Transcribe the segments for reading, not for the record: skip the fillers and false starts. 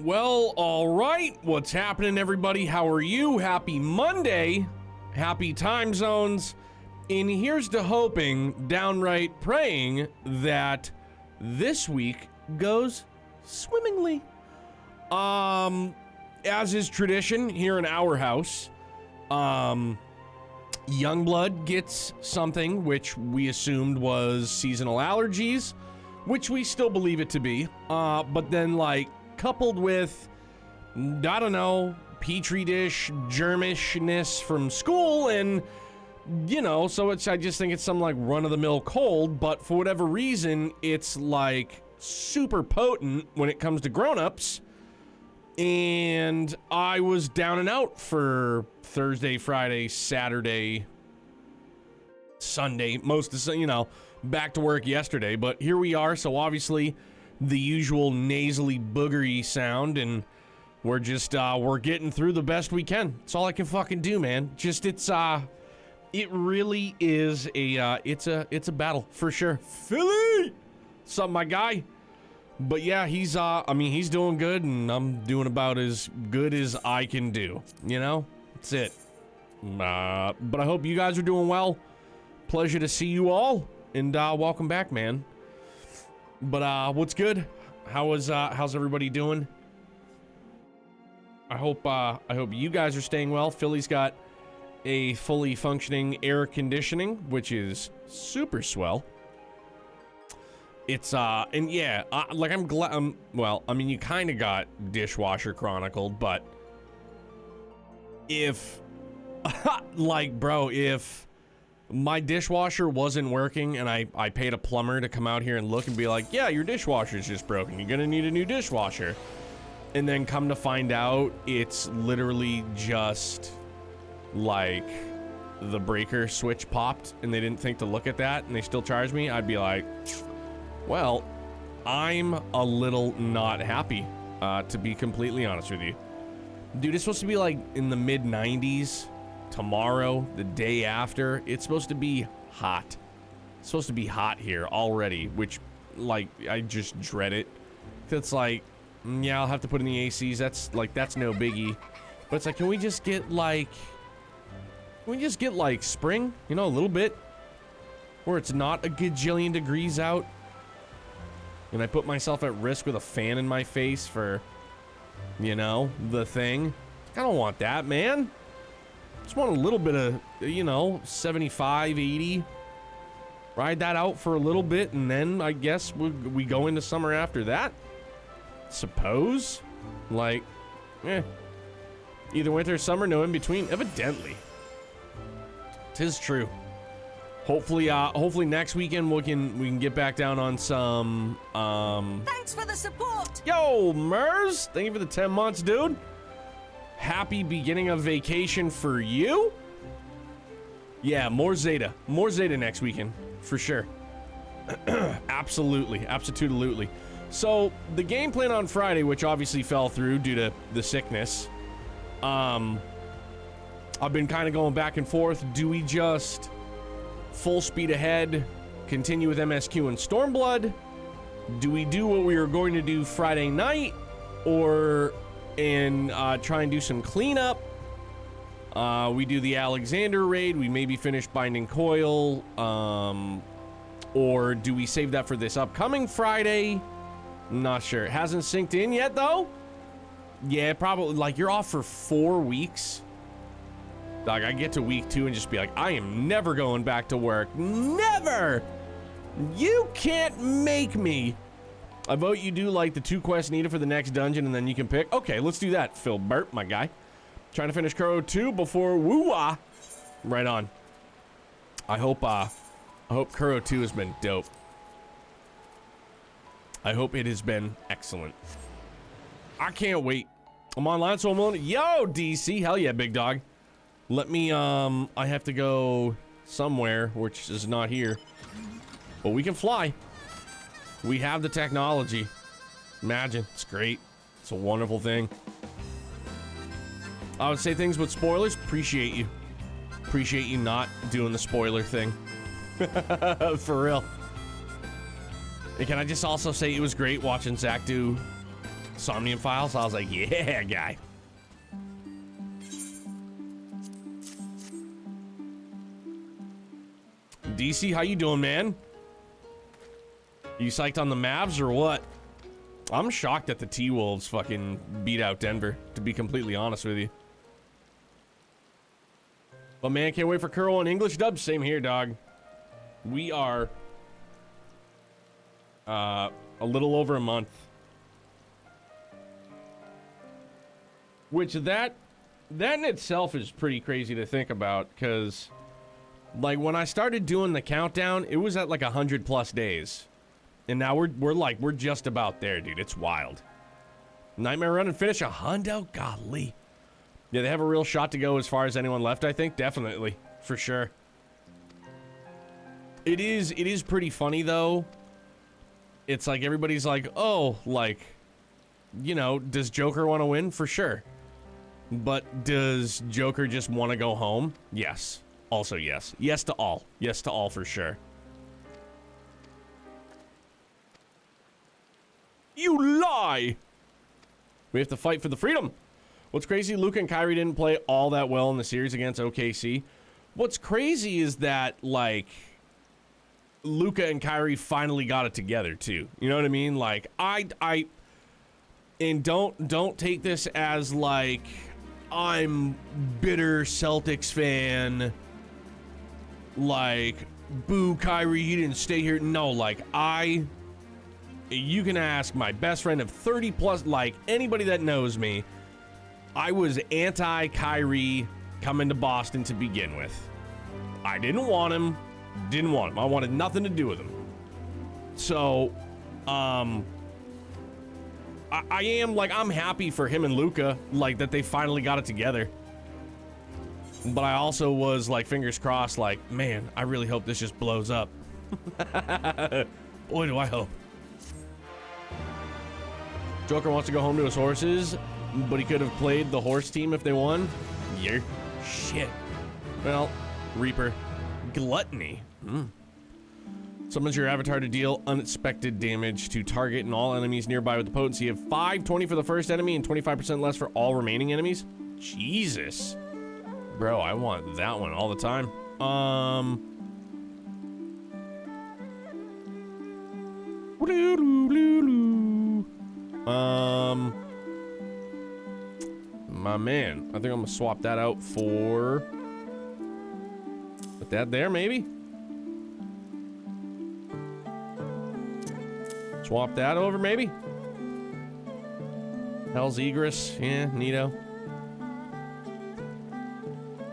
Well, all right. What's happening, everybody? How are you? Happy Monday. Happy time zones. And here's to hoping, downright praying, that this week goes swimmingly. As is tradition here in our house, Youngblood gets something which we assumed was seasonal allergies, which we still believe it to be. But then, like, coupled with, I don't know, petri dish germishness from school, and you know, so I just think it's some like run-of-the-mill cold, but for whatever reason, it's like super potent when it comes to grown-ups. And I was down and out for Thursday, Friday, Saturday, Sunday, most of, you know, back to work yesterday, but here we are. So obviously the usual nasally boogery sound, and we're just we're getting through the best we can. It's all I can fucking do, man. Just it really is it's a battle for sure. Philly, what's up, my guy? But yeah, he's he's doing good, and I'm doing about as good as I can do. You know, that's it. But I hope you guys are doing well. Pleasure to see you all, and welcome back, man. But what's good? How's everybody doing? I hope you guys are staying well. Philly's got a fully functioning air conditioning, which is super swell. It's and yeah, like I'm glad. Well, I mean, you kind of got Dishwasher Chronicled, but if like, bro, if my dishwasher wasn't working and I paid a plumber to come out here and look and be like, yeah, your dishwasher's just broken, you're gonna need a new dishwasher, and then come to find out it's literally just like the breaker switch popped and they didn't think to look at that and they still charged me, I'd be like, well, I'm a little not happy, to be completely honest with you. Dude, it's supposed to be like in the mid 90s tomorrow, the day after. It's supposed to be hot. It's supposed to be hot here already, which, like, I just dread it. It's like, yeah, I'll have to put in the ACs. That's no biggie. But it's like, can we just get like spring? You know, a little bit, where it's not a gajillion degrees out. And I put myself at risk with a fan in my face for, you know, the thing. I don't want that, man. Just want a little bit of, you know, 75, 80. Ride that out for a little bit, and then I guess we go into summer after that. Suppose. Like, either winter or summer, no in between. Evidently. 'Tis true. Hopefully next weekend we can get back down on some, Thanks for the support! Yo, Mers! Thank you for the 10 months, dude. Happy beginning of vacation for you. Yeah, more Zeta. More Zeta next weekend, for sure. Absolutely. Absolutely. So, the game plan on Friday, which obviously fell through due to the sickness, I've been kind of going back and forth. Do we just full speed ahead, continue with MSQ and Stormblood? Do we do what we were going to do Friday night, or try and do some cleanup? We do the Alexander raid, we maybe finish Binding Coil, or do we save that for this upcoming Friday? Not sure. It hasn't synced in yet, though. Yeah, probably. Like, you're off for 4 weeks. Like, I get to week 2 and just be like, I am never going back to work. Never! You can't make me. I vote you do, like, the 2 quests needed for the next dungeon, and then you can pick. Okay, let's do that, Phil Burt, my guy. Trying to finish Kuro 2 before woo-wah. Right on. I hope Kuro 2 has been dope. I hope it has been excellent. I can't wait. I'm online, so I'm on. Yo, DC. Hell yeah, big dog. Let me, I have to go somewhere, which is not here. But we can fly. We have the technology. Imagine. It's great. It's a wonderful thing. I would say things with spoilers. Appreciate you. Appreciate you not doing the spoiler thing. For real. And can I just also say it was great watching Zach do Somnium Files. I was like, yeah, guy. DC, how you doing, man? You psyched on the Mavs or what? I'm shocked that the T-Wolves fucking beat out Denver, to be completely honest with you. But man, can't wait for Curl and English dubs. Same here, dog. We are a little over a month. Which that in itself is pretty crazy to think about, because like when I started doing the countdown, it was at like 100+ days. And now we're just about there, dude. It's wild. Nightmare run and finish a hundo? Golly. Yeah, they have a real shot to go as far as anyone left, I think. Definitely. For sure. It is pretty funny, though. It's like everybody's like, oh, like, you know, does Joker want to win? For sure. But does Joker just want to go home? Yes. Also, yes. Yes to all. Yes to all for sure. You lie! We have to fight for the freedom. What's crazy, Luka and Kyrie didn't play all that well in the series against OKC. What's crazy is that, like, Luka and Kyrie finally got it together, too. You know what I mean? Like, and don't take this as, like, I'm bitter Celtics fan. Like, boo, Kyrie, he didn't stay here. No, like, you can ask my best friend of 30+, like anybody that knows me, I was anti-Kyrie coming to Boston to begin with. I didn't want him. I wanted nothing to do with him. So, I am, like, I'm happy for him and Luka, like, that they finally got it together. But I also was, like, fingers crossed, like, man, I really hope this just blows up. Boy, do I hope. Joker wants to go home to his horses, but he could have played the horse team if they won. Yeah. Shit. Well, Reaper. Gluttony. Summons your avatar to deal unexpected damage to target and all enemies nearby with the potency of 520 for the first enemy and 25% less for all remaining enemies. Jesus. Bro, I want that one all the time. My man, I think I'm gonna swap that out for, put that there maybe. Swap that over maybe. Hell's Egress, yeah, neato.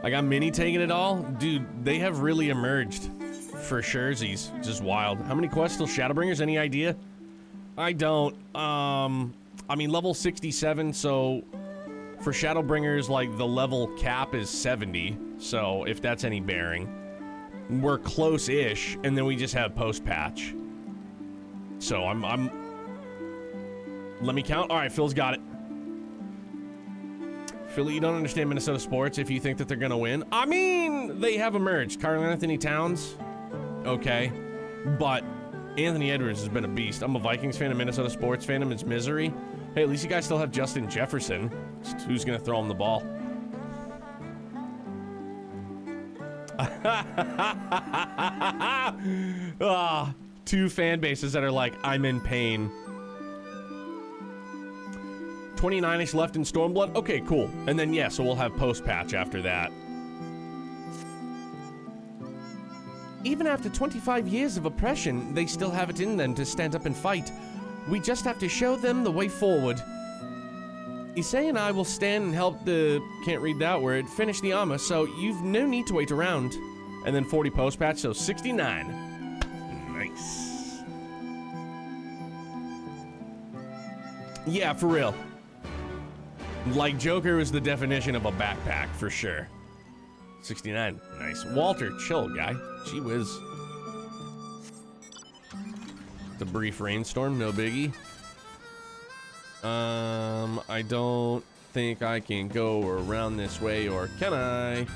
I got Mini taking it all. Dude, they have really emerged for surezies. Just wild. How many quests till Shadowbringers? Any idea? I don't. I mean, level 67, so for Shadowbringers, like, the level cap is 70, so if that's any bearing. We're close-ish, and then we just have post-patch. So I'm... Let me count. All right, Phil's got it. Philly, you don't understand Minnesota sports if you think that they're gonna win. I mean, they have emerged. Karl-Anthony Towns, okay, but Anthony Edwards has been a beast. I'm a Vikings fan, a Minnesota sports fan. It's misery. Hey, at least you guys still have Justin Jefferson. Who's gonna throw him the ball? Two fan bases that are like, I'm in pain. 29-ish left in Stormblood. Okay, cool. And then, yeah, so we'll have post-patch after that. Even after 25 years of oppression, they still have it in them to stand up and fight. We just have to show them the way forward. Issei and I will stand and help the, can't read that word, finish the armor, so you've no need to wait around. And then 40 post-patch, so 69. Nice. Yeah, for real. Like, Joker was the definition of a backpack, for sure. 69. Nice. Walter, chill, guy. Gee whiz. The brief rainstorm, no biggie. I don't think I can go around this way, or can I?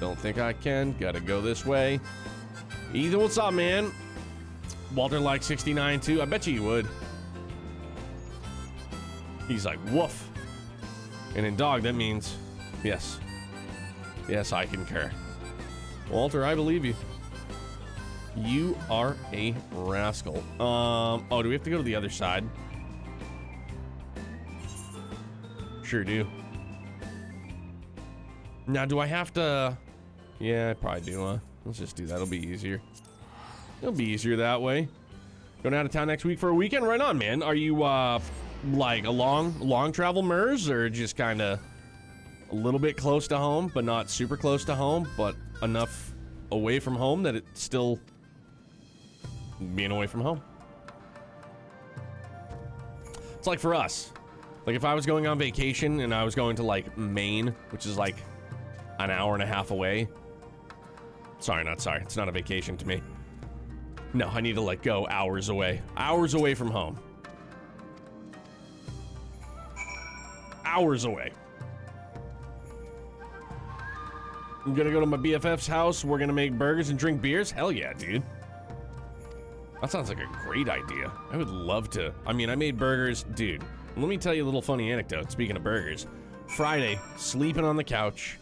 Don't think I can. Gotta go this way. Ethan, what's up, man? Walter likes 69 too. I bet you he would. He's like, woof. And in dog, that means yes. Yes, I concur. Walter, I believe you. You are a rascal. Oh, do we have to go to the other side? Sure do. Now, do I have to... Yeah, I probably do, huh? Let's just do that. It'll be easier. It'll be easier that way. Going out of town next week for a weekend? Right on, man. Are you, like a long travel MERS, or just kind of a little bit close to home, but not super close to home, but enough away from home that it's still being away from home? It's like for us. Like if I was going on vacation and I was going to like Maine, which is like an hour and a half away. Sorry, not sorry. It's not a vacation to me. No, I need to like go hours away. Hours away from home. Hours away. I'm gonna go to my BFF's house. We're gonna make burgers and drink beers. Hell yeah, dude. That sounds like a great idea. I would love to. I mean, I made burgers. Dude, let me tell you a little funny anecdote. Speaking of burgers. Friday, sleeping on the couch.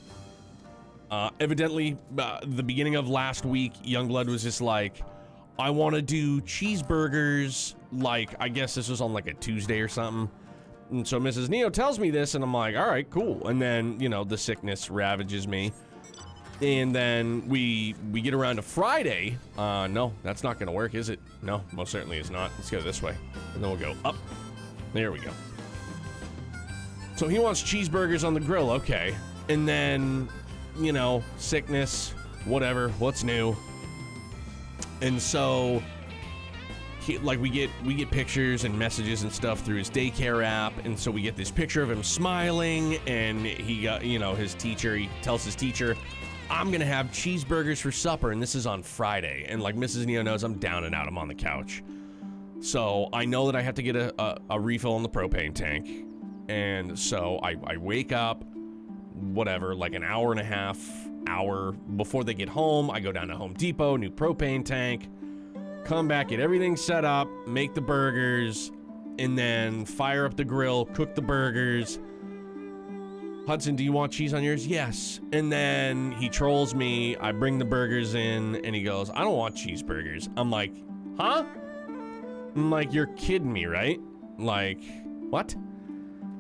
Evidently, the beginning of last week, Youngblood was just like, I want to do cheeseburgers. Like, I guess this was on like a Tuesday or something. And so Mrs. Neo tells me this, and I'm like, all right, cool. And then, you know, the sickness ravages me. And then we get around to Friday. No, that's not going to work, is it? No, most certainly is not. Let's go this way. And then we'll go up. There we go. So he wants cheeseburgers on the grill. Okay. And then, you know, sickness, whatever. What's new? And so, like we get pictures and messages and stuff through his daycare app, and so we get this picture of him smiling, and he got, you know, his teacher, he tells his teacher, I'm gonna have cheeseburgers for supper, and this is on Friday, and like Mrs. Neo knows, I'm down and out, I'm on the couch. So I know that I have to get a refill on the propane tank, and so I wake up, whatever, like an hour and a half, hour before they get home. I go down to Home Depot, new propane tank, come back, get everything set up, make the burgers, and then fire up the grill, cook the burgers. Hudson, do you want cheese on yours? Yes. And then he trolls me. I bring the burgers in, and he goes, I don't want cheeseburgers. I'm like, huh? I'm like, you're kidding me, right? Like, what?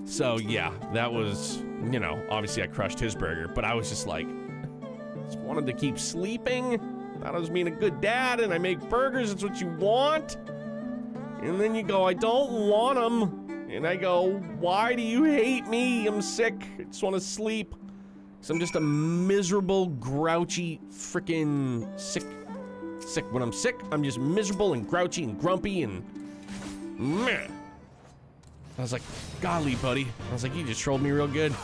So yeah, that was, you know, obviously I crushed his burger, but I was just like, just wanted to keep sleeping. Thought I was being a good dad, and I make burgers, it's what you want. And then you go, I don't want them. And I go, why do you hate me? I'm sick. I just want to sleep. So I'm just a miserable, grouchy, freaking sick. When I'm sick, I'm just miserable and grouchy and grumpy and meh. I was like, golly, buddy. I was like, you just trolled me real good.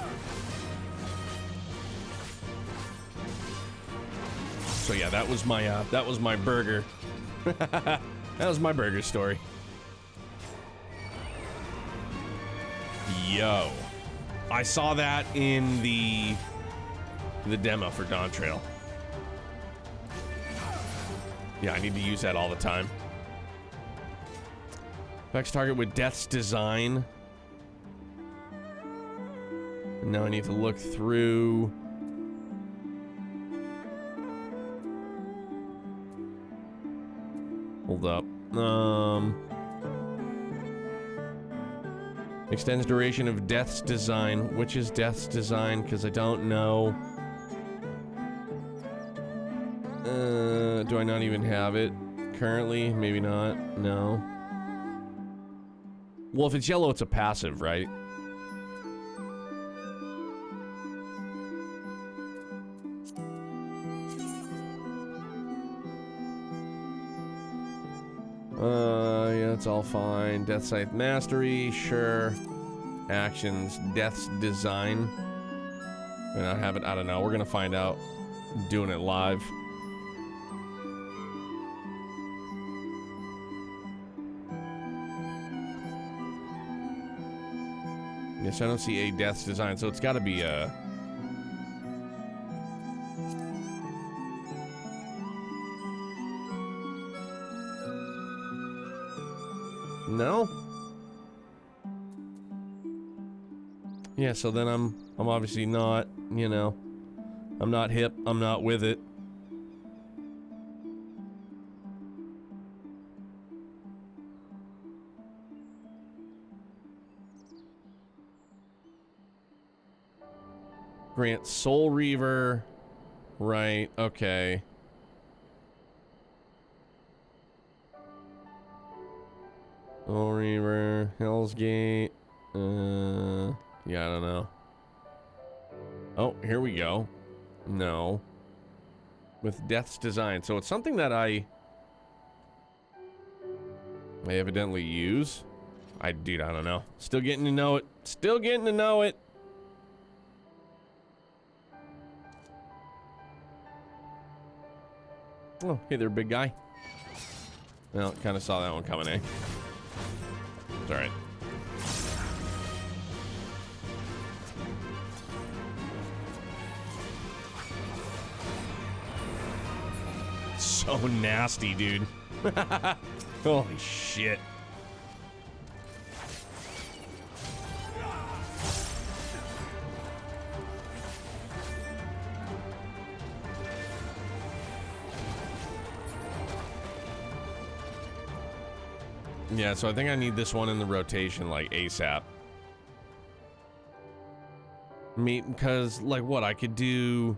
So yeah, that was my burger. That was my burger story. Yo, I saw that in the demo for Dawn Trail. Yeah, I need to use that all the time. Vex target with Death's Design. And now I need to look through. Hold up. Extends duration of Death's Design. Which is Death's Design? Because I don't know. Do I not even have it currently? Maybe not. No. Well, if it's yellow, it's a passive, right? Yeah, it's all fine. Death Scythe Mastery, sure. Actions, Death's Design. May not have it, I don't know. We're gonna find out doing it live. Yes, I don't see a Death's Design, so it's gotta be a... No? Yeah, so then I'm obviously not, you know, I'm not hip, I'm not with it. Grant Soul Reaver. Right, okay. Soul Reaver, Hell's Gate. Yeah, I don't know. Oh, here we go. No. With Death's Design. So it's something that I evidently use. Dude, I don't know. Still getting to know it. Still getting to know it. Oh, hey there, big guy. Well, kind of saw that one coming, eh? It's alright. So nasty, dude. Holy shit. Yeah, so I think I need this one in the rotation, like, ASAP. Because, like, what I could do...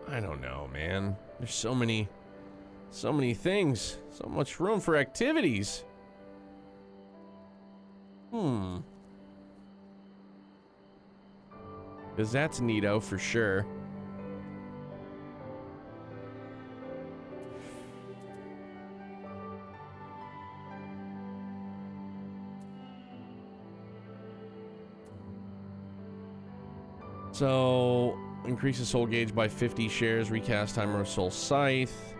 I don't know, man. There's so many things. So much room for activities. Because that's neato for sure. So, increases soul gauge by 50 shares, recast timer of Soul Scythe.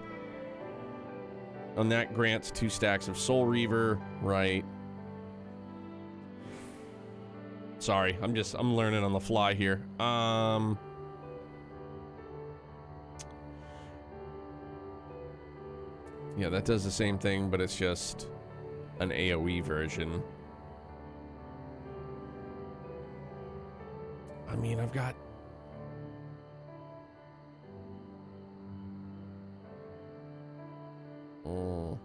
On that grants 2 stacks of Soul Reaver, right? Sorry, I'm learning on the fly here. Yeah, that does the same thing, but it's just an AoE version. I mean, I've got... Oh.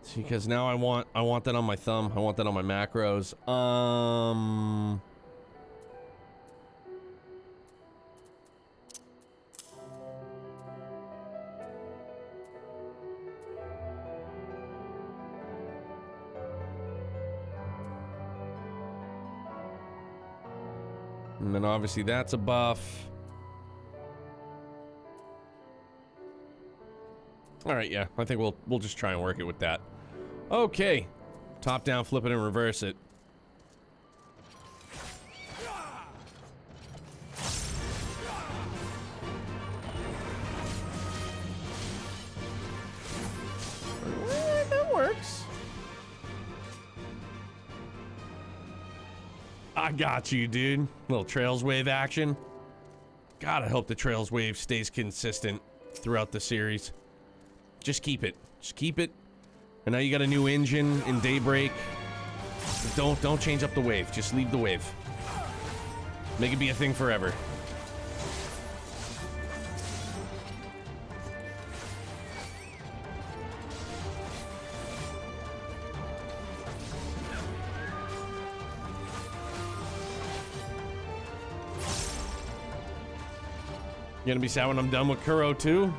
See, because now I want that on my thumb. I want that on my macros. And then obviously that's a buff. All right, yeah. I think we'll just try and work it with that. Okay. Top down, flip it and reverse it. That works. I got you, dude. Little Trails Wave action. God, I hope the Trails Wave stays consistent throughout the series. Just keep it. Just keep it. And now you got a new engine in Daybreak. Don't change up the wave. Just leave the wave. Make it be a thing forever. You gonna be sad when I'm done with Kuro too?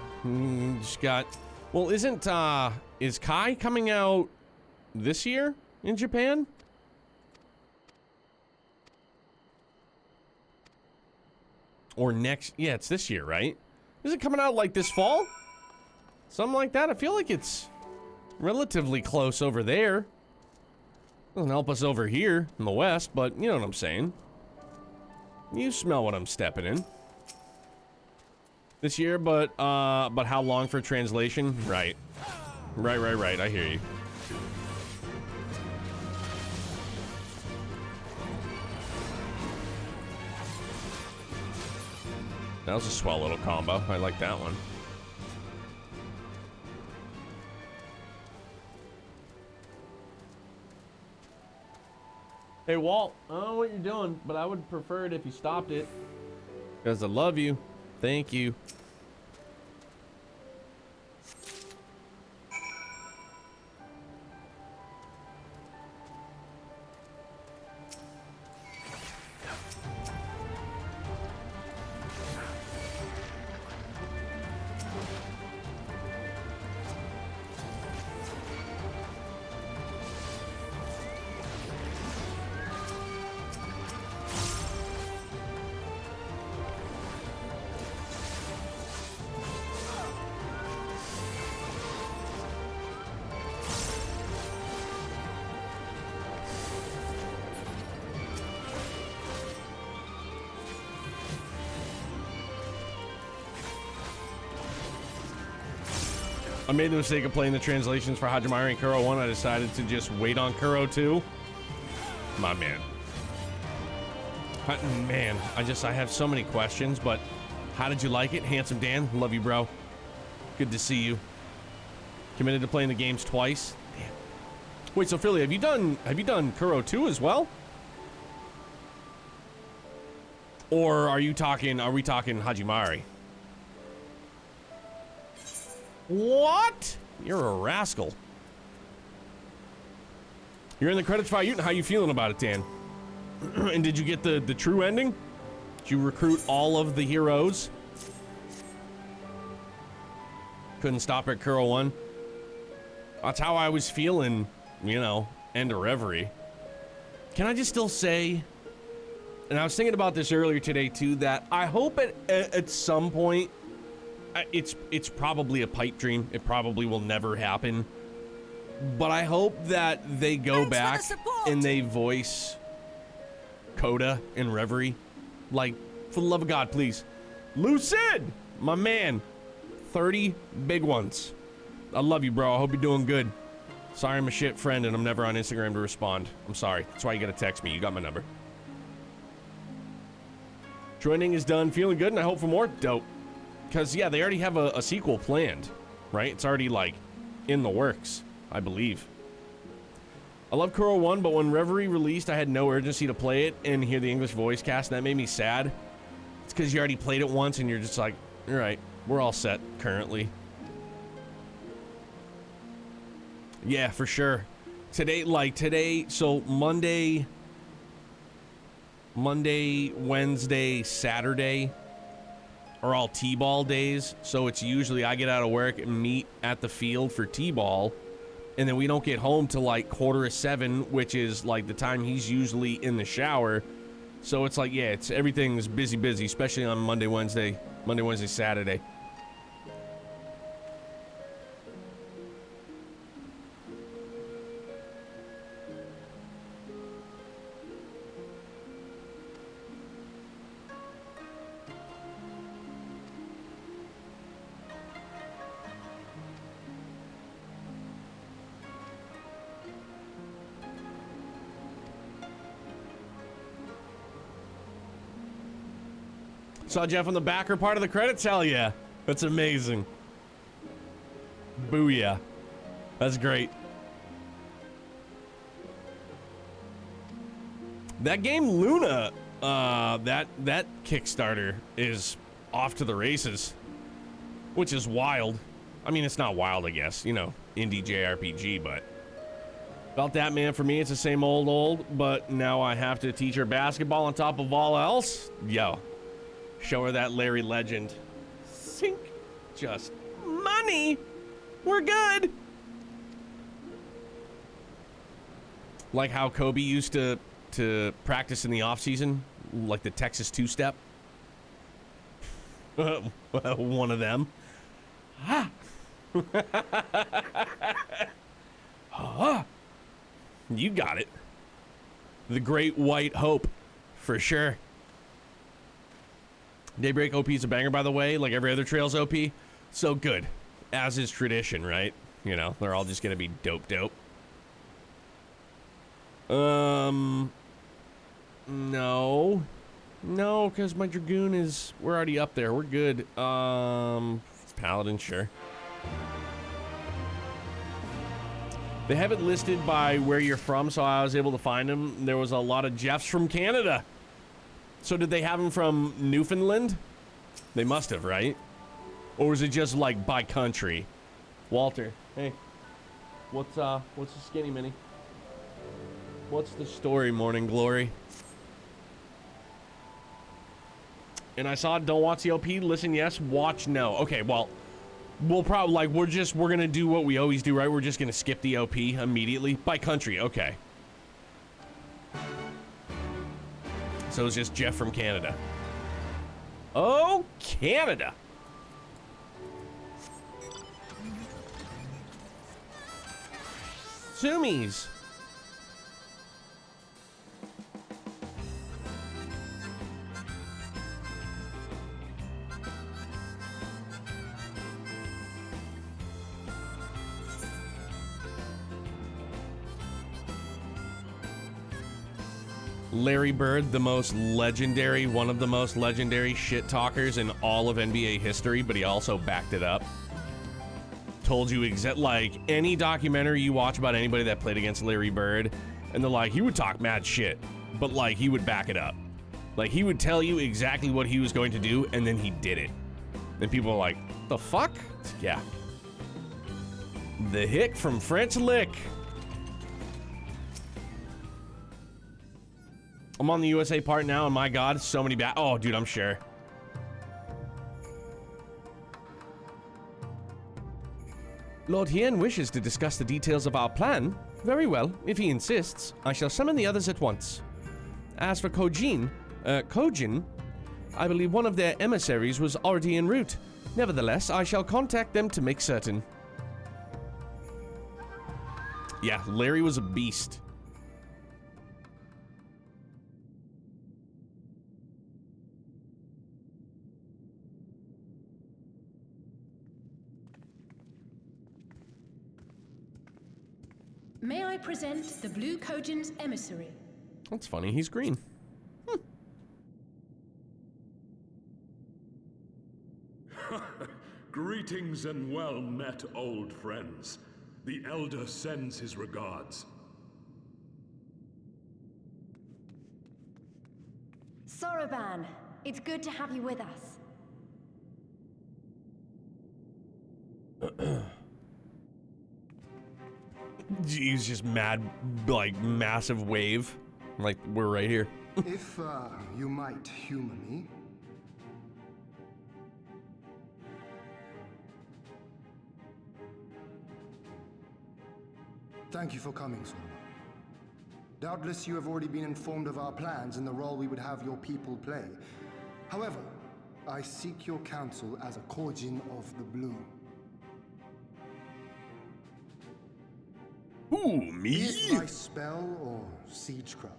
Just got... Well, is Kai coming out this year in Japan? Or next... Yeah, it's this year, right? Is it coming out like this fall? Something like that? I feel like it's relatively close over there. Doesn't help us over here in the West, but you know what I'm saying. You smell what I'm stepping in. This year, but how long for translation? Right. Right. I hear you. That was a swell little combo. I like that one. Hey, Walt, I don't know what you're doing, but I would prefer it if you stopped it. Because I love you. Thank you. I made the mistake of playing the translations for Hajimari and Kuro 1. I decided to just wait on Kuro 2. My man. Man, I have so many questions, but how did you like it? Handsome Dan, love you, bro. Good to see you. Committed to playing the games twice. Damn. Wait, so Philly, have you done Kuro 2 as well? Or are we talking Hajimari? What? You're a rascal. You're in the credits for Uten. How you feeling about it, Dan? And did you get the true ending? Did you recruit all of the heroes? Couldn't stop at Kuro 1. That's how I was feeling, you know, end of Reverie. Can I just still say, and I was thinking about this earlier today too, that I hope at some point, it's probably a pipe dream. It probably will never happen. But I hope that they go back and they voice Coda in Reverie. Like, for the love of God, please. Lucid, my man. 30 big ones. I love you, bro. I hope you're doing good. Sorry I'm a shit friend and I'm never on Instagram to respond. I'm sorry. That's why you gotta text me. You got my number. Joining is done. Feeling good and I hope for more. Dope. Because, yeah, they already have a sequel planned, right? It's already, like, in the works, I believe. I love Kuro 1, but when Reverie released, I had no urgency to play it and hear the English voice cast, and that made me sad. It's because you already played it once, and you're just like, all right, we're all set currently. Yeah, for sure. Today, so Monday, Wednesday, Saturday are all T-ball days, so it's usually I get out of work and meet at the field for T-ball, and then we don't get home till like 6:45, which is like the time he's usually in the shower. So it's like, yeah, everything's busy, especially on Monday, Wednesday, Saturday. Saw Jeff on the backer part of the credits? Hell yeah. That's amazing. Booyah. That's great. That game Luna, that Kickstarter is off to the races, which is wild. I mean, it's not wild, I guess, you know, indie JRPG, but about that, man. For me, it's the same old, but now I have to teach her basketball on top of all else. Yo. Show her that Larry legend. Sink. Just money. We're good. Like how Kobe used to practice in the off season, like the Texas two-step. One of them. Ah. You got it. The Great White Hope, for sure. Daybreak OP is a banger, by the way, like every other Trails OP. So good, as is tradition, right? You know, they're all just gonna be dope. No. No, because my Dragoon is... We're already up there. We're good. Paladin, sure. They have it listed by where you're from, so I was able to find them. There was a lot of Jeffs from Canada. So did they have them from Newfoundland? They must have, right? Or was it just like by country? Walter, hey. What's the skinny mini? What's the story, Morning Glory? And I saw don't watch the OP, listen yes, watch no. Okay, well, we'll probably, like, we're gonna do what we always do, right? We're just gonna skip the OP immediately. By country, okay. So it's just Jeff from Canada. Oh, Canada! Sumis! Larry Bird, the most legendary, one of the most legendary shit talkers in all of NBA history, but he also backed it up. Told you like any documentary you watch about anybody that played against Larry Bird, and they're like, he would talk mad shit, but like he would back it up. Like he would tell you exactly what he was going to do, and then he did it. And people are like, the fuck? Yeah. The hick from French Lick. I'm on the USA part now, and my god, so many bad. Oh, dude, I'm sure. Lord Hien wishes to discuss the details of our plan. Very well, if he insists, I shall summon the others at once. As for Kojin, I believe one of their emissaries was already en route. Nevertheless, I shall contact them to make certain. Yeah, Larry was a beast. May I present the Blue Kojin's emissary? That's funny, he's green. Greetings and well met, old friends. The Elder sends his regards. Soroban, it's good to have you with us. He's just mad, like, massive wave. Like, we're right here. If, you might humor me. Thank you for coming, Soroban. Doubtless you have already been informed of our plans and the role we would have your people play. However, I seek your counsel as a Kojin of the Blue. Ooh, me? Be it by spell or siegecraft,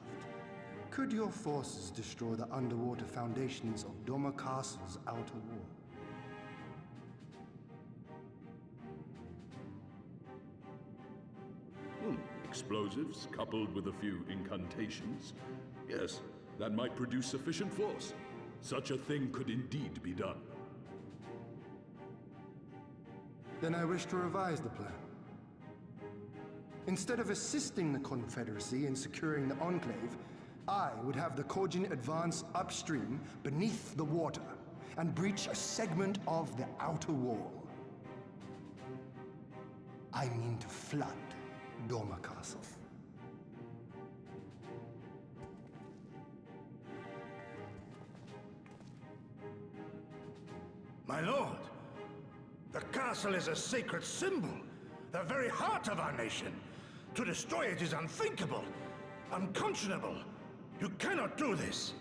could your forces destroy the underwater foundations of Doma Castle's outer wall? Explosives coupled with a few incantations. Yes, that might produce sufficient force. Such a thing could indeed be done. Then I wish to revise the plan. Instead of assisting the Confederacy in securing the Enclave, I would have the Kojin advance upstream beneath the water and breach a segment of the outer wall. I mean to flood Doma Castle. My lord, the castle is a sacred symbol, the very heart of our nation. To destroy it is unthinkable, unconscionable. You cannot do this.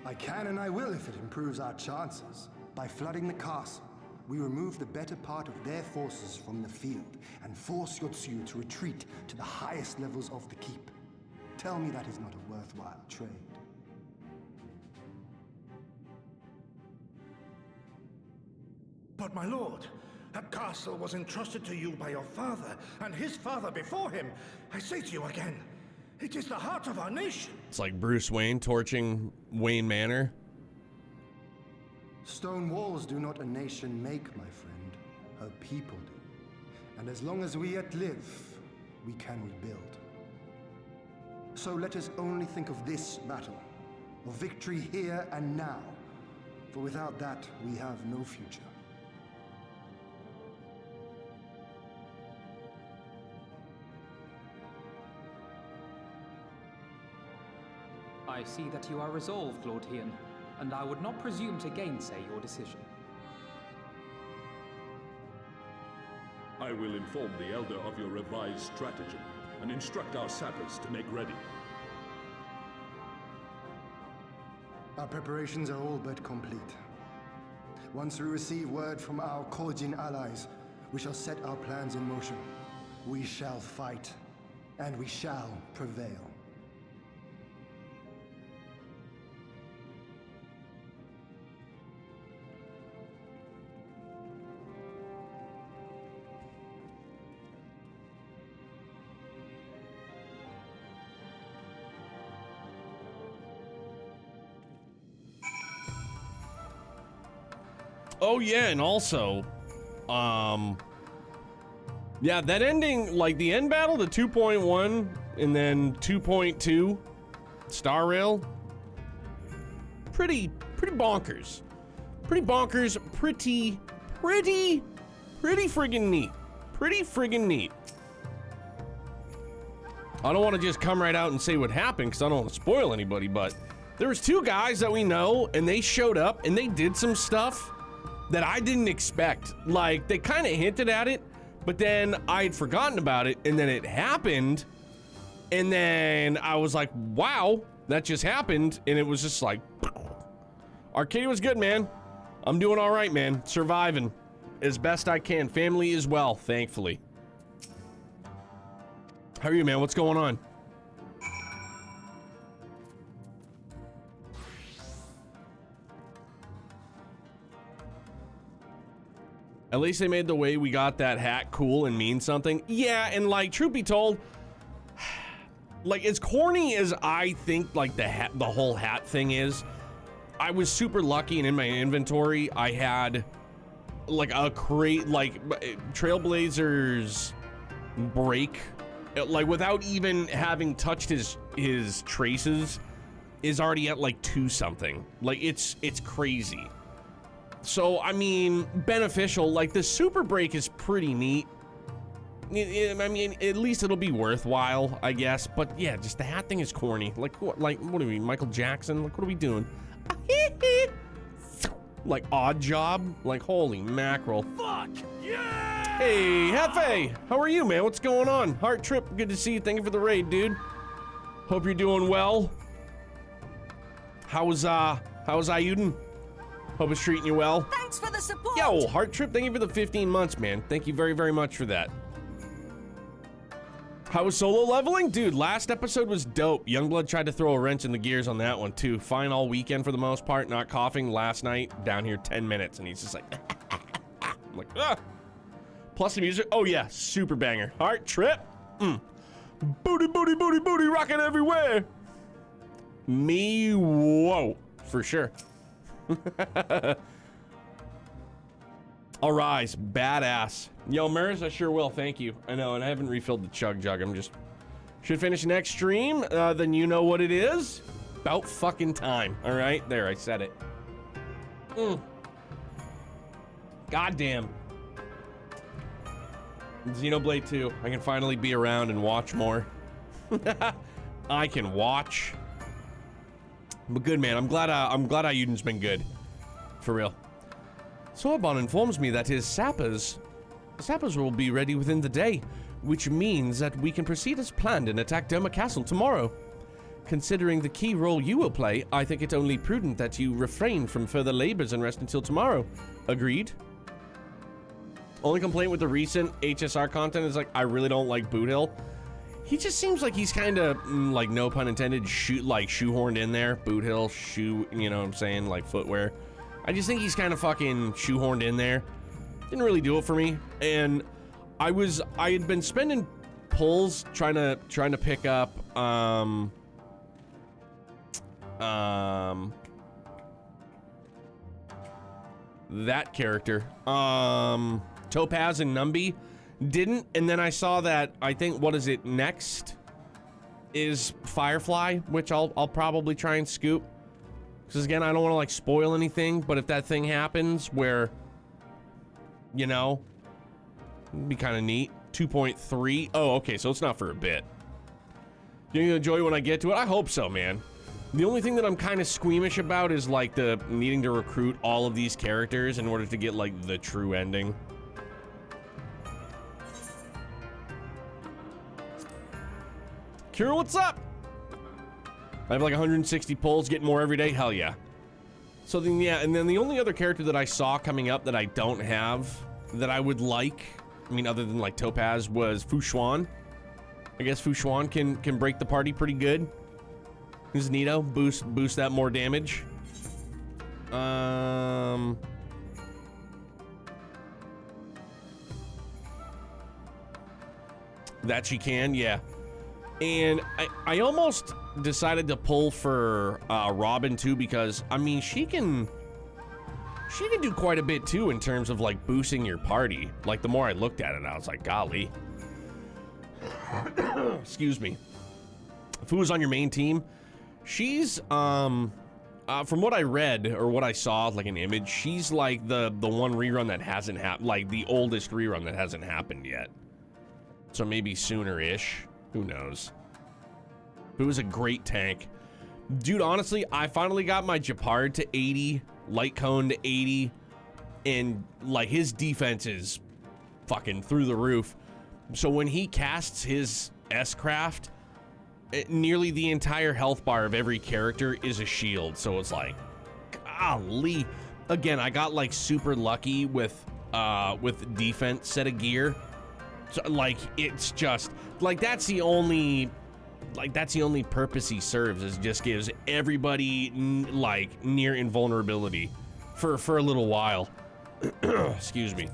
I can and I will if it improves our chances. By flooding the castle, we remove the better part of their forces from the field and force Yotsuyu to retreat to the highest levels of the keep. Tell me that is not a worthwhile trade. But my lord, that castle was entrusted to you by your father, and his father before him. I say to you again, It is the heart of our nation. It's like Bruce Wayne torching Wayne Manor. Stone walls do not a nation make, my friend. Her people do. And as long as we yet live, we can rebuild. So let us only think of this battle, of victory here and now. For without that, we have no future. I see that you are resolved, Lord Hien, and I would not presume to gainsay your decision. I will inform the Elder of your revised stratagem and instruct our sappers to make ready. Our preparations are all but complete. Once we receive word from our Kojin allies, we shall set our plans in motion. We shall fight, and we shall prevail. Oh yeah, and also, yeah, that ending, like the end battle, the 2.1 and then 2.2 Star Rail, pretty bonkers. Pretty bonkers, pretty friggin' neat. Pretty friggin' neat. I don't want to just come right out and say what happened because I don't want to spoil anybody, but there was two guys that we know and they showed up and they did some stuff that I didn't expect. Like, they kind of hinted at it, but then I had forgotten about it, and then it happened, and then I was like, wow, that just happened, and it was just like, Arcadia was good, man. I'm doing all right, man. Surviving as best I can. Family is well, thankfully. How are you, man? What's going on? At least they made the way we got that hat cool and mean something. Yeah, and like, truth be told, like, as corny as I think like the whole hat thing is, I was super lucky, and in my inventory I had like a crate, like Trailblazer's break, like without even having touched his traces, is already at like 2 something. Like, it's crazy. So, I mean, beneficial. Like, the super break is pretty neat. I mean, at least it'll be worthwhile, I guess. But yeah, just the hat thing is corny. Like, what do we mean, Michael Jackson? Like, what are we doing? Like, Odd Job? Like, holy mackerel. Fuck yeah! Hey, Hefe! How are you, man? What's going on? Heart Trip, good to see you. Thank you for the raid, dude. Hope you're doing well. How's Ayuden? Hope it's treating you well. Thanks for the support. Yo, Heart Trip, thank you for the 15 months, man. Thank you very, very much for that. How was solo leveling? Dude, last episode was dope. Youngblood tried to throw a wrench in the gears on that one, too. Fine all weekend for the most part, not coughing. Last night, down here 10 minutes, and he's just like, I'm like, ah. Plus the music, oh yeah, super banger. Heart Trip, booty, booty, booty, booty, rocking everywhere. Me, whoa, for sure. I'll rise, badass. Yo, Mers, I sure will, thank you. I know, and I haven't refilled the chug jug. I'm just, should finish next stream, then you know what it is. About fucking time, all right? There, I said it. Goddamn. Xenoblade 2, I can finally be around and watch more. I can watch. But good, man. I'm glad Ayuden's been good. For real. Sorbonne informs me that his sappers will be ready within the day, which means that we can proceed as planned and attack Doma Castle tomorrow. Considering the key role you will play, I think it's only prudent that you refrain from further labors and rest until tomorrow. Agreed? Only complaint with the recent HSR content is like, I really don't like Boot Hill. He just seems like he's kind of, like, no pun intended, shoehorned in there. Boot Hill, you know what I'm saying, like footwear. I just think he's kind of fucking shoehorned in there. Didn't really do it for me. And I had been spending pulls trying to pick up that character. Topaz and Numby didn't, and then I saw that, I think, what is it next is Firefly, which I'll probably try and scoop. Because again, I don't want to like spoil anything, but if that thing happens where, you know, it'd be kind of neat. 2.3. Oh, okay, so it's not for a bit. You gonna enjoy when I get to it? I hope so, man. The only thing that I'm kind of squeamish about is like the needing to recruit all of these characters in order to get like the true ending. Kira, what's up? I have like 160 pulls, getting more every day. Hell yeah. So then, yeah, and then the only other character that I saw coming up that I don't have that I would like, I mean, other than like Topaz, was Fu Xuan. I guess Fu Xuan can break the party pretty good. Who's neato? Boost that more damage. That she can, yeah. And I almost decided to pull for Robin too, because I mean she can do quite a bit too in terms of like boosting your party. Like the more I looked at it, I was like, golly. Excuse me. If who was on your main team, she's from what I read or what I saw, like an image, she's like the one rerun that hasn't happened, like the oldest rerun that hasn't happened yet. So maybe sooner-ish. Who knows? It was a great tank. Dude, honestly, I finally got my Japard to 80, Light Cone to 80, and like his defense is fucking through the roof. So when he casts his S-Craft, nearly the entire health bar of every character is a shield. So it's like, golly. Again, I got like super lucky with defense set of gear. So, like, it's just like that's the only purpose he serves, is just gives everybody like near invulnerability for a little while. Excuse me.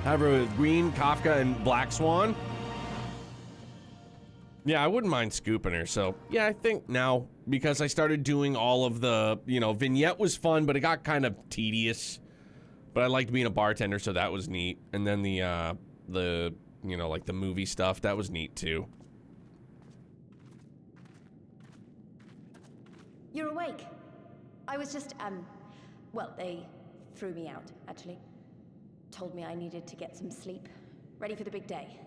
However, with Green, Kafka, and Black Swan, yeah, I wouldn't mind scooping her. So yeah, I think now, because I started doing all of the, you know, vignette was fun, but it got kind of tedious. But I liked being a bartender, so that was neat. And then the you know, like the movie stuff, that was neat too. You're awake. I was just, well, they threw me out, actually. Told me I needed to get some sleep. Ready for the big day.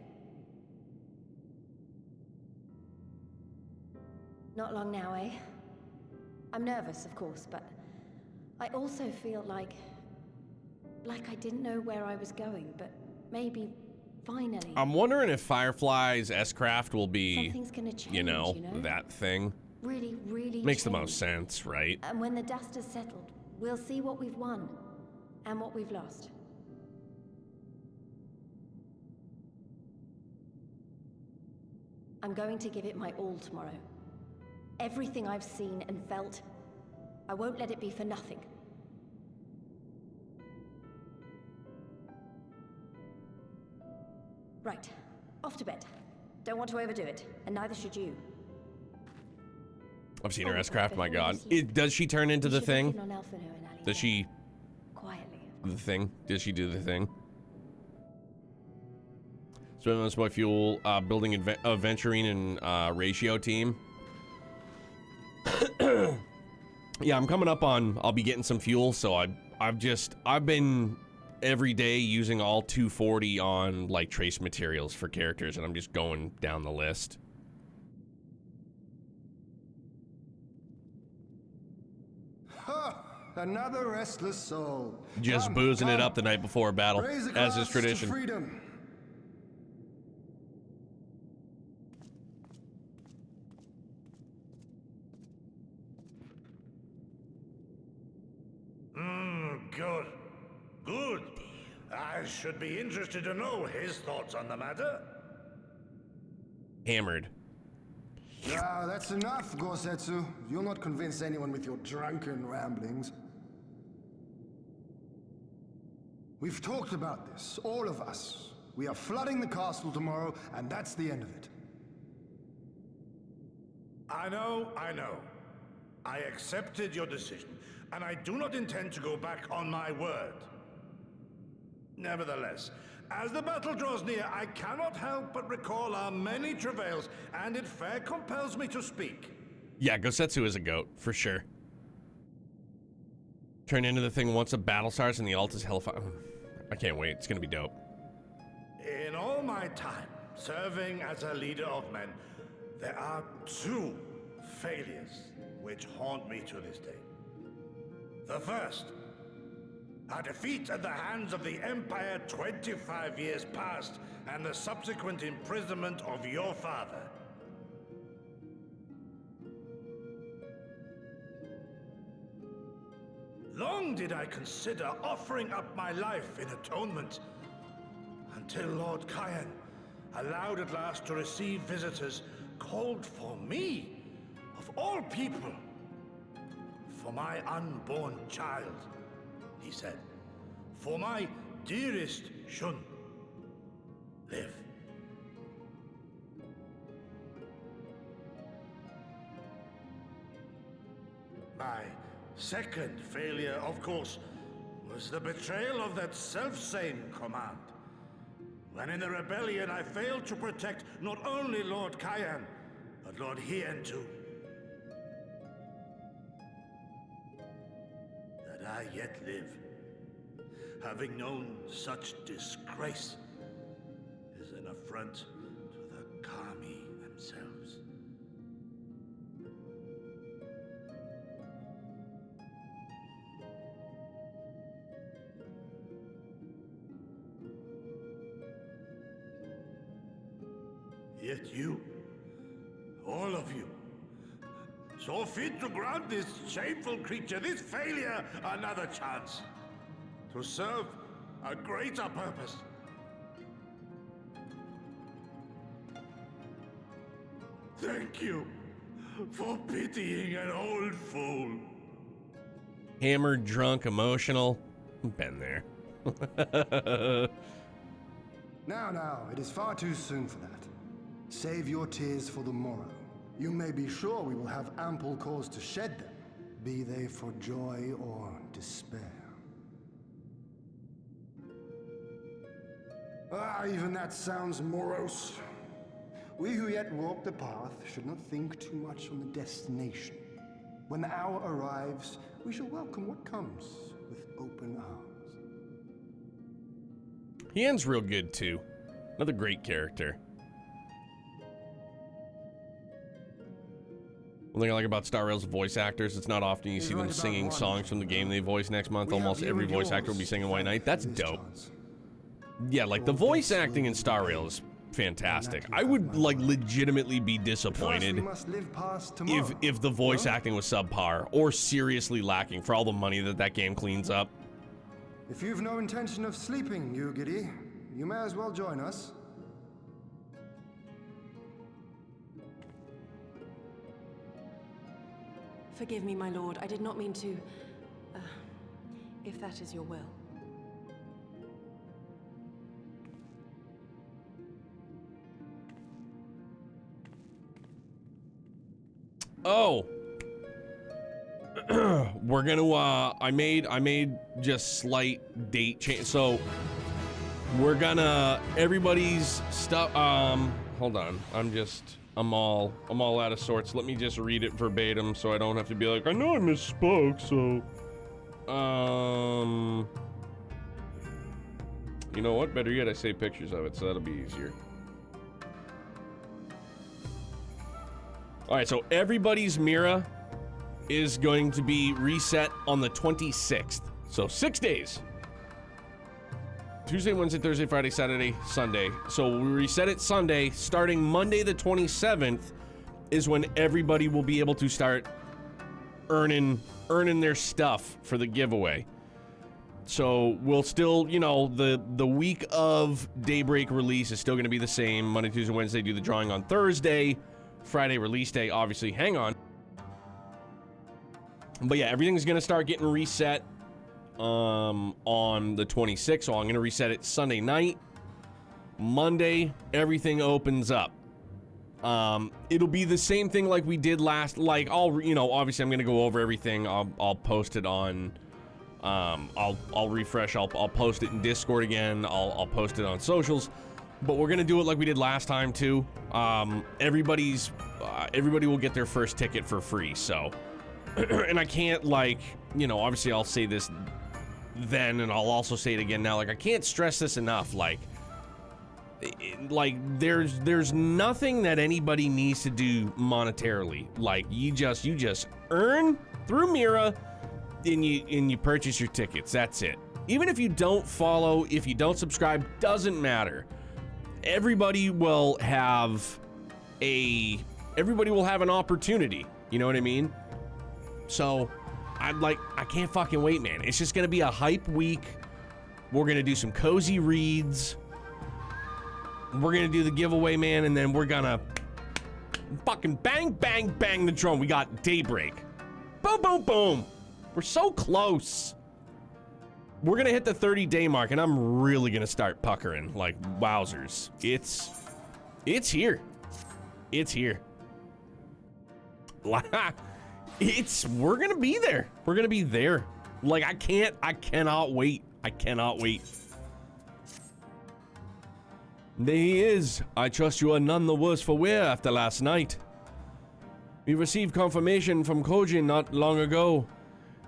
Not long now, eh? I'm nervous, of course, but I also feel like I didn't know where I was going, but maybe finally. I'm wondering if Firefly's S-Craft will be, something's gonna change, you know, that thing. Really, really makes the change. most sense, right? And when the dust has settled, we'll see what we've won and what we've lost. I'm going to give it my all tomorrow. Everything I've seen and felt, I won't let it be for nothing. Right, off to bed. Don't want to overdo it, and neither should you. I've seen her S-Craft, my god. Does she turn into the thing? Does she... Quietly. The thing? Does she do the thing? So that's my fuel, building a venturing and ratio team. Yeah, I'm coming up on, I'll be getting some fuel, so I've been every day using all 240 on like trace materials for characters, and I'm just going down the list. Another restless soul. Just boozing it up the night before a battle, as is tradition. Freedom. Good. Good. I should be interested to know his thoughts on the matter. Hammered. Ah, that's enough, Gosetsu. You'll not convince anyone with your drunken ramblings. We've talked about this, all of us. We are flooding the castle tomorrow, and that's the end of it. I know. I accepted your decision, and I do not intend to go back on my word. Nevertheless, as the battle draws near, I cannot help but recall our many travails, and it fair compels me to speak. Yeah, Gosetsu is a goat, for sure. Turn into the thing once a battle starts and the alt is hellfire. I can't wait. It's gonna be dope. In all my time serving as a leader of men, there are two failures which haunt me to this day. The first, a defeat at the hands of the Empire 25 years past, and the subsequent imprisonment of your father. Long did I consider offering up my life in atonement, until Lord Kyan allowed at last to receive visitors called for me, of all people, for my unborn child, he said, for my dearest Shun, live. My second failure, of course, was the betrayal of that self-same command. When in the rebellion I failed to protect not only Lord Kyan, but Lord Hien too. That I yet live, having known such disgrace, is an affront to the Kami themselves. Yet you, all of you, saw fit to grant this shameful creature, this failure, another chance to serve a greater purpose. Thank you for pitying an old fool. Hammered, drunk, emotional. Been there. Now, it is far too soon for that. Save your tears for the morrow. You may be sure we will have ample cause to shed them, be they for joy or despair. Even that sounds morose. We who yet walk the path should not think too much on the destination. When the hour arrives, we shall welcome what comes with open arms. Hien's real good too. Another great character. One thing I like about Star Rail's voice actors, it's not often you see them singing songs from the game they voice next month. Almost every voice actor will be singing White Knight. That's dope. Yeah, like the voice acting in Star Rail is fantastic. I would like legitimately be disappointed if the voice acting was subpar or seriously lacking for all the money that game cleans up. If you've no intention of sleeping, Yugiri, you may as well join us. Forgive me, my lord. I did not mean to... if that is your will. Oh. We're gonna, I made just slight date change. So, we're gonna, everybody's stuff, hold on. I'm all out of sorts. Let me just read it verbatim so I don't have to be like, I know I misspoke, so. You know what? Better yet, I save pictures of it, so that'll be easier. All right, so everybody's Mira is going to be reset on the 26th. So 6 days. Tuesday, Wednesday, Thursday, Friday, Saturday, Sunday. So we reset it Sunday. Starting Monday the 27th is when everybody will be able to start earning their stuff for the giveaway. So we'll still, you know, the week of Daybreak release is still going to be the same. Monday, Tuesday, Wednesday, do the drawing on Thursday. Friday release day, obviously. Hang on. But yeah, everything's going to start getting reset on the 26th, so I'm going to reset it Sunday night. Monday, everything opens up. It'll be the same thing like we did last, like obviously I'm going to go over everything. I'll post it on, I'll refresh, I'll post it in Discord again. I'll post it on socials, but we're going to do it like we did last time too. Everybody will get their first ticket for free. So, and I can't obviously I'll say this then, and I'll also say it again now. Like, I can't stress this enough. Like there's nothing that anybody needs to do monetarily. Like, you just earn through Mira, and you purchase your tickets. That's it. Even if you don't follow, if you don't subscribe, doesn't matter. Everybody will have an opportunity. You know what I mean? So I can't fucking wait, man. It's just gonna be a hype week. We're gonna do some cozy reads. We're gonna do the giveaway, man, and then we're gonna fucking bang, bang, bang the drum. We got Daybreak. Boom, boom, boom. We're so close. We're gonna hit the 30-day mark, and I'm really gonna start puckering like wowzers. It's here. It's here. We're gonna be there. We're gonna be there. Like, I cannot wait. I cannot wait. There he is. I trust you are none the worse for wear after last night. We received confirmation from Kojin not long ago.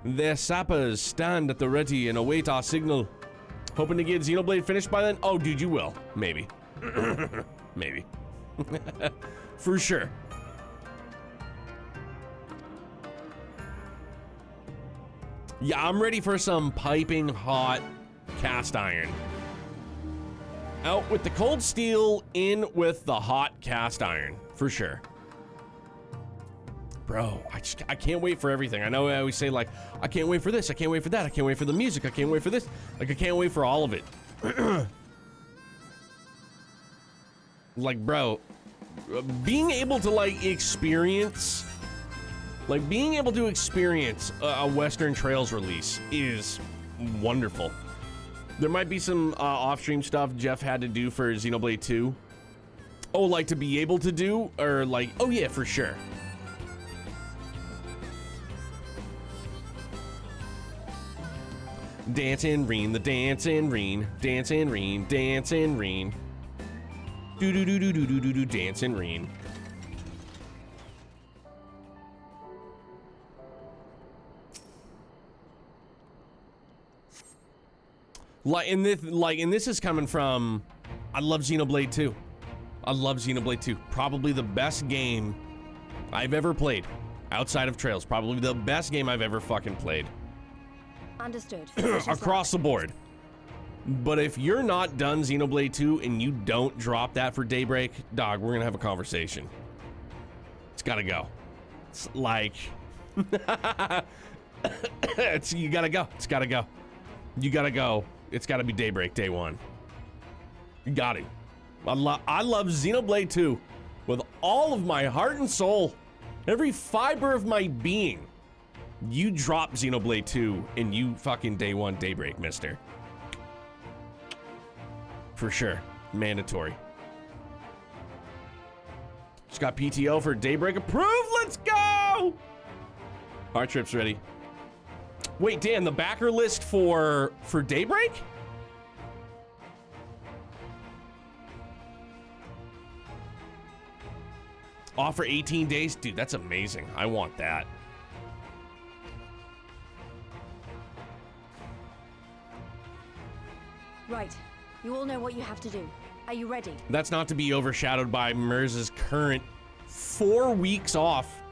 Their sappers stand at the ready and await our signal. Hoping to get Xenoblade finished by then? Oh, dude, you will. Maybe. Maybe. For sure. Yeah, I'm ready for some piping hot cast iron. Out with the cold steel, in with the hot cast iron, for sure. Bro, I can't wait for everything. I know I always say, like, I can't wait for this, I can't wait for that, I can't wait for the music, I can't wait for this. Like, I can't wait for all of it. Like, bro, being able to, like, experience a Western Trails release is wonderful. There might be some off-stream stuff Jeff had to do for Xenoblade 2. Oh, like, to be able to do? Or, like, oh yeah, for sure. Dancing Reen, the dancing Reen, dancing Reen, dancing Reen. Do dancing Reen. And this is coming from, I love Xenoblade 2. I love Xenoblade 2. Probably the best game I've ever played. Outside of Trails. Probably the best game I've ever fucking played. Understood. Across the board. But if you're not done Xenoblade 2 and you don't drop that for Daybreak, dog, we're gonna have a conversation. It's gotta go. It's like... you gotta go. It's gotta go. You gotta go. It's gotta be Daybreak, day one. You got it. I love Xenoblade 2 with all of my heart and soul. Every fiber of my being. You drop Xenoblade 2 and you fucking day one Daybreak, mister. For sure. Mandatory. Just got PTO for Daybreak approved. Let's go! Our trip's ready. Wait, Dan, the backer list for Daybreak? Offer 18 days? Dude, that's amazing. I want that. Right. You all know what you have to do. Are you ready? That's not to be overshadowed by Merz's current 4 weeks off.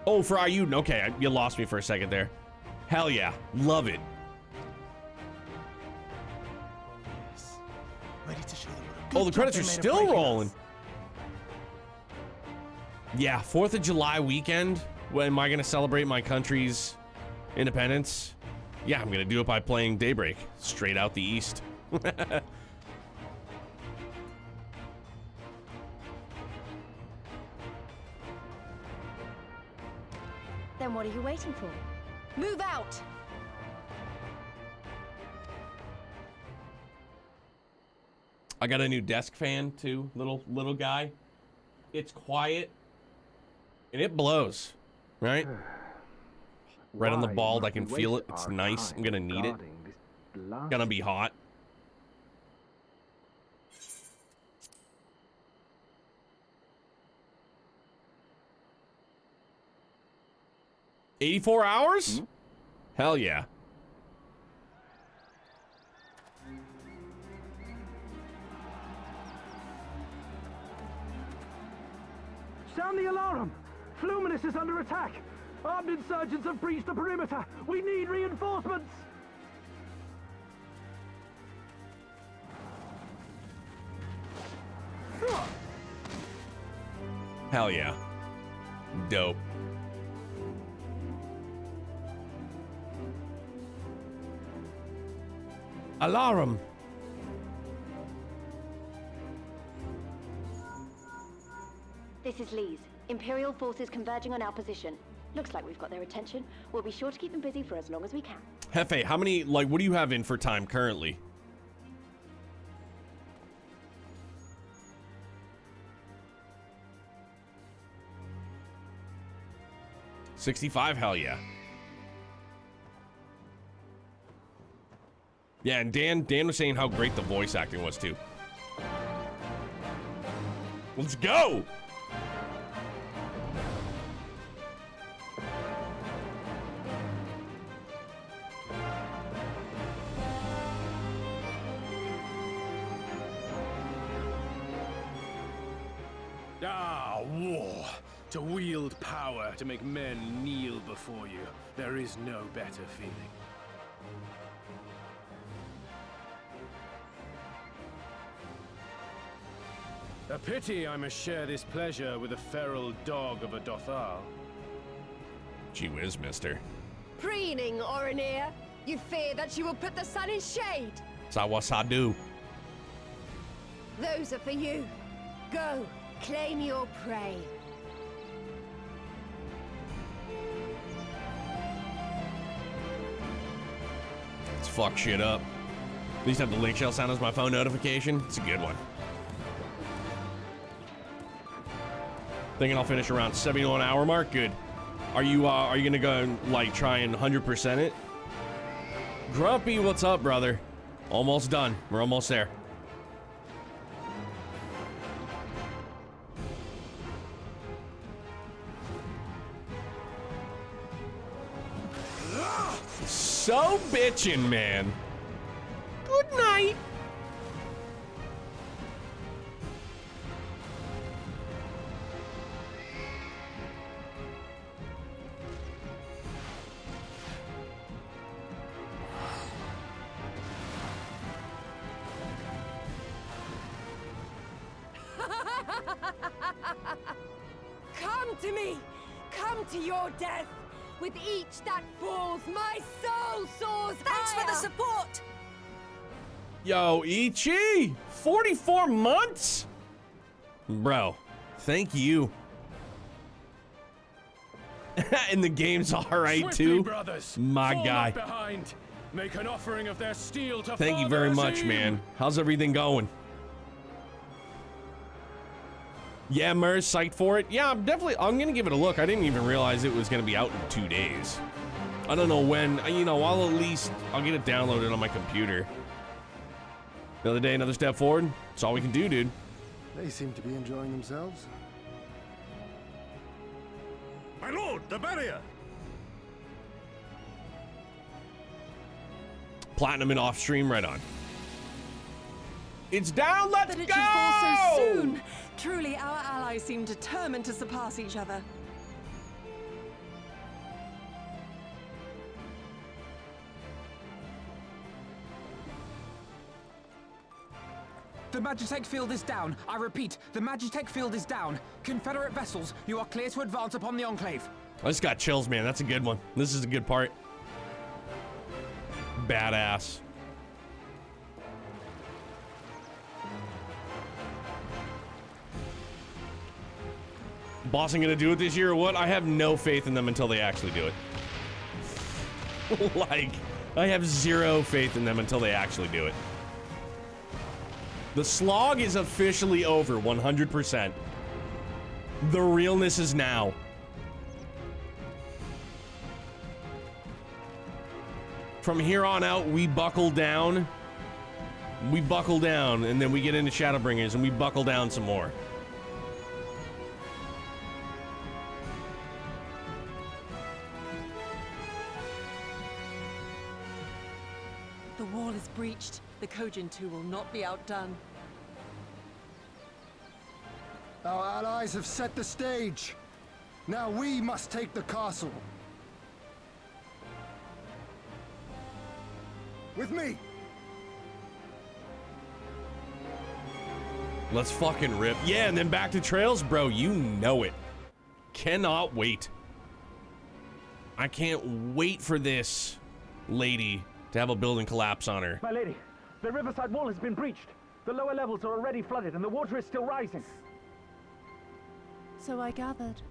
Oh, for Ayuden. Okay, you lost me for a second there. Hell yeah. Love it. Ready to show them Oh, the credits are still rolling. Yeah, 4th of July weekend. When am I going to celebrate my country's independence? Yeah, I'm going to do it by playing Daybreak. Straight out the east. Then what are you waiting for? Move out! I got a new desk fan too, little guy. It's quiet and it blows, right? Right on the bald, I can feel it. It's nice. I'm gonna need it. Gonna be hot. $84 hours? Hell yeah. Sound the alarm! Fluminous is under attack! Armed insurgents have breached the perimeter! We need reinforcements! Hell yeah. Dope. Alarm! This is Lee's. Imperial forces converging on our position. Looks like we've got their attention. We'll be sure to keep them busy for as long as we can. Hefe, how many, like, what do you have in for time currently? $65, hell yeah. Yeah, and Dan was saying how great the voice acting was too. Let's go! Ah, war. To wield power to make men kneel before you. There is no better feeling. A pity I must share this pleasure with a feral dog of a Dothal. Gee whiz, mister. Preening, Oreneer. You fear that she will put the sun in shade. Sawasadu. Those are for you. Go, claim your prey. Let's fuck shit up. At least have the link shell sound as my phone notification. It's a good one. Thinking I'll finish around 71 hour mark. Good. Are you gonna go and like try and 100% it? Grumpy, what's up, brother? Almost done. We're almost there. So bitchin', man. Good night. Come to me! Come to your death! With each that falls, my soul soars Thanks higher! for the support! Yo, Ichi! 44 months? Bro, thank you. And the game's alright Swiftly, too. brothers, My fall guy. not behind. Make an offering of their steel to Thank you very Father much, Azim. man. How's everything going? Yeah, Mer's psyched for it. Yeah, I'm gonna give it a look. I didn't even realize it was gonna be out in 2 days. I don't know when, you know, I'll get it downloaded on my computer. Another day, another step forward. That's all we can do, dude. They seem to be enjoying themselves. My lord, the barrier! Platinum and off stream, right on. It's down, let's That it go! should fall so soon. Truly, our allies seem determined to surpass each other. The Magitech field is down. I repeat, the Magitech field is down. Confederate vessels, you are clear to advance upon the Enclave. I just got chills, man. That's a good one. This is a good part. Badass. Boston gonna do it this year or what? I have no faith in them until they actually do it. Like, I have zero faith in them until they actually do it. The slog is officially over, 100%. The realness is now. From here on out, we buckle down. We buckle down, and then we get into Shadowbringers, and we buckle down some more. The wall is breached. The Kojin 2 will not be outdone. Our allies have set the stage. Now we must take the castle. With me. Let's fucking rip. Yeah, and then back to Trails, bro. You know it. Cannot wait. I can't wait for this lady to have a building collapse on her. My lady, the riverside wall has been breached. The lower levels are already flooded and the water is still rising. So I gathered.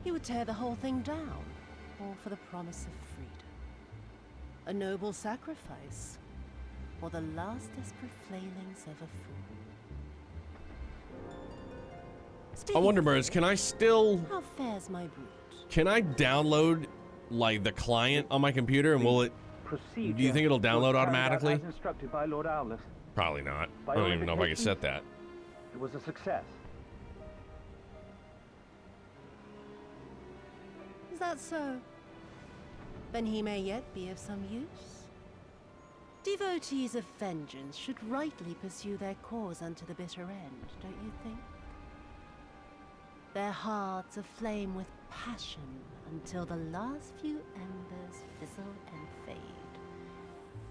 He would tear the whole thing down, all for the promise of freedom. A noble sacrifice, or the last desperate flailings of a fool. I wonder, Mers, can I still... How fares my brood? Can I download, like, the client on my computer, and will it... Do you think it'll download automatically? As instructed by Lord Owless. Probably not. I don't even know if I can set that. It was a success. Is that so? Then he may yet be of some use. Devotees of vengeance should rightly pursue their cause unto the bitter end, don't you think? Their hearts aflame with passion until the last few embers fizzle and fade,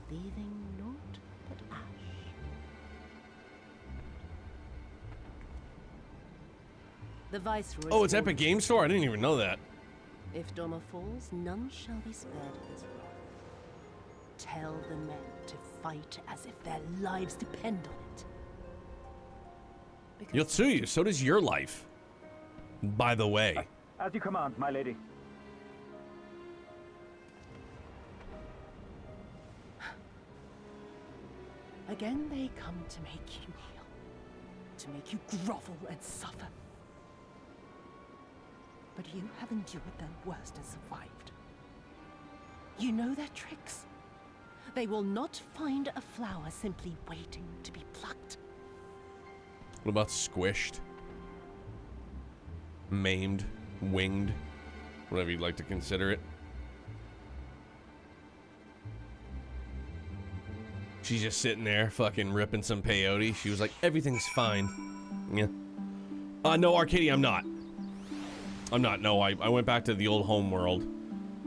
leaving naught but ash. The Viceroy. Oh, it's Epic Game Store? I didn't even know that. If Doma falls, none shall be spared of his wrath. Tell the men to fight as if their lives depend on it. Yotsuyu, so does your life. By the way. As you command, my lady. Again they come to make you kneel, to make you grovel and suffer. But you have endured their worst and survived. You know their tricks. They will not find a flower simply waiting to be plucked. What about squished? Maimed? Winged? Whatever you'd like to consider it. She's just sitting there fucking ripping some peyote. She was like, everything's fine. Yeah. No, Arcadia, I'm not. I'm not, no. I went back to the old home world,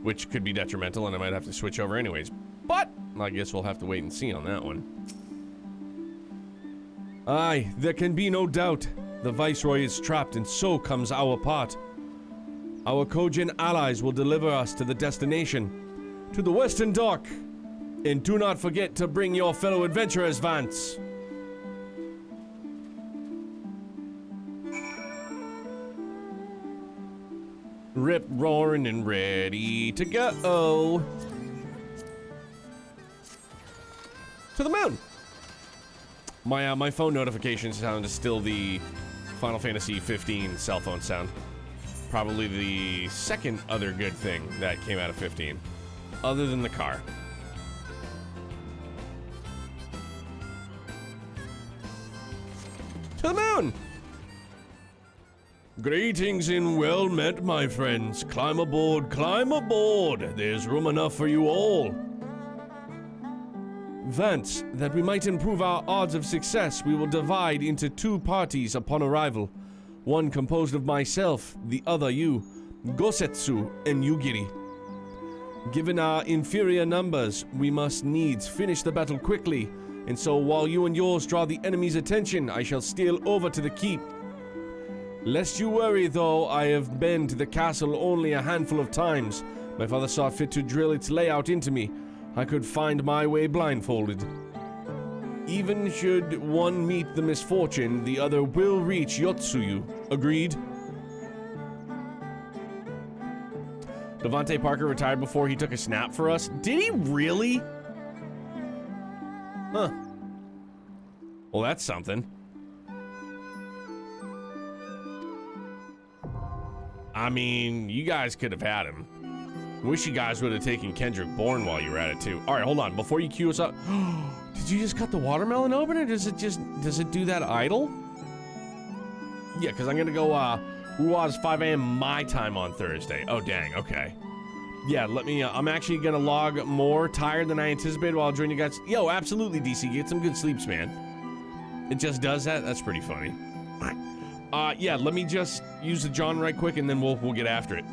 which could be detrimental, and I might have to switch over anyways. But I guess we'll have to wait and see on that one. Aye, there can be no doubt. The Viceroy is trapped, and so comes our part. Our Kojin allies will deliver us to the destination, to the Western Dock. And do not forget to bring your fellow adventurers, Vance. Rip, roaring, and ready to go. To the moon. My phone notification sound is still the Final Fantasy 15 cell phone sound. Probably the second other good thing that came out of 15, other than the car. To the moon! Greetings and well met, my friends. Climb aboard, climb aboard. There's room enough for you all. Vance, that we might improve our odds of success, we will divide into two parties upon arrival. One composed of myself, the other you, Gosetsu and Yugiri. Given our inferior numbers, we must needs finish the battle quickly, and so while you and yours draw the enemy's attention, I shall steal over to the keep. Lest you worry, though, I have been to the castle only a handful of times. My father saw fit to drill its layout into me. I could find my way blindfolded. Even should one meet the misfortune, the other will reach Yotsuyu. Agreed? Devontae Parker retired before he took a snap for us. Did he really? Huh. Well, that's something. I mean, you guys could have had him. Wish you guys would have taken Kendrick Bourne while you were at it too. All right, hold on. Before you queue us up, did you just cut the watermelon open, or does it do that idle? Yeah, because I'm gonna go Rua's 5 a.m. my time on Thursday. Oh dang, okay. Yeah, let me. I'm actually gonna log more tired than I anticipated while I'll join you guys. Yo, absolutely, DC. Get some good sleeps, man. It just does that. That's pretty funny. Yeah, let me just use the John right quick, and then we'll get after it.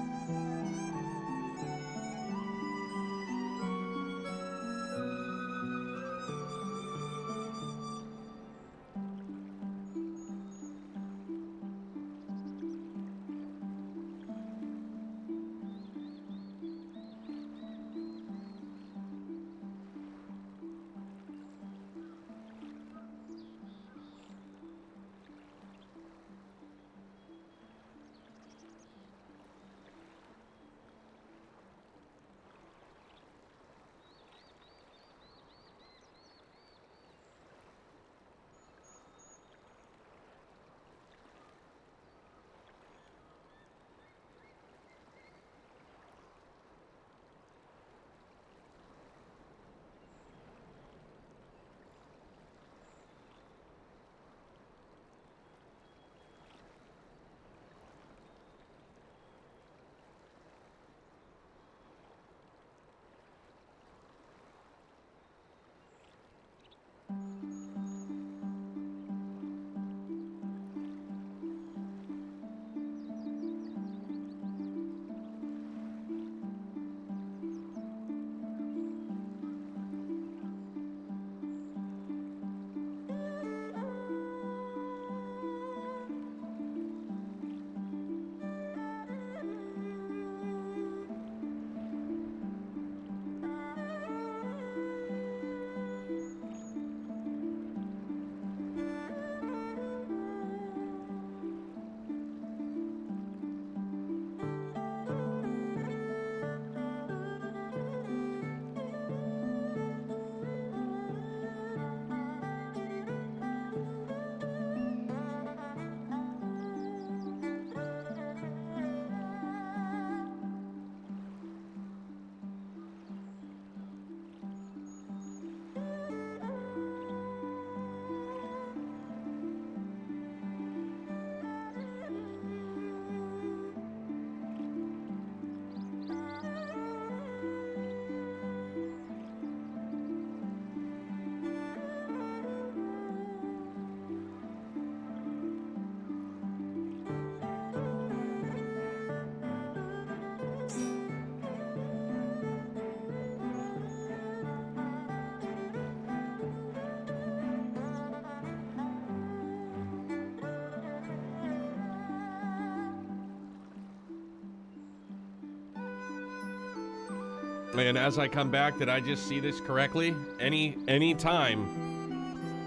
And as I come back, did I just see this correctly? Anytime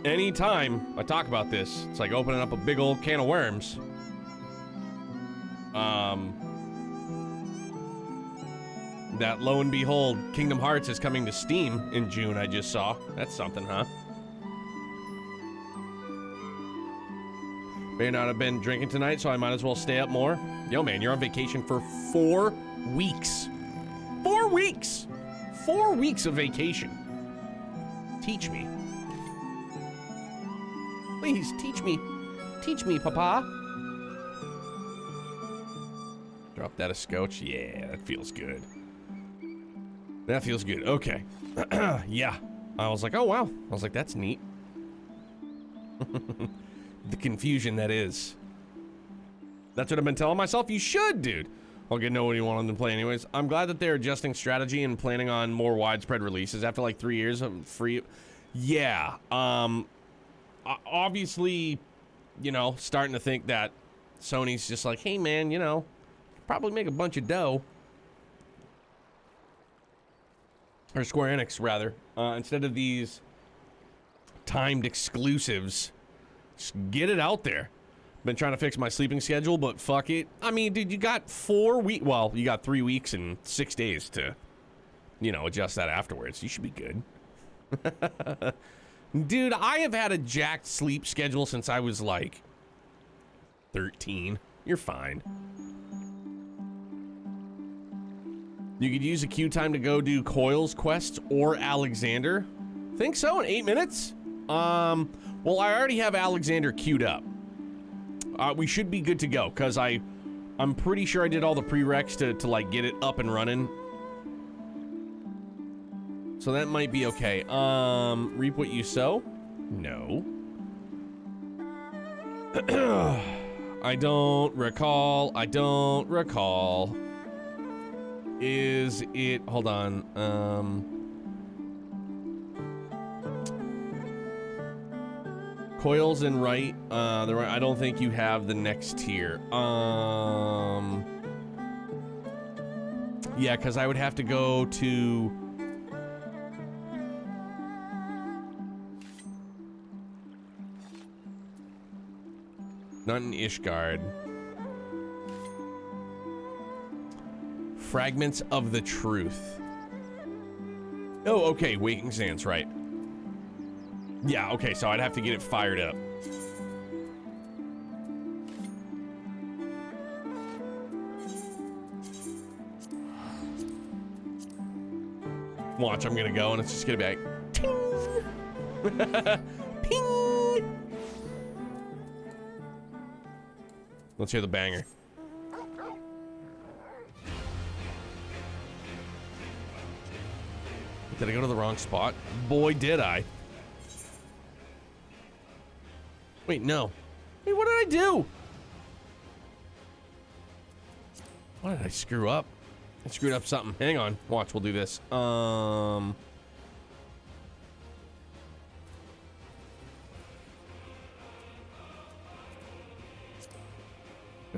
I talk about this, it's like opening up a big old can of worms. That lo and behold, Kingdom Hearts is coming to Steam in June, I just saw. That's something, huh? May not have been drinking tonight, so I might as well stay up more. Yo, man, you're on vacation for 4 weeks. 4 weeks! 4 weeks of vacation. Teach me. Please, teach me. Teach me, Papa. Drop that a scotch. Yeah, that feels good. That feels good. Okay. Yeah. I was like, oh, wow. I was like, that's neat. The confusion that is. That's what I've been telling myself. You should, dude. I'll get know what you want them to play anyways. I'm glad that they're adjusting strategy and planning on more widespread releases after like 3 years of free. Yeah. Obviously, you know, starting to think that Sony's just like, hey man, you know, probably make a bunch of dough. Or Square Enix, rather. Instead of these timed exclusives, just get it out there. Been trying to fix my sleeping schedule, but fuck it. I mean, dude, you got 4 weeks. Well, you got 3 weeks and 6 days to, you know, adjust that afterwards. You should be good. Dude, I have had a jacked sleep schedule since I was like 13. You're fine. You could use a queue time to go do Coil's quest or Alexander. Think so in 8 minutes? Well, I already have Alexander queued up. We should be good to go because I'm pretty sure I did all the prereqs to like get it up and running. So that might be okay. Reap what you sow? No. I don't recall. Is it, hold on. Coils and right, I don't think you have the next tier. Yeah, because I would have to go to... Not in Ishgard. Fragments of the Truth. Oh, okay, Waking Sands, right. Yeah, okay, so I'd have to get it fired up. Watch, I'm gonna go and it's just gonna be like, ting! Ping! Let's hear the banger. Did I go to the wrong spot? Boy, did I. Wait, no. Hey, what did I do? What did I screw up? I screwed up something. Hang on. Watch, we'll do this. There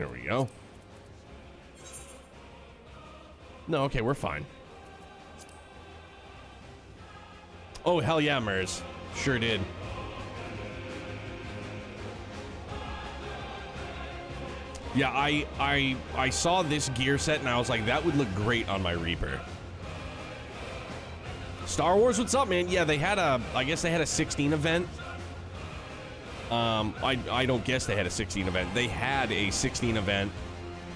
we go. No, okay, we're fine. Oh, hell yeah, Mers. Sure did. Yeah, I saw this gear set and I was like, that would look great on my Reaper. Star Wars, what's up, man? Yeah, they had I guess they had a 16 event. I don't guess they had a 16 event. They had a 16 event.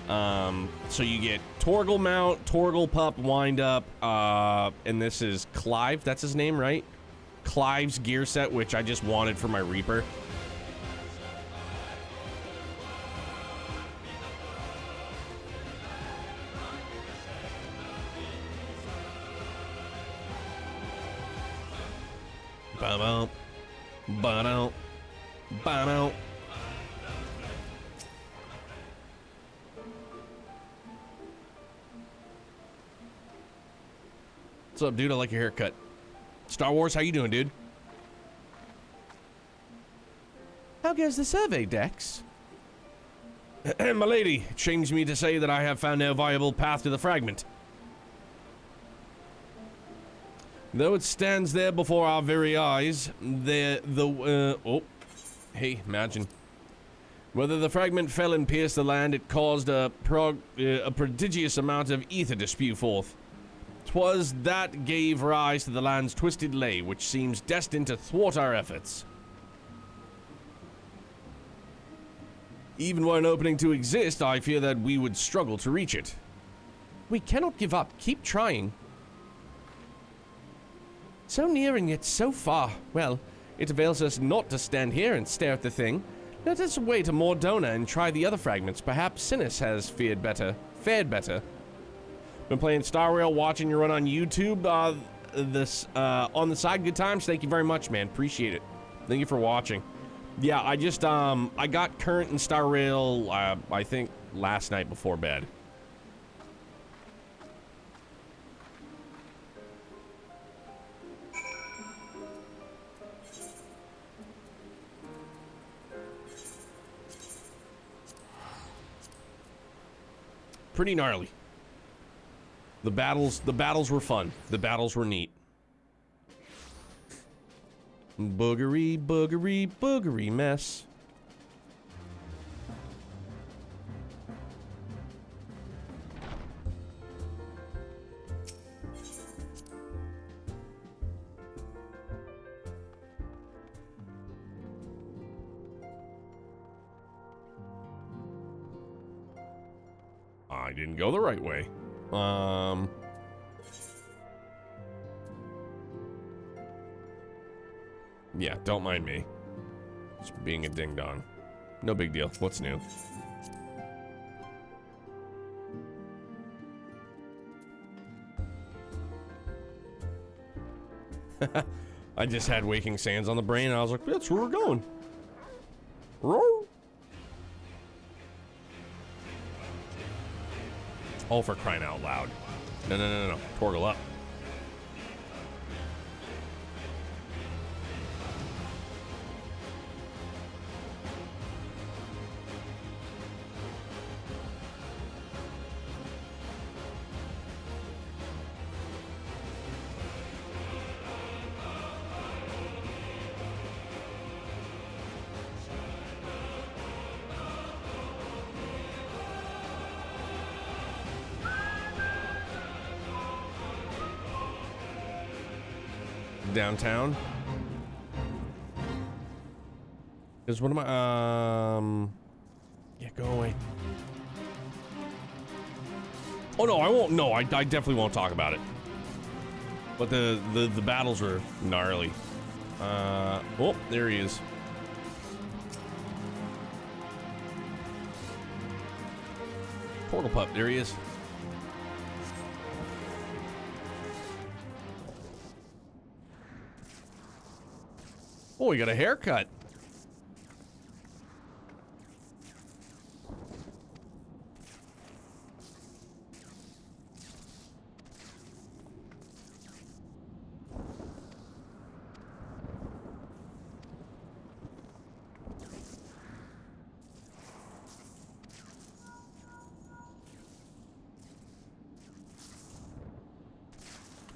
So you get Torgal mount, Torgal pup, wind up, and this is Clive, that's his name, right? Clive's gear set, which I just wanted for my Reaper. Ba-bow, ba-dow, ba-dow. What's up, dude? I like your haircut. Star Wars, how you doing, dude? How goes the survey, Dex? My lady, it shames me to say that I have found no viable path to the fragment. Though it stands there before our very eyes, oh, hey, imagine. Whether the fragment fell and pierced the land, it caused a prodigious amount of ether to spew forth. 'Twas that gave rise to the land's twisted lay, which seems destined to thwart our efforts. Even were an opening to exist, I fear that we would struggle to reach it. We cannot give up. Keep trying. So near and yet so far. Well, it avails us not to stand here and stare at the thing. Let us wait to Mordona and try the other fragments. Perhaps Sinis has fared better. Been playing Star Rail, watching your run on YouTube. On the side, good times. Thank you very much, man. Appreciate it. Thank you for watching. Yeah, I just I got current in Star Rail. I think last night before bed. Pretty gnarly. The battles were fun. The battles were neat. Boogery, boogery, boogery mess. I didn't go the right way. Yeah, don't mind me. Just being a ding-dong. No big deal. What's new? I just had Waking Sands on the brain, and I was like, that's where we're going. Roar. Oh, for crying out loud. No. Torgle up. Downtown. Is what am I? Yeah, go away. Oh no, I won't. No, I definitely won't talk about it. But the battles were gnarly. Oh, there he is. Portal pup, there he is. Oh, he got a haircut.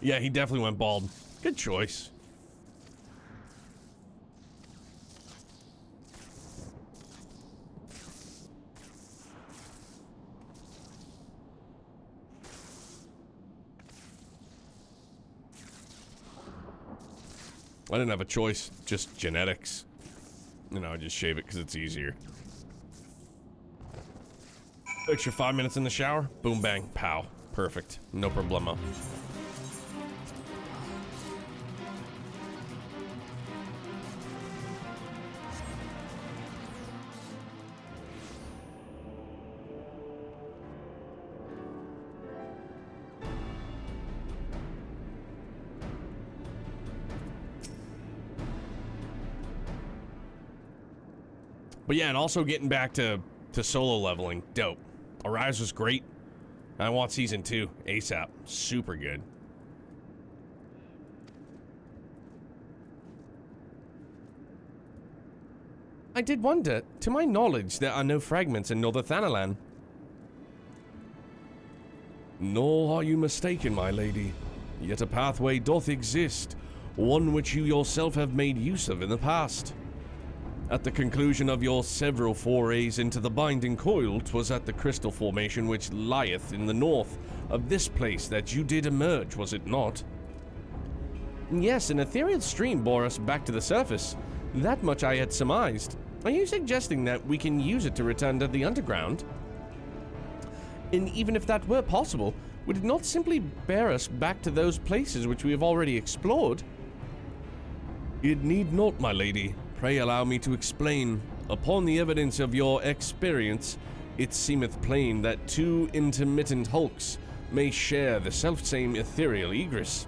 Yeah, he definitely went bald. Good choice. I didn't have a choice, just genetics. You know, I just shave it because it's easier. Extra 5 minutes in the shower, boom, bang, pow. Perfect, no problemo. But yeah, and also getting back to solo leveling, dope. Arise was great. I want season 2 ASAP. Super good. I did wonder, to my knowledge, there are no fragments in Northanalan. Nor are you mistaken, my lady. Yet a pathway doth exist, one which you yourself have made use of in the past. At the conclusion of your several forays into the binding coil, 'twas at the crystal formation which lieth in the north of this place that you did emerge, was it not? Yes, an ethereal stream bore us back to the surface. That much I had surmised. Are you suggesting that we can use it to return to the underground? And even if that were possible, would it not simply bear us back to those places which we have already explored? It need not, my lady. Pray allow me to explain. Upon the evidence of your experience, it seemeth plain that two intermittent hulks may share the selfsame ethereal egress.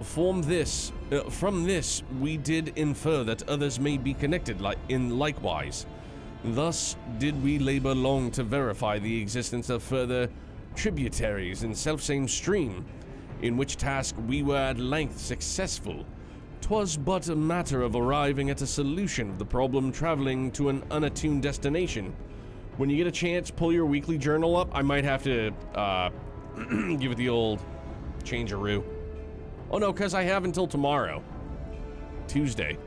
From this, we did infer that others may be connected in likewise. Thus did we labor long to verify the existence of further tributaries in selfsame stream, in which task we were at length successful. 'Twas but a matter of arriving at a solution of the problem, traveling to an unattuned destination. When you get a chance, pull your weekly journal up. I might have to give it the old change-a-roo. Oh no, because I have until tomorrow. Tuesday.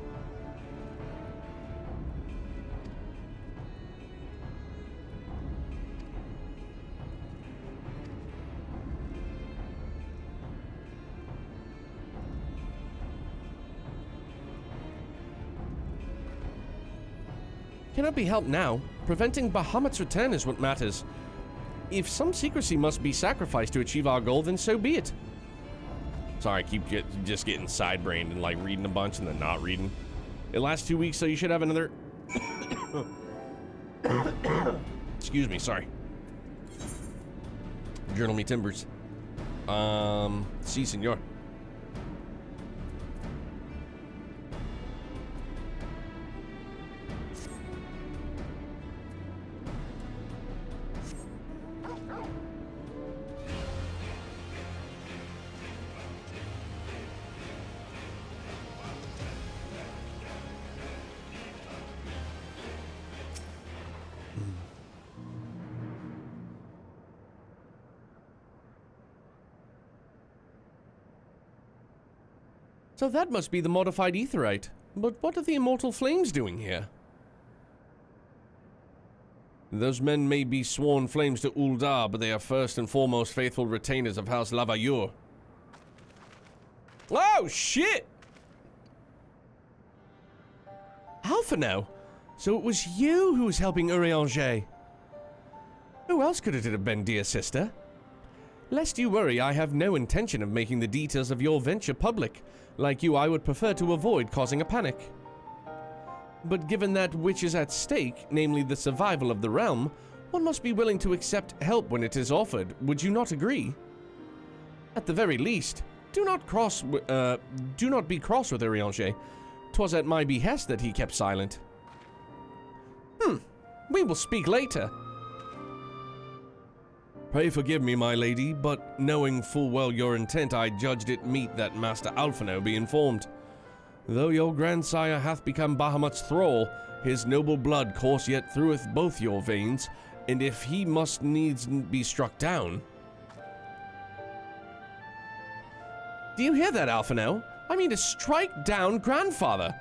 Cannot be helped now. Preventing Bahamut's return is what matters. if some secrecy must be sacrificed to achieve our goal, then so be it. Sorry, I keep just getting side-brained and like reading a bunch and then not reading. It lasts 2 weeks, so you should have another... Excuse me, sorry. Journal me timbers. Si, senor. So that must be the modified aetheryte. But what are the immortal flames doing here? Those men may be sworn flames to Uldar, but they are first and foremost faithful retainers of House Lavayur. Oh, shit! Alphino! So it was you who was helping Urianger. Who else could it have been, dear sister? Lest you worry, I have no intention of making the details of your venture public. Like you, I would prefer to avoid causing a panic. But given that which is at stake, namely the survival of the realm, one must be willing to accept help when it is offered. Would you not agree? At the very least, do not be cross with Urianger. 'Twas at my behest that he kept silent. We will speak later. Pray forgive me, my lady, but knowing full well your intent, I judged it meet that Master Alphino be informed. Though your grandsire hath become Bahamut's thrall, his noble blood course yet througheth both your veins, and if he must needs be struck down... Do you hear that, Alphino? I mean to strike down grandfather.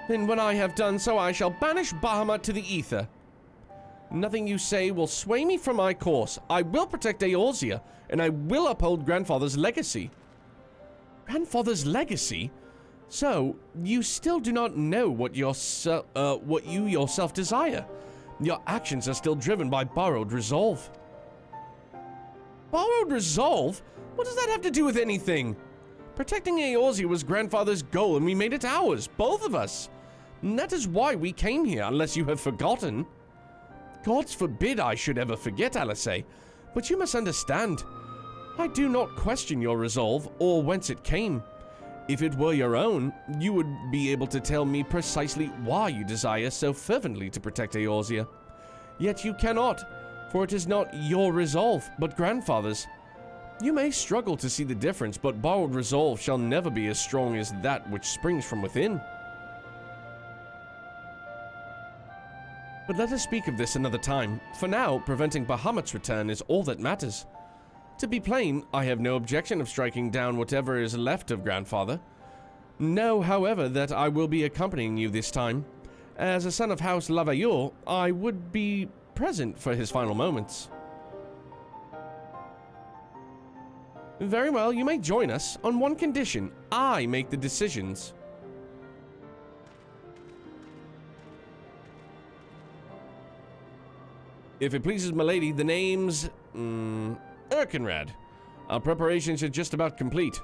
Then when I have done so, I shall banish Bahamut to the ether. Nothing you say will sway me from my course. I will protect Eorzea, and I will uphold grandfather's legacy. Grandfather's legacy? So, you still do not know what you yourself desire. Your actions are still driven by borrowed resolve. Borrowed resolve? What does that have to do with anything? Protecting Eorzea was grandfather's goal, and we made it ours, both of us. And that is why we came here, unless you have forgotten. Gods forbid I should ever forget, Alisay, but you must understand. I do not question your resolve, or whence it came. If it were your own, you would be able to tell me precisely why you desire so fervently to protect Eorzea. Yet you cannot, for it is not your resolve, but grandfather's. You may struggle to see the difference, but borrowed resolve shall never be as strong as that which springs from within. But let us speak of this another time. For now, preventing Bahamut's return is all that matters. To be plain, I have no objection of striking down whatever is left of grandfather. Know, however, that I will be accompanying you this time. As a son of House Lavayur, I would be present for his final moments. Very well, you may join us on one condition. I make the decisions. If it pleases milady, the name's... Erkenrad. Our preparations are just about complete.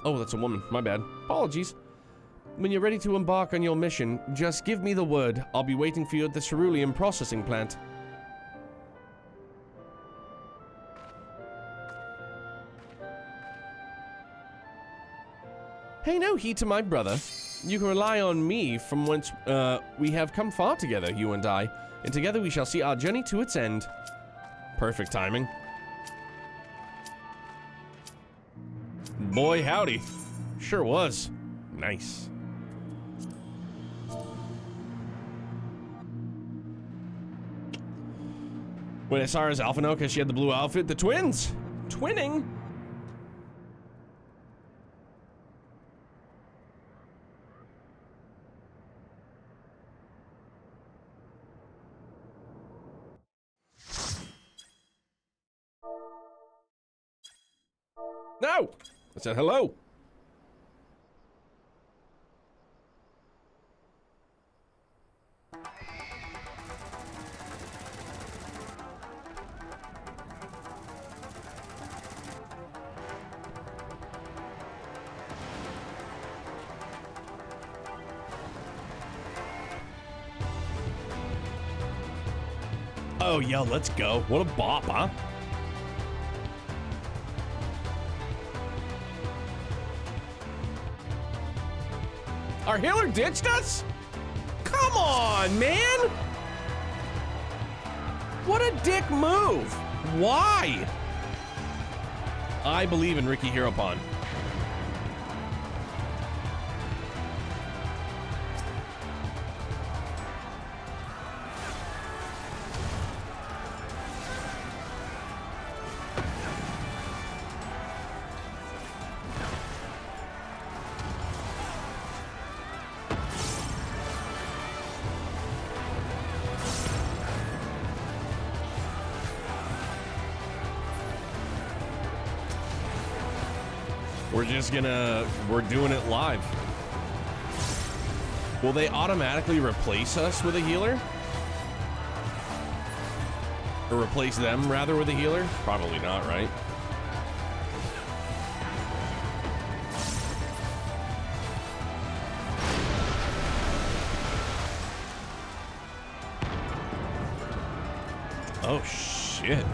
Oh, that's a woman. My bad. Apologies. When you're ready to embark on your mission, just give me the word. I'll be waiting for you at the cerulean processing plant. Pay no heed to my brother. You can rely on me from whence we have come far together, you and I. And together we shall see our journey to its end. Perfect timing. Boy, howdy. Sure was. Nice. When I saw her as Alphino because she had the blue outfit, the twins. Twinning. No! I said hello. Oh, yo, let's go. What a bop, huh? Our healer ditched us? Come on, man! What a dick move. Why? I believe in Ricky Heropon. We're doing it live. Will they automatically replace us with a healer? Or replace them, rather, with a healer? Probably not, right? Oh, shit.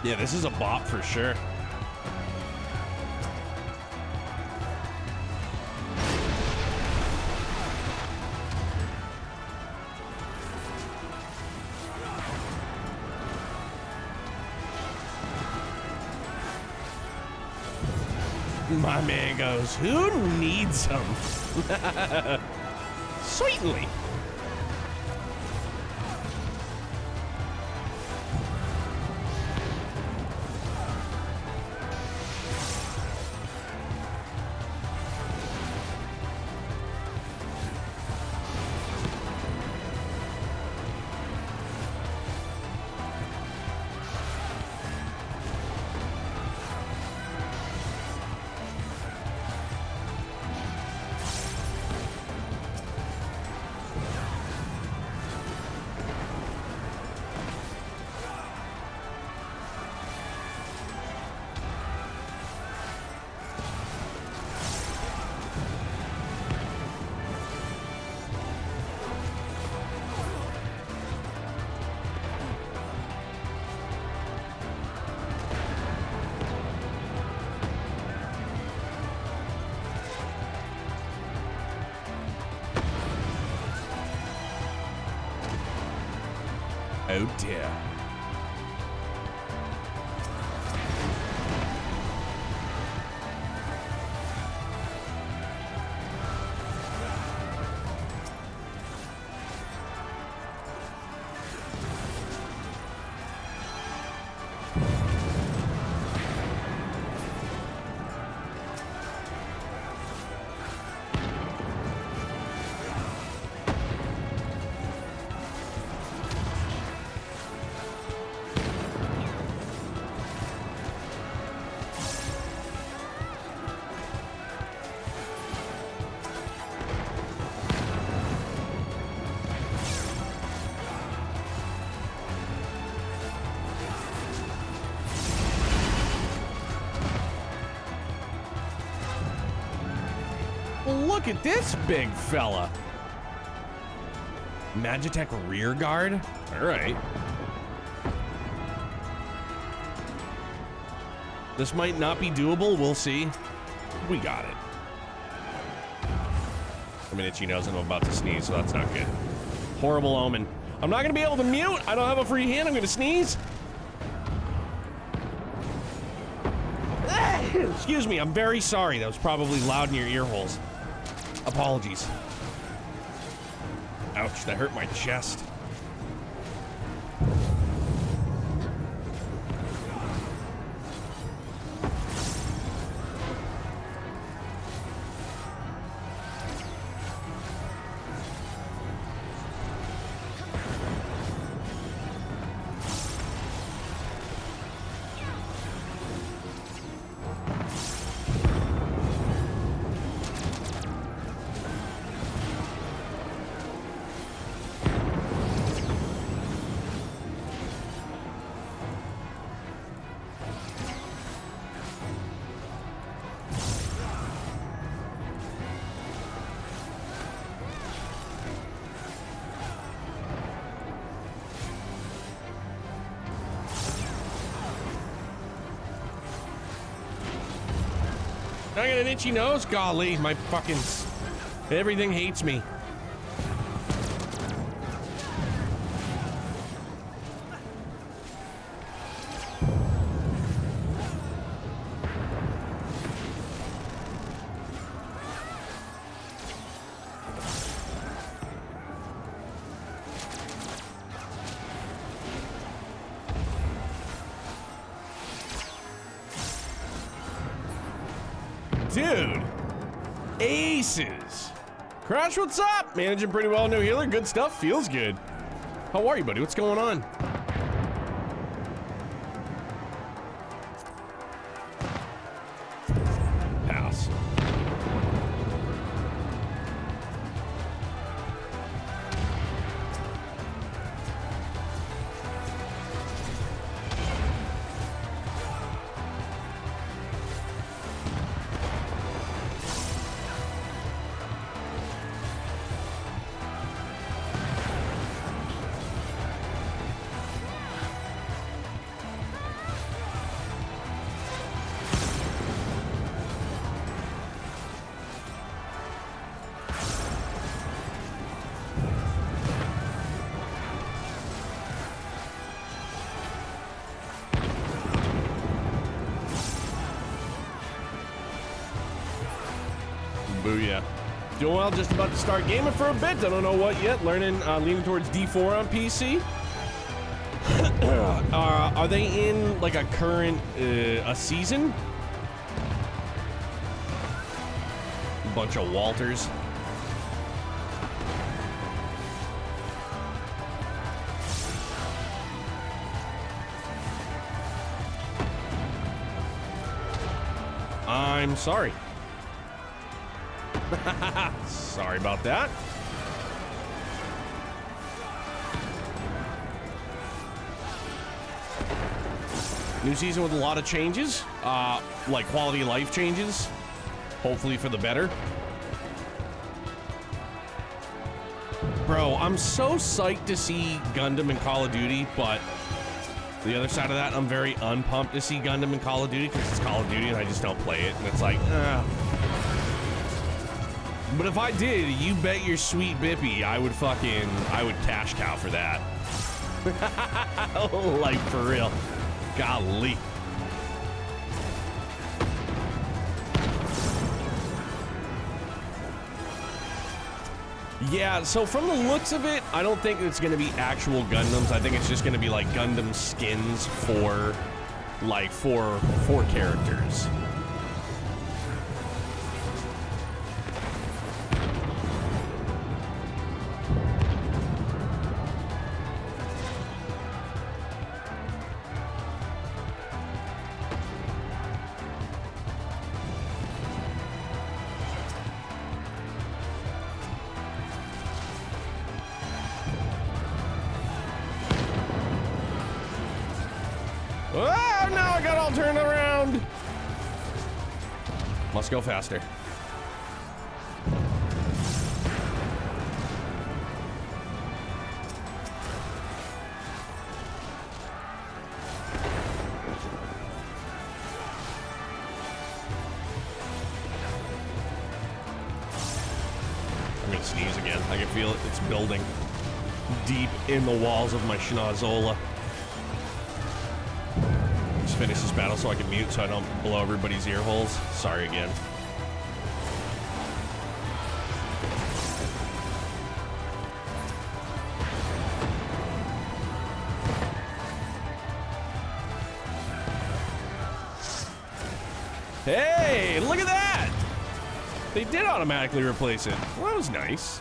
Yeah, this is a bop for sure. My man goes, who needs them? Certainly. Oh dear. Look at this big fella. Magitech rear guard? All right. This might not be doable. We'll see. We got it. I mean, Itchy knows I'm about to sneeze, so that's not good. Horrible omen. I'm not going to be able to mute. I don't have a free hand. I'm going to sneeze. Excuse me. I'm very sorry. That was probably loud in your ear holes. Apologies. Ouch, that hurt my chest. I got an itchy nose? Golly, my fucking... Everything hates me. Dude, aces. Crash, what's up? Managing pretty well, no healer. Good stuff, feels good. How are you, buddy? What's going on? Pass. Booyah. Doing well, just about to start gaming for a bit. I don't know what yet. Learning, leaning towards D4 on PC. Are they in like a current, a season? Bunch of Walters. I'm sorry. Sorry about that. New season with a lot of changes, like quality of life changes, hopefully for the better. Bro, I'm so psyched to see Gundam in Call of Duty, but the other side of that, I'm very unpumped to see Gundam in Call of Duty because it's Call of Duty and I just don't play it, and it's like, But if I did, you bet your sweet bippy, I would cash cow for that. Like, for real. Golly. Yeah, so from the looks of it, I don't think it's gonna be actual Gundams. I think it's just gonna be like Gundam skins for, like, for characters. Oh, now I got all turned around. Must go faster. I'm gonna sneeze again. I can feel it. It's building deep in the walls of my schnozola. Finish this battle so I can mute so I don't blow everybody's ear holes. Sorry again. Hey, look at that! They did automatically replace it. Well, that was nice.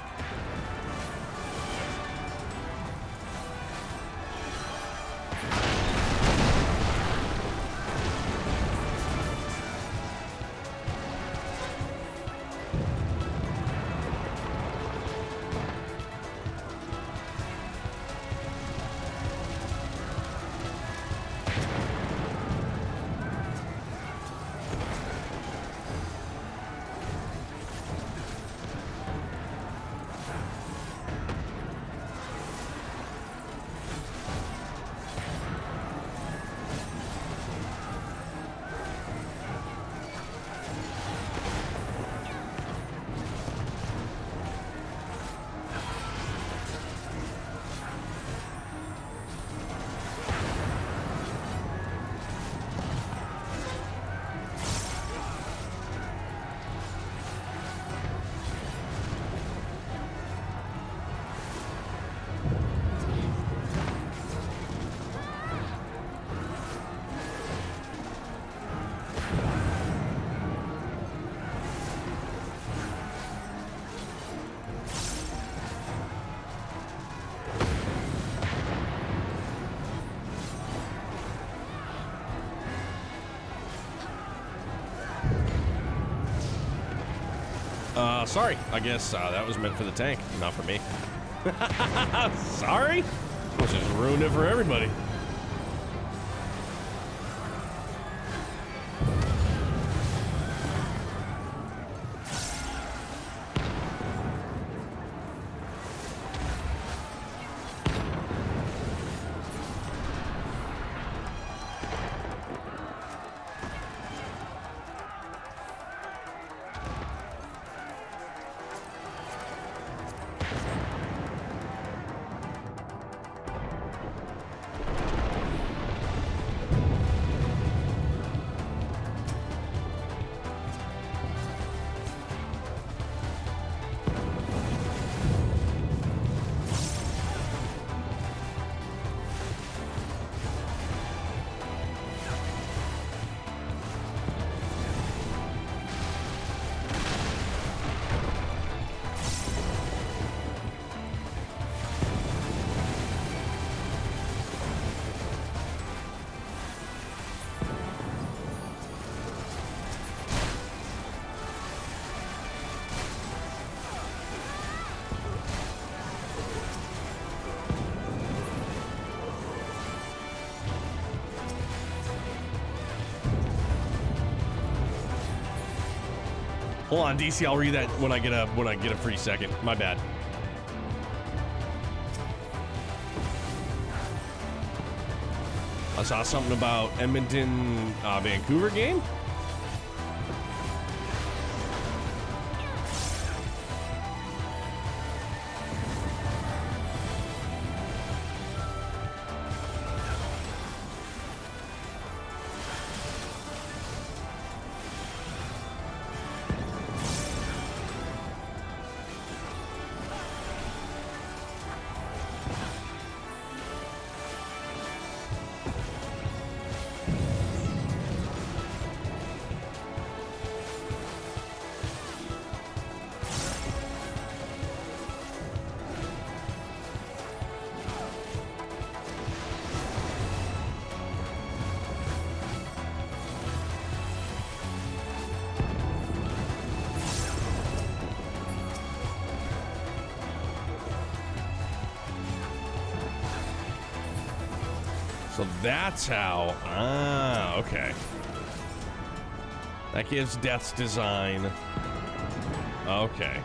Sorry. I guess that was meant for the tank, not for me. Sorry? Which just ruined it for everybody. Hold on, DC. I'll read that when I get a free second. My bad. I saw something about Edmonton, Vancouver game. So that's how. Ah, okay. That gives Death's design. Okay.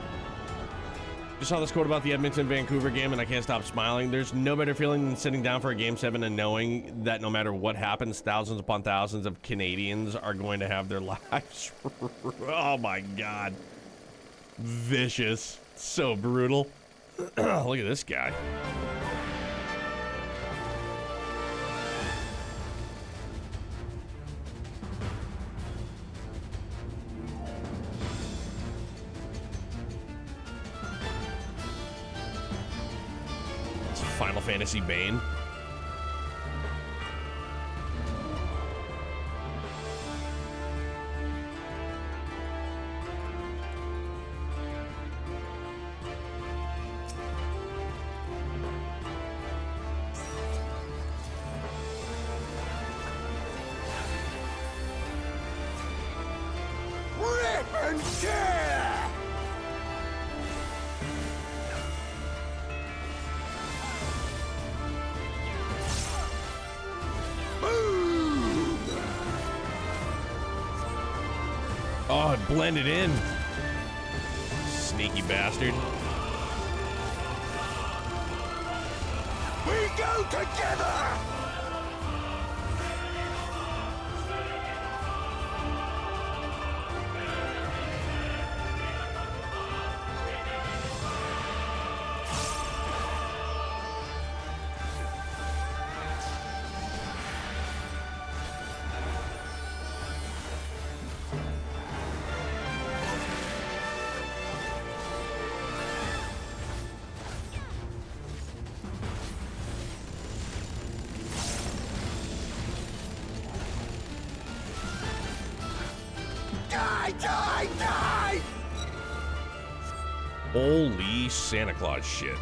Just saw this quote about the Edmonton-Vancouver game, and I can't stop smiling. There's no better feeling than sitting down for a Game 7 and knowing that no matter what happens, thousands upon thousands of Canadians are going to have their lives. Oh my God. Vicious. So brutal. Look at this guy. Final Fantasy Bane. Rip and tear! Oh, it blended in. Sneaky bastard. We go together! Die, die, die! Holy Santa Claus shit.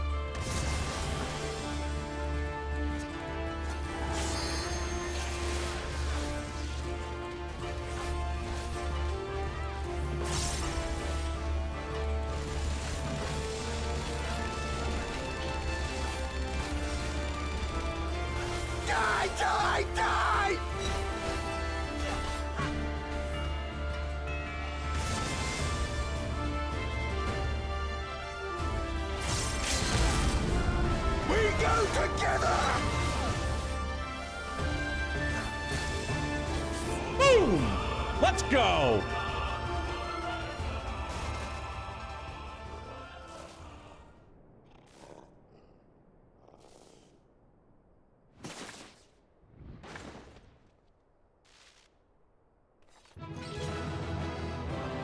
together! Boom! Let's go!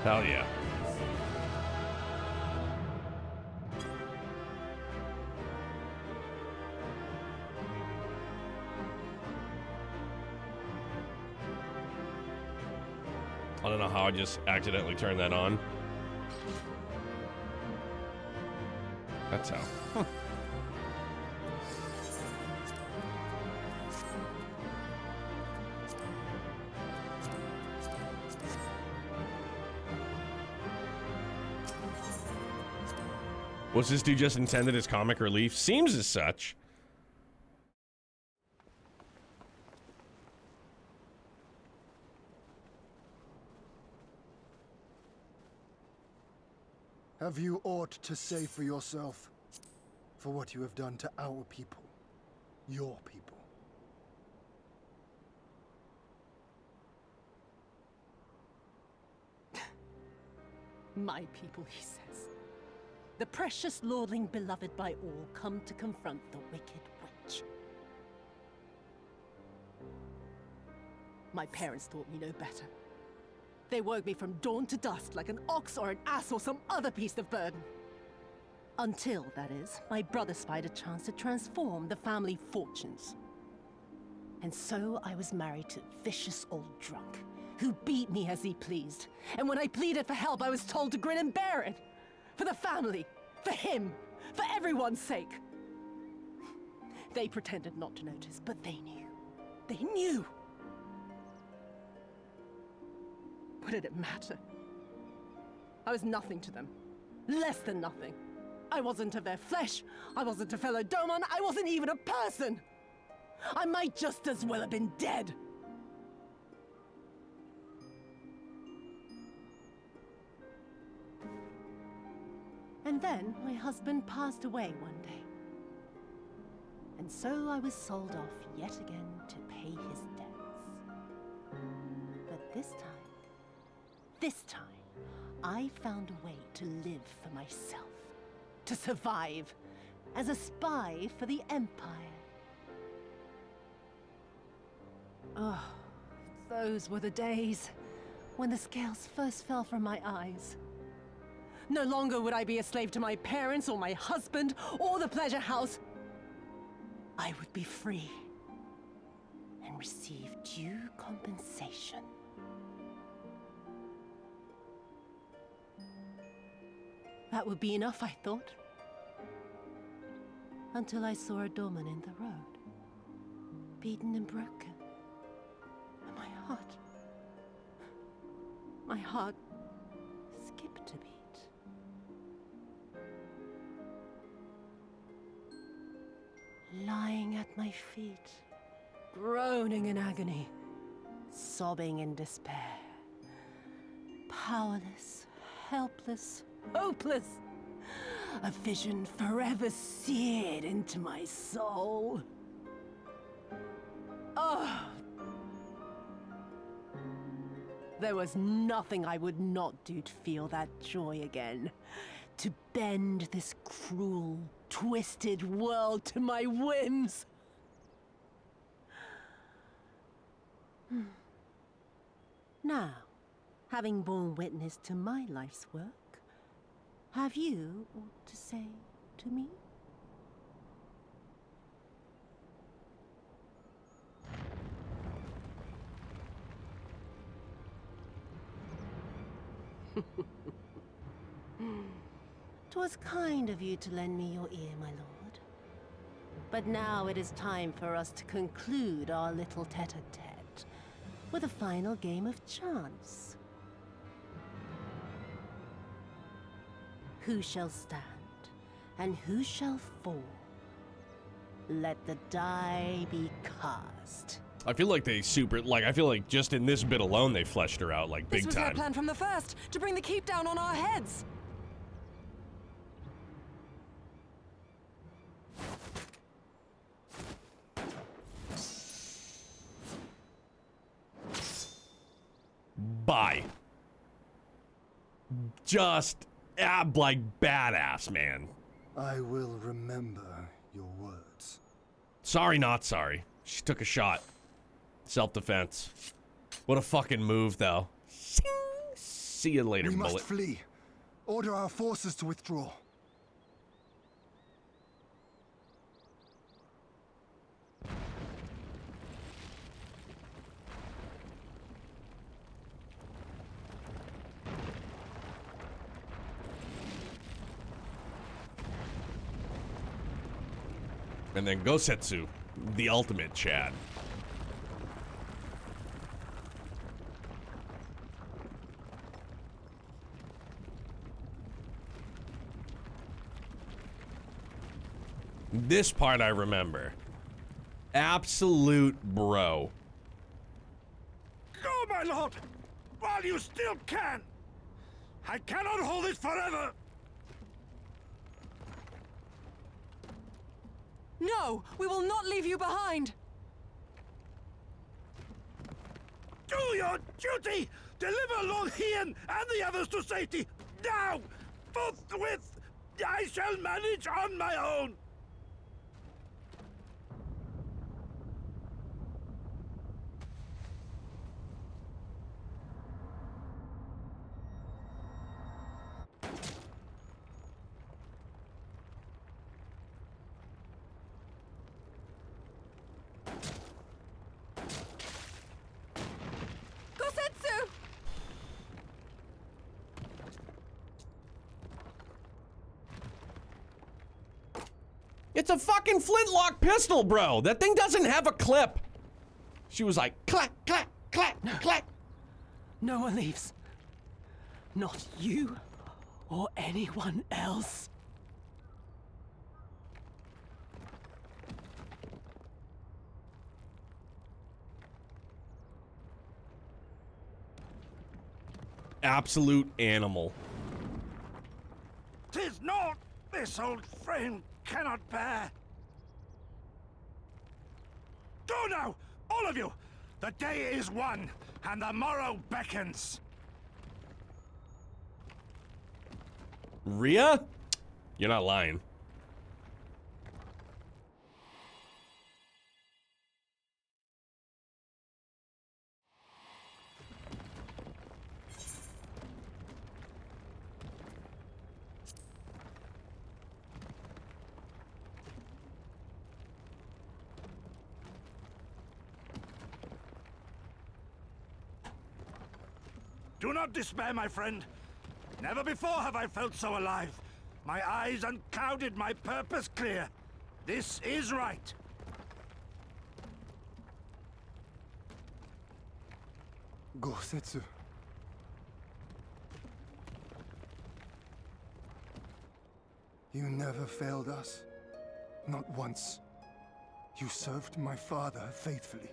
Hell yeah. I don't know how I just accidentally turned that on. That's how. Huh. Was this dude just intended as comic relief? Seems as such. Have you aught to say for yourself? For what you have done to our people? Your people? My people, he says. The precious lordling beloved by all, come to confront the wicked witch. My parents taught me no better. They woke me from dawn to dusk like an ox or an ass or some other beast of burden. Until, that is, my brother spied a chance to transform the family fortunes. And so I was married to a vicious old drunk, who beat me as he pleased. And when I pleaded for help, I was told to grin and bear it. For the family, for him, for everyone's sake. They pretended not to notice, but they knew. They knew! What did it matter? I was nothing to them. Less than nothing. I wasn't of their flesh. I wasn't a fellow Domon. I wasn't even a person. I might just as well have been dead. And then my husband passed away one day. And so I was sold off yet again to pay his debts. But this time, I found a way to live for myself. To survive as a spy for the Empire. Oh, those were the days when the scales first fell from my eyes. No longer would I be a slave to my parents or my husband or the pleasure house. I would be free and receive due compensation. That would be enough, I thought. Until I saw a Doman in the road, beaten and broken. And my heart skipped a beat. Lying at my feet, groaning in agony, sobbing in despair. Powerless, helpless, hopeless. A vision forever seared into my soul. Oh! There was nothing I would not do to feel that joy again. To bend this cruel, twisted world to my whims. Now, having borne witness to my life's work, have you aught to say to me? "'Twas kind of you to lend me your ear, my lord. But now it is time for us to conclude our little tete-a-tete with a final game of chance. Who shall stand, and who shall fall? Let the die be cast." I feel like they I feel like just in this bit alone they fleshed her out like big time. This was our plan from the first, to bring the keep down on our heads. guy. Just, like, badass, man. I will remember your words. Sorry, not sorry. She took a shot. Self-defense. What a fucking move, though. See you later, we bullet. must flee. Order our forces to withdraw. And then Gosetsu, the ultimate Chad. This part I remember. Absolute bro. Go, my lord! While you still can! I cannot hold it forever! No! We will not leave you behind! Do your duty! Deliver Lord Hien and the others to safety! Now! Forthwith! I shall manage on my own! Gosetsu! It's a fucking flintlock pistol, bro. That thing doesn't have a clip. She was like, clack, clack, clack, clack. No one leaves. Not you or anyone else. Absolute animal. 'Tis naught this old frame cannot bear. Go now, all of you! The day is won, and the morrow beckons. Rhea? You're not lying. Do not despair, my friend. Never before have I felt so alive. My eyes unclouded, my purpose clear. This is right. Gosetsu. You never failed us. Not once. You served my father faithfully.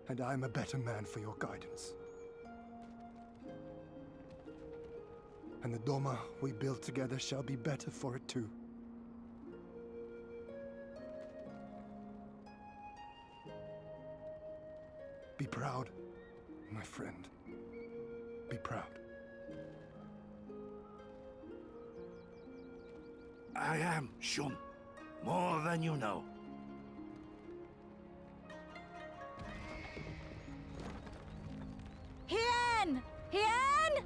And I'm a better man for your guidance. And the Doma we build together shall be better for it too. Be proud, my friend. Be proud. I am, Shun. More than you know. Hien! Hien!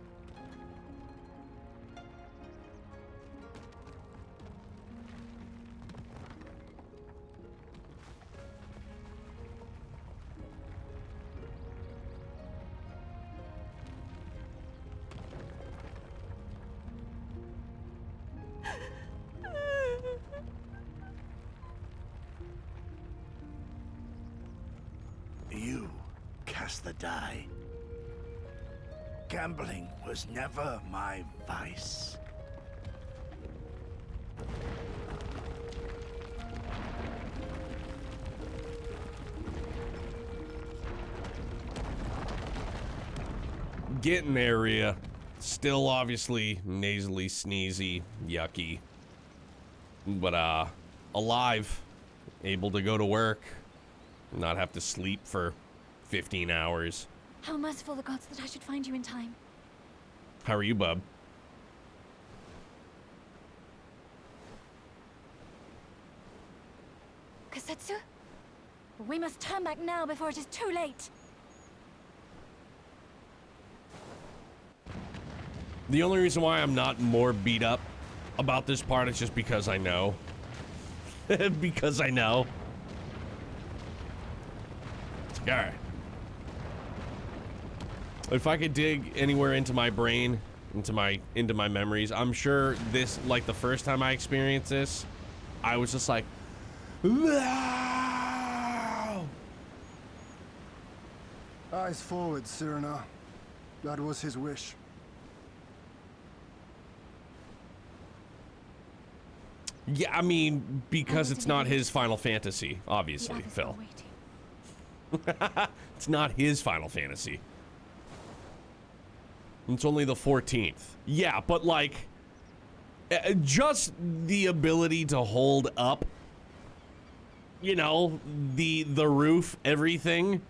You cast the die. Gambling was never my vice. Getting there, Rhea. Still obviously nasally, sneezy, yucky. But, alive. Able to go to work. Not have to sleep for 15 hours. How merciful the gods that I should find you in time. How are you, bub? Kasetsu? We must turn back now before it is too late. The only reason why I'm not more beat up about this part is just because I know. Because I know. Alright. If I could dig anywhere into my brain, into my memories, I'm sure this, like the first time I experienced this, I was just like, wow! Eyes forward, Cyrano. That was his wish. Yeah, I mean, because it's not his Final Fantasy, obviously, Phil. It's not his Final Fantasy. It's only the 14th. Yeah, but like, just the ability to hold up, you know, the roof, everything,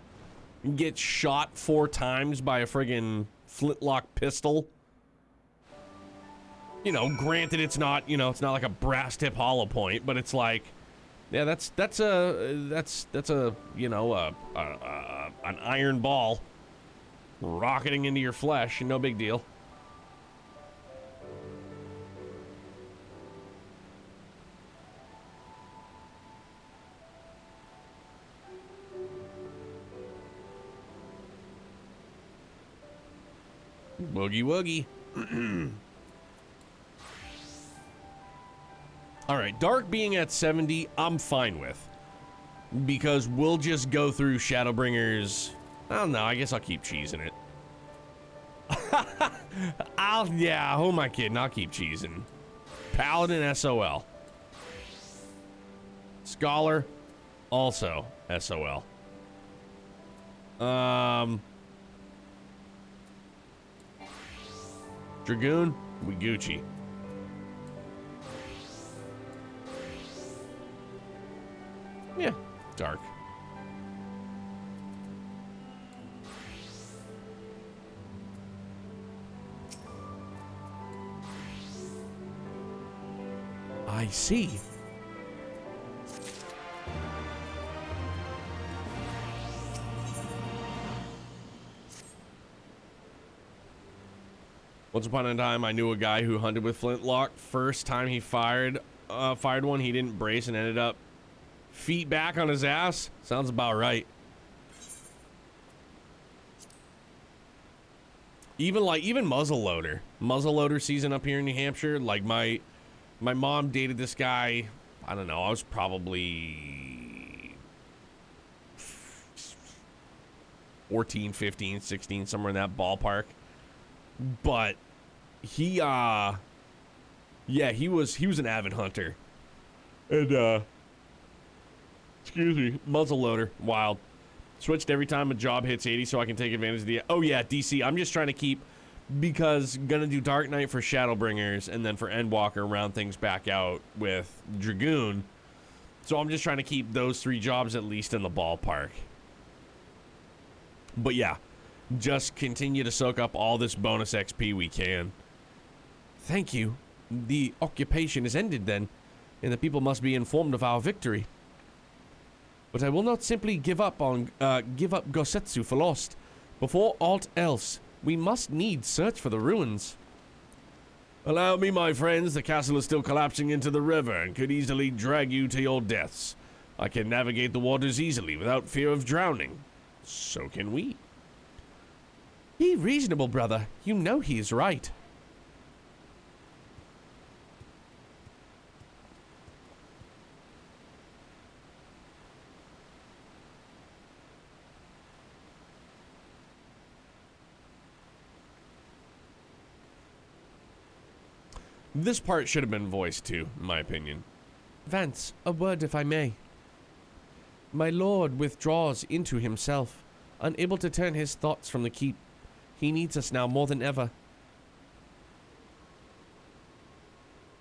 get shot 4 times by a friggin' flintlock pistol. You know, granted, it's not, you know, it's not like a brass tip hollow point, but it's like, yeah, that's a, you know, an iron ball rocketing into your flesh, no big deal. Woogie woogie. All right, Dark being at 70, I'm fine with. Because we'll just go through Shadowbringers. I don't know, I guess I'll keep cheesing it. Yeah, who am I kidding? I'll keep cheesing. Paladin, SOL. Scholar, also SOL. Dragoon, we Gucci. Yeah, Dark. I see. Once upon a time, I knew a guy who hunted with flintlock. First time he fired one, he didn't brace and ended up feet back on his ass. Sounds about right. Even muzzleloader season up here in New Hampshire. Like my mom dated this guy. I don't know. I was probably 14, 15, 16, somewhere in that ballpark. But he was an avid hunter. And excuse me, muzzleloader, wild. Switched every time a job hits 80 so I can take advantage of the... Oh yeah, DC, I'm just trying to keep... Because gonna do Dark Knight for Shadowbringers, and then for Endwalker, round things back out with Dragoon. So I'm just trying to keep those 3 jobs at least in the ballpark. But yeah, just continue to soak up all this bonus XP we can. Thank you. The occupation is ended then, and the people must be informed of our victory. But I will not simply give up Gosetsu for lost. Before aught else, we must needs search for the ruins. Allow me, my friends. The castle is still collapsing into the river and could easily drag you to your deaths. I can navigate the waters easily without fear of drowning. So can we. Be reasonable, brother. You know he is right. This part should have been voiced too, in my opinion. Vance, a word if I may. My lord withdraws into himself, unable to turn his thoughts from the keep. He needs us now more than ever.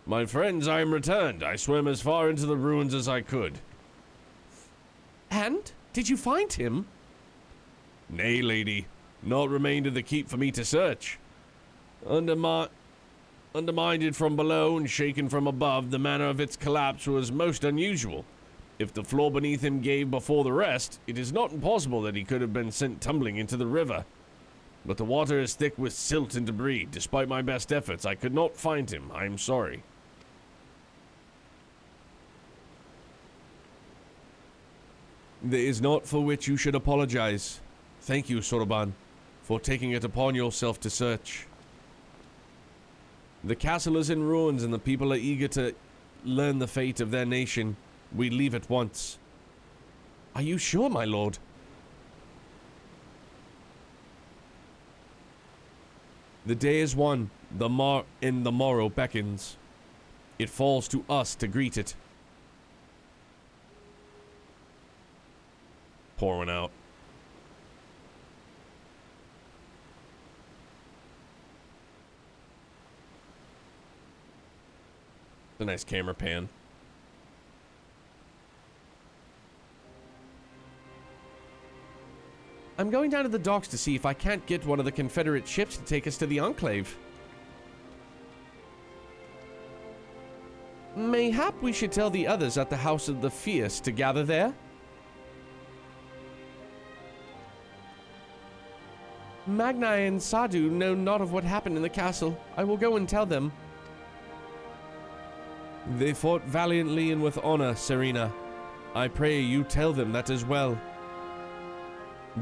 My friends, I am returned. I swam as far into the ruins as I could. And? Did you find him? Nay, lady. Naught remained of the keep for me to search. Undermined from below and shaken from above, the manner of its collapse was most unusual. If the floor beneath him gave before the rest, it is not impossible that he could have been sent tumbling into the river. But the water is thick with silt and debris. Despite my best efforts, I could not find him. I am sorry. There is naught for which you should apologize. Thank you, Soroban, for taking it upon yourself to search. The castle is in ruins and the people are eager to learn the fate of their nation. We leave at once. Are you sure, my lord? The day is won, the morrow beckons. It falls to us to greet it. Pour one out. It's a nice camera pan. I'm going down to the docks to see if I can't get one of the Confederate ships to take us to the Enclave. Mayhap we should tell the others at the House of the Fierce to gather there? Magnai and Sadhu know not of what happened in the castle. I will go and tell them. They fought valiantly and with honor, Serena. I pray you tell them that as well.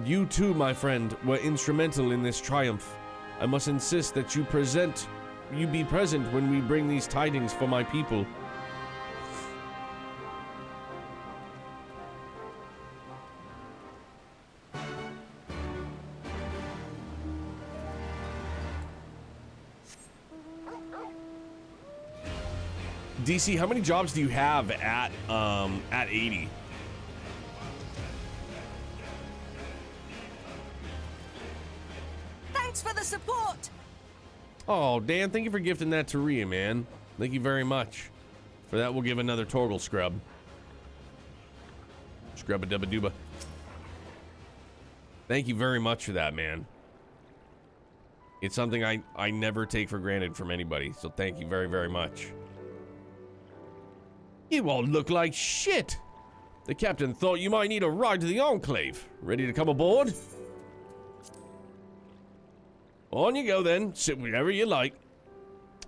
You too, my friend, were instrumental in this triumph. I must insist that you be present when we bring these tidings for my people. DC, how many jobs do you have at 80? Thanks for the support. Oh, Dan, thank you for gifting that to Rhea, man. Thank you very much. For that, we'll give another Torgal scrub. Scrub-a-dubba-dooba. Thank you very much for that, man. It's something I never take for granted from anybody, so thank you very, very much. You all look like shit. The captain thought you might need a ride to the Enclave. Ready to come aboard? On you go then. Sit wherever you like.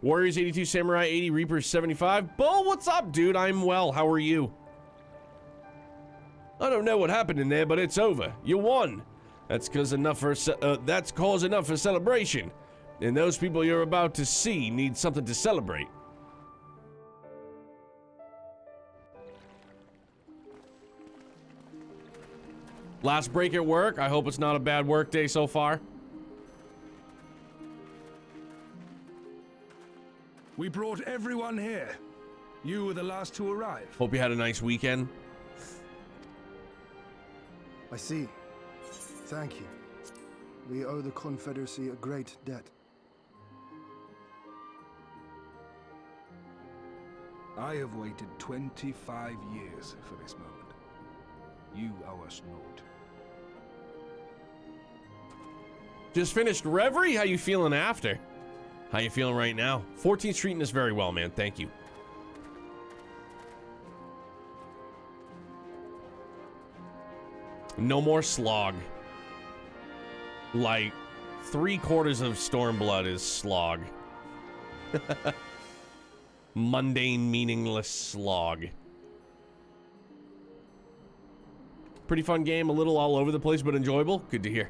Warriors 82, Samurai 80, Reapers 75. Bull, what's up, dude? I'm well. How are you? I don't know what happened in there, but it's over. You won. That's cause enough for that's cause enough for celebration. And those people you're about to see need something to celebrate. Last break at work. I hope it's not a bad work day so far. We brought everyone here. You were the last to arrive. Hope you had a nice weekend. I see. Thank you. We owe the Confederacy a great debt. I have waited 25 years for this moment. You owe us naught. Just finished Reverie? How you feeling after? How you feeling right now? 14th treating us very well, man. Thank you. No more slog. Like, 3/4 of Stormblood is slog. Mundane, meaningless slog. Pretty fun game, a little all over the place, but enjoyable. Good to hear.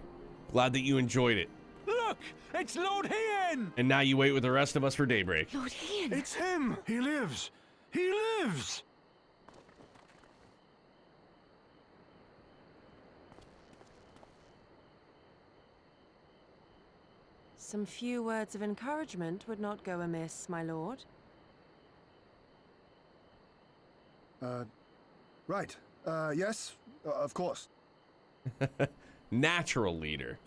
Glad that you enjoyed it. Look! It's Lord Hien! And now you wait with the rest of us for daybreak. Lord Hien! It's him! He lives! He lives! Some few words of encouragement would not go amiss, my lord. Right. Yes, of course. Natural leader.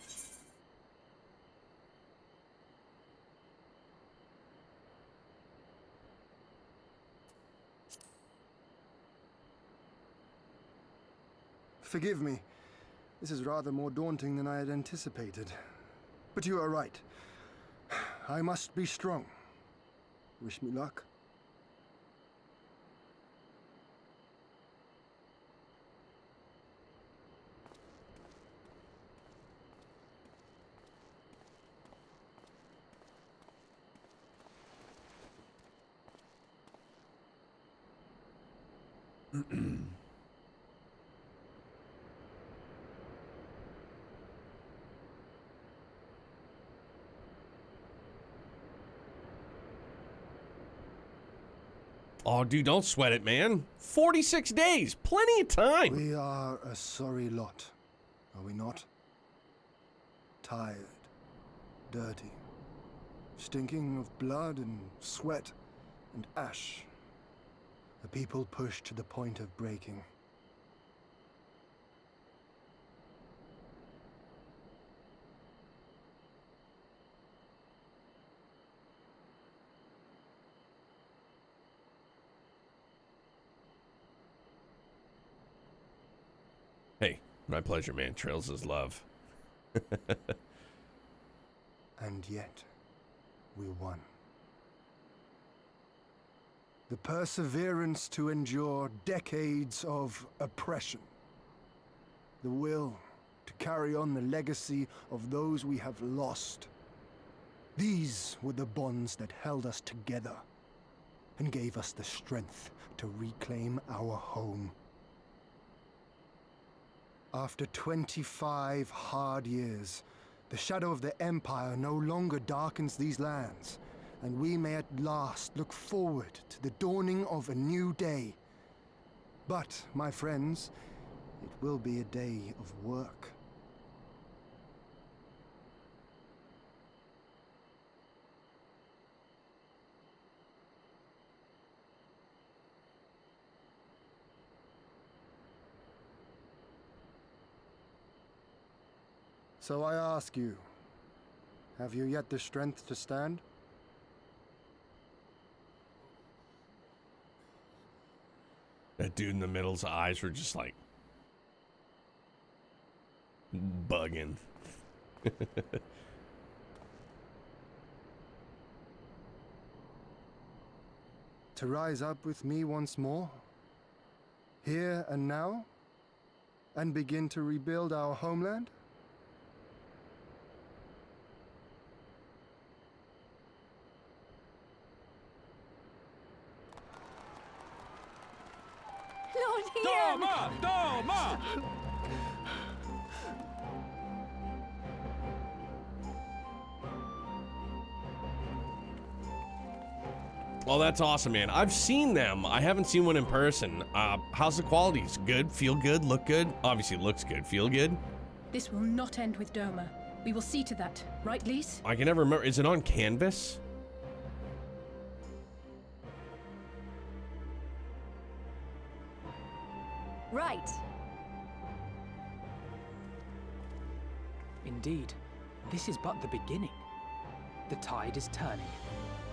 Forgive me. This is rather more daunting than I had anticipated. But you are right. I must be strong. Wish me luck. Oh, dude, don't sweat it, man. 46 days, plenty of time. We are a sorry lot, are we not? Tired, dirty, stinking of blood and sweat and ash. A people pushed to the point of breaking. Hey, my pleasure, man. Trails is love. And yet, we won. The perseverance to endure decades of oppression. The will to carry on the legacy of those we have lost. These were the bonds that held us together and gave us the strength to reclaim our home. After 25 hard years, the shadow of the Empire no longer darkens these lands, and we may at last look forward to the dawning of a new day. But, my friends, it will be a day of work. So I ask you, have you yet the strength to stand? That dude in the middle's eyes were just like bugging. To rise up with me once more, here and now, and begin to rebuild our homeland? Toma! Toma! Oh, that's awesome, man. I've seen them. I haven't seen one in person. How's the quality? Is it good? Feel good? Look good? Obviously, it looks good. Feel good? This will not end with Doma. We will see to that. Right, Lise? I can never remember. Is it on canvas? Right. Indeed, this is but the beginning. The tide is turning,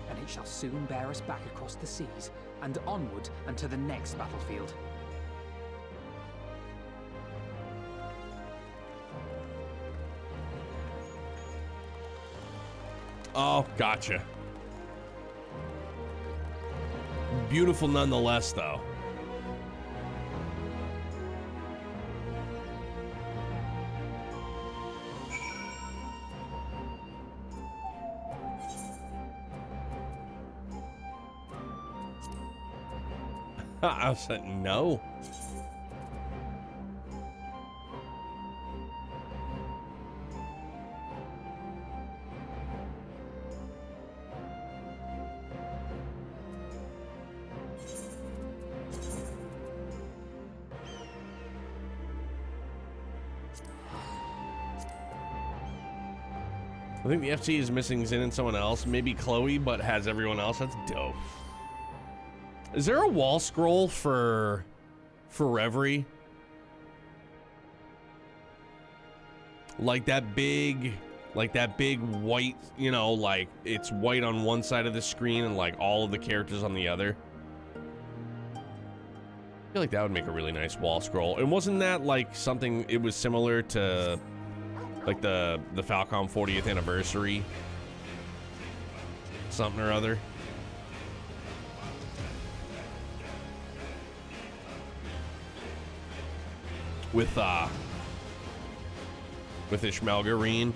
and it shall soon bear us back across the seas and onward and to the next battlefield. Oh, gotcha. Beautiful nonetheless, though. I said no. I think the FC is missing Zin and someone else. Maybe Chloe, but has everyone else. That's dope. Is there a wall scroll for Reverie? Like that big white, you know, like it's white on one side of the screen and like all of the characters on the other. feel like that would make a really nice wall scroll. And wasn't that like something, it was similar to like the Falcom 40th anniversary? Something or other. With Ishmelgareen.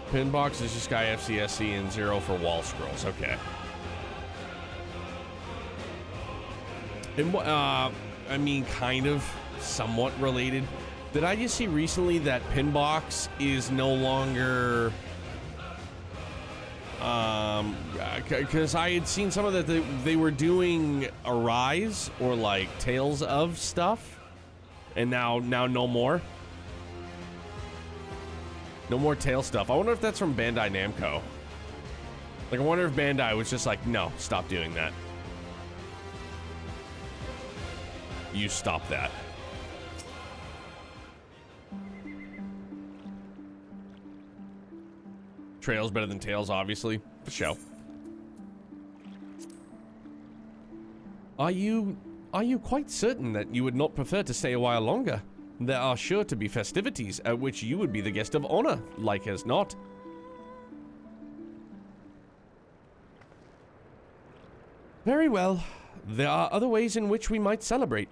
Pinbox is just Sky FCSC and 0 for wall scrolls. Okay. And I mean, kind of, somewhat related. Did I just see recently that Pinbox is no longer? Because I had seen some of that they were doing Arise or like Tales of stuff, and now no more. No more Tale stuff. I wonder if that's from Bandai Namco. Like, I wonder if Bandai was just like, no, stop doing that. You stop that. Trails better than Tails, obviously. For show. Are you quite certain that you would not prefer to stay a while longer? There are sure to be festivities at which you would be the guest of honor, like as not. Very well. There are other ways in which we might celebrate.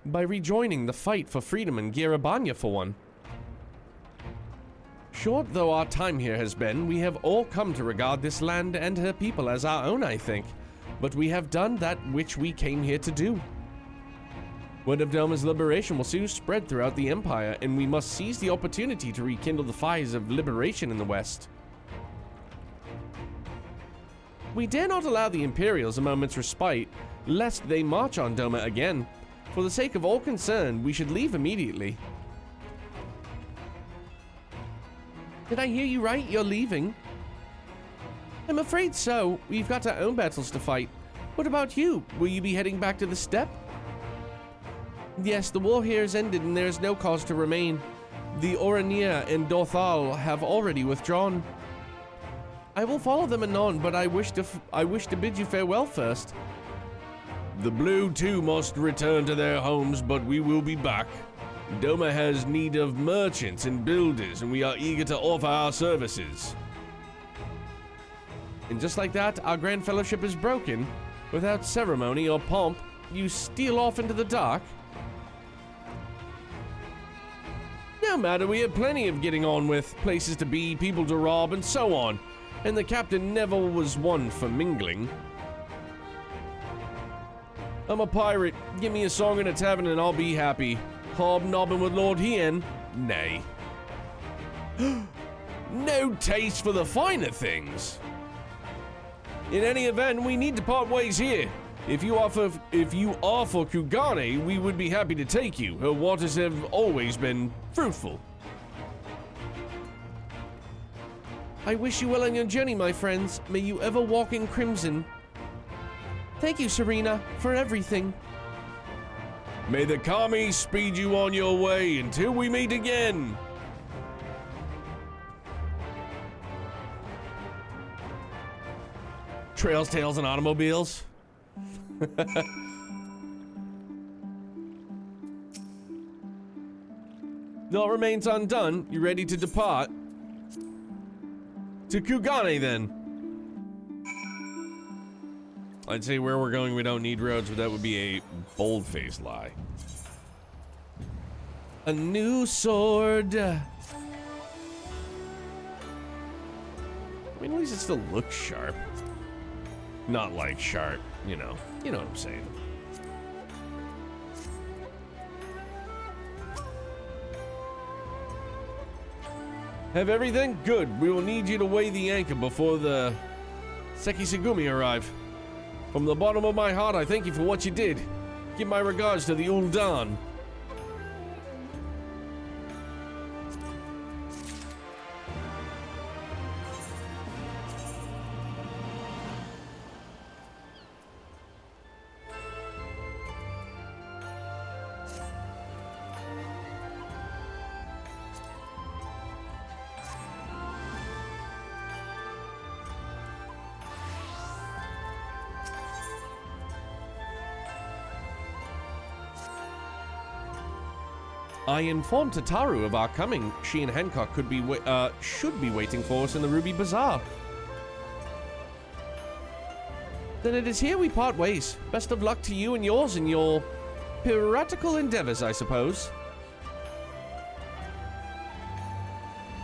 By rejoining the fight for freedom in Girabanya, for one. Short though our time here has been, we have all come to regard this land and her people as our own, I think. But we have done that which we came here to do. Word of Doma's liberation will soon spread throughout the Empire, and we must seize the opportunity to rekindle the fires of liberation in the West. We dare not allow the Imperials a moment's respite, lest they march on Doma again. For the sake of all concerned, we should leave immediately. Did I hear you right? You're leaving? I'm afraid so. We've got our own battles to fight. What about you? Will you be heading back to the steppe? Yes, the war here has ended and there is no cause to remain. The Orania and Dothal have already withdrawn. I will follow them anon, but I wish to bid you farewell first. The Blue too must return to their homes, but we will be back. Doma has need of merchants and builders, and we are eager to offer our services. And just like that, our Grand Fellowship is broken. Without ceremony or pomp, you steal off into the dark. No matter, we have plenty of getting on with, places to be, people to rob, and so on. And the captain never was one for mingling. I'm a pirate. Give me a song in a tavern and I'll be happy. Hobnobbing with Lord Hien? Nay. No taste for the finer things. In any event, we need to part ways here. If you are for Kugane, we would be happy to take you. Her waters have always been fruitful. I wish you well on your journey, my friends. May you ever walk in crimson. Thank you, Serena, for everything. May the Kami speed you on your way until we meet again. Trails, Tales, and Automobiles. All remains undone. You ready to depart? To Kugane, then. I'd say where we're going we don't need roads, but that would be a bold-faced lie. A new sword. I mean, at least it still looks sharp. Not like sharp, you know what I'm saying. Have everything? Good. We will need you to weigh the anchor before the Sekisugumi arrive. From the bottom of my heart, I thank you for what you did. Give my regards to the Ul'dan. I informed Tataru of our coming. She and Hancock should be waiting for us in the Ruby Bazaar. Then it is here we part ways. Best of luck to you and yours in your piratical endeavors, I suppose.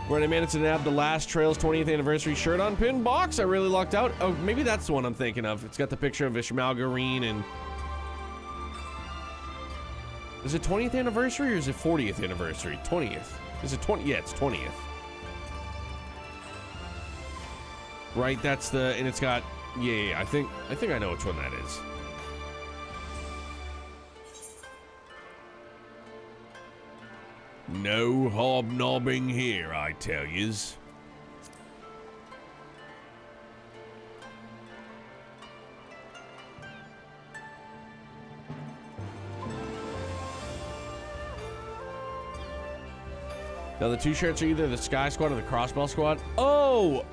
When I managed to nab the last Trail's 20th anniversary shirt on pin box, I really lucked out. Oh, maybe that's the one I'm thinking of. It's got the picture of Ishmael Green and... Is it 20th anniversary or is it 40th anniversary? 20th. Is it 20? Yeah, it's 20th. Right, that's the... And it's got... Yeah, I think I know which one that is. No hobnobbing here, I tell yous. Now the two shirts are either the Sky Squad or the Crossbell Squad. Oh,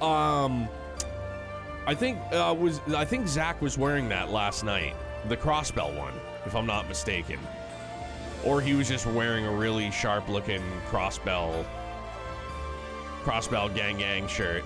I think Zach was wearing that last night, the Crossbell one, if I'm not mistaken. Or he was just wearing a really sharp-looking Crossbell gang shirt.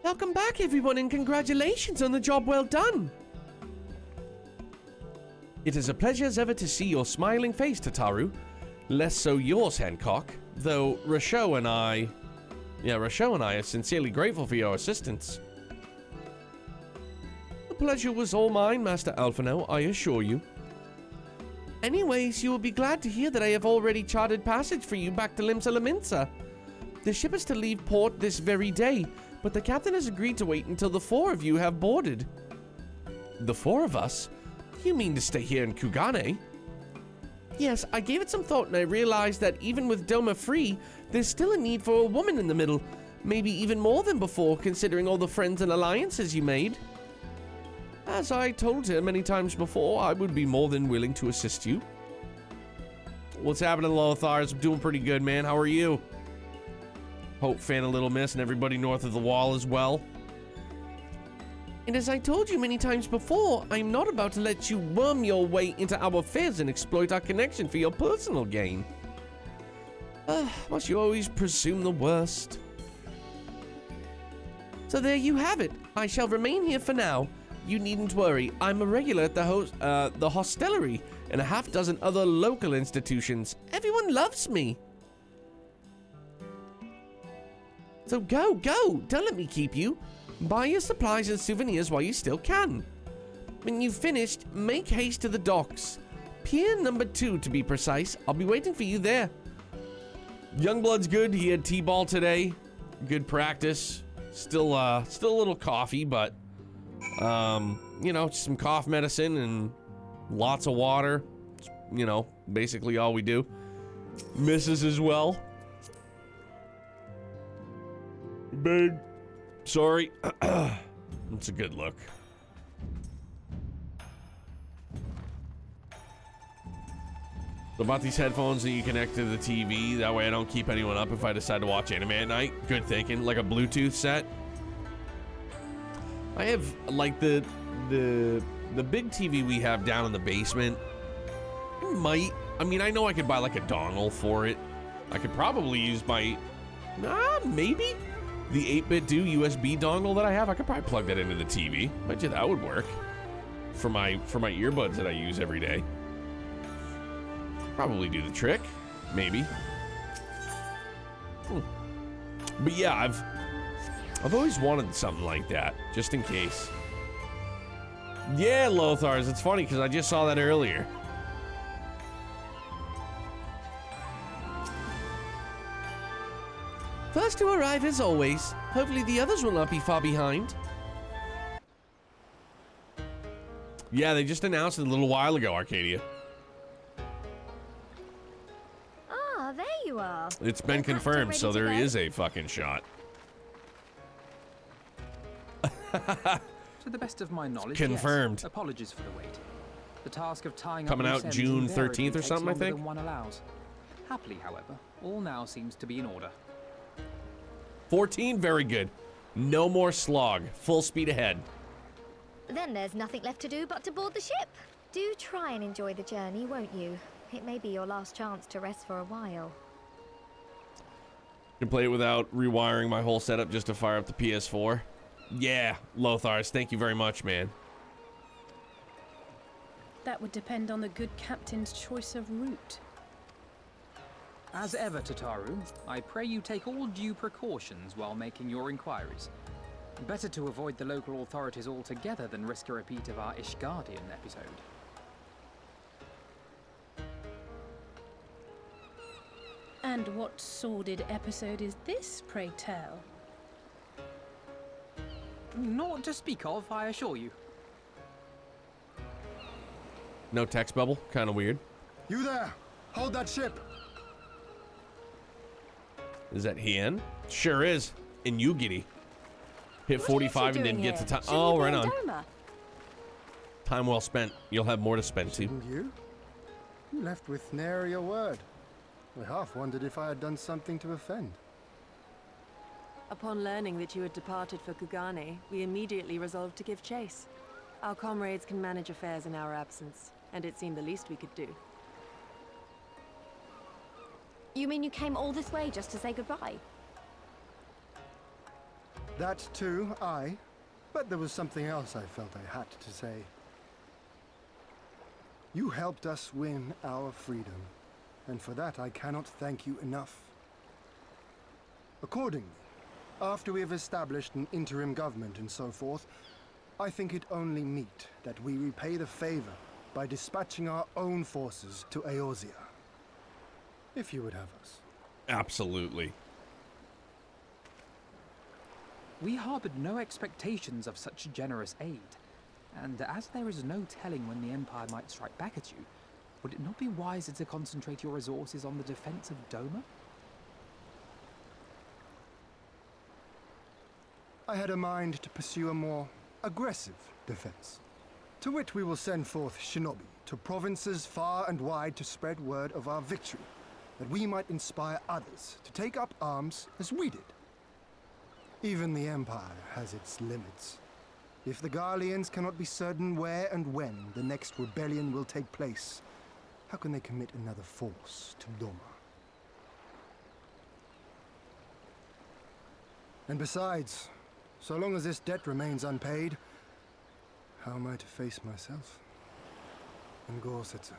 Welcome back, everyone, and congratulations on the job well done. It is a pleasure as ever to see your smiling face, Tataru. Less so yours, Hancock. Though Rasho and I are sincerely grateful for your assistance. The pleasure was all mine, Master Alphino, I assure you. Anyways, you will be glad to hear that I have already charted passage for you back to Limsa Laminsa. The ship is to leave port this very day, but the captain has agreed to wait until the four of you have boarded. The four of us? You mean to stay here in Kugane? Yes, I gave it some thought and I realized that even with Doma free, there's still a need for a woman in the middle. Maybe even more than before, considering all the friends and alliances you made. As I told her many times before, I would be more than willing to assist you. What's happening, Lothars? I'm doing pretty good, man. How are you? Hope, Fan, a Little Miss, and everybody north of the wall as well. And as I told you many times before, I'm not about to let you worm your way into our affairs and exploit our connection for your personal gain. Must you always presume the worst? So there you have it. I shall remain here for now. You needn't worry. I'm a regular at the hostelry and a half-dozen other local institutions. Everyone loves me. So go! Don't let me keep you. Buy your supplies and souvenirs while you still can. When you've finished, make haste to the docks. Pier number 2 to be precise. I'll be waiting for you there. Youngblood's good. He had T-ball today. Good practice. Still a little coffee, but you know, some cough medicine and lots of water. You know, basically all we do. Misses as well. Babe, sorry. It's a good look. So about these headphones that you connect to the TV, that way I don't keep anyone up if I decide to watch anime at night. Good thinking, like a Bluetooth set. I have like the big TV we have down in the basement. I mean, I know I could buy like a dongle for it. I could probably use my, maybe the 8-bit do USB dongle that I have. I could probably plug that into the TV. Bet you that would work for my earbuds that I use every day. Probably do the trick, maybe. But yeah, I've always wanted something like that, just in case. Yeah, Lothars, it's funny because I just saw that earlier. First to arrive as always. Hopefully the others will not be far behind. Yeah, they just announced it a little while ago, Arcadia. It's been confirmed, so there is a fucking shot. To the best of my knowledge, confirmed. Yes. Apologies for the wait. The task of tying Coming up out loose June ends 13th or invariably something, I takes longer think. than one allows. Happily, however, all now seems to be in order. 14, very good. No more slog. Full speed ahead. Then there's nothing left to do but to board the ship. Do try and enjoy the journey, won't you? It may be your last chance to rest for a while. Can play it without rewiring my whole setup just to fire up the PS4. Yeah, Lothars, thank you very much, man. That would depend on the good captain's choice of route. As ever, Tataru, I pray you take all due precautions while making your inquiries. Better to avoid the local authorities altogether than risk a repeat of our Ishgardian episode. And what sordid episode is this, pray tell? Naught to speak of, I assure you. No text bubble? Kind of weird. You there! Hold that ship! Is that Hien? Sure is. In Ugiri. Hit 45 and didn't get to time. Oh, right on. Time well spent. You'll have more to spend too. Shouldn't you? You left with nary a word. I half wondered if I had done something to offend. Upon learning that you had departed for Kugane, we immediately resolved to give chase. Our comrades can manage affairs in our absence, and it seemed the least we could do. You mean you came all this way just to say goodbye? That too, aye. But there was something else I felt I had to say. You helped us win our freedom, and for that I cannot thank you enough. Accordingly, after we have established an interim government and so forth, I think it only meet that we repay the favor by dispatching our own forces to Eorzea. If you would have us. Absolutely. We harbored no expectations of such generous aid, and as there is no telling when the Empire might strike back at you, would it not be wiser to concentrate your resources on the defense of Doma? I had a mind to pursue a more aggressive defense, to which we will send forth shinobi to provinces far and wide to spread word of our victory, that we might inspire others to take up arms as we did. Even the Empire has its limits. If the Garleans cannot be certain where and when the next rebellion will take place, how can they commit another force to Doma? And besides, so long as this debt remains unpaid, how am I to face myself and Gorsetzer?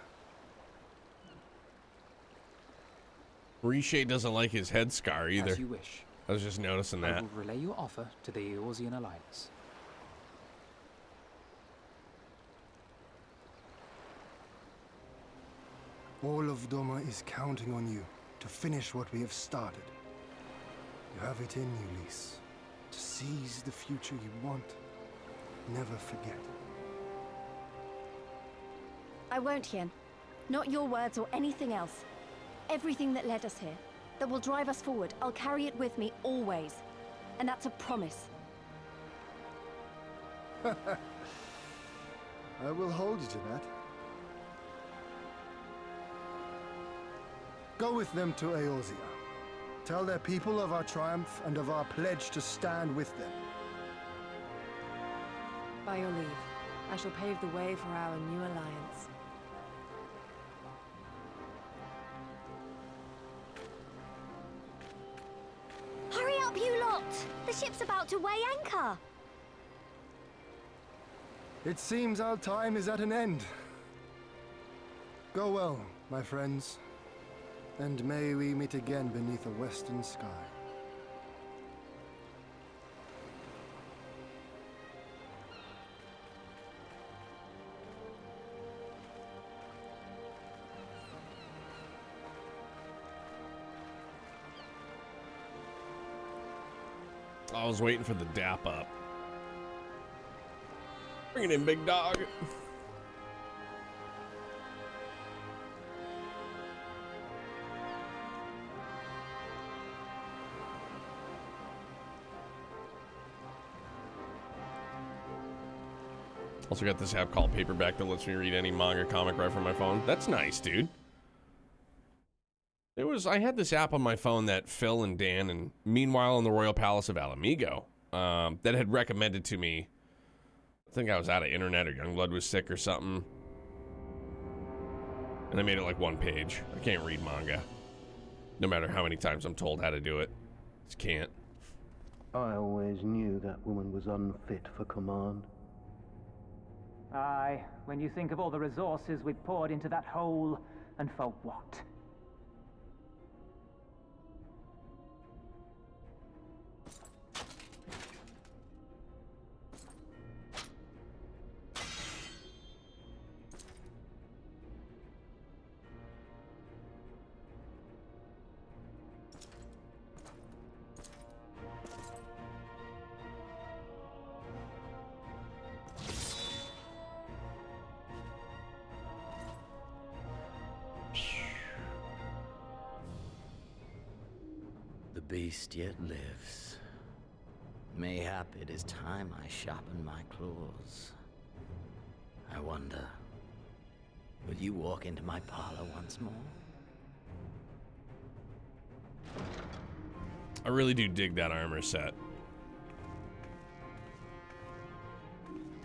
Riche doesn't like his head scar either. As you wish. I was just noticing I that. will relay your offer to the Eorzean Alliance. All of Doma is counting on you to finish what we have started. You have it in you, Lys. To seize the future you want. Never forget. I won't, Hien. Not your words or anything else. Everything that led us here, that will drive us forward, I'll carry it with me always. And that's a promise. I will hold you to that. Go with them to Eorzea. Tell their people of our triumph and of our pledge to stand with them. By your leave, I shall pave the way for our new alliance. Hurry up, you lot! The ship's about to weigh anchor! It seems our time is at an end. Go well, my friends, and may we meet again beneath a western sky. I was waiting for the dap up. Bring it in, big dog. Also got this app called Paperback that lets me read any manga comic right from my phone. That's nice, dude. I had this app on my phone that Phil and Dan and Meanwhile in the Royal Palace of Alamigo that had recommended to me. I think I was out of internet or Youngblood was sick or something. And I made it like one page. I can't read manga. No matter how many times I'm told how to do it. Just can't. I always knew that woman was unfit for command. Aye, when you think of all the resources we've poured into that hole, and for what? The beast yet lives. Mayhap it is time I sharpen my claws. I wonder, will you walk into my parlor once more? I really do dig that armor set.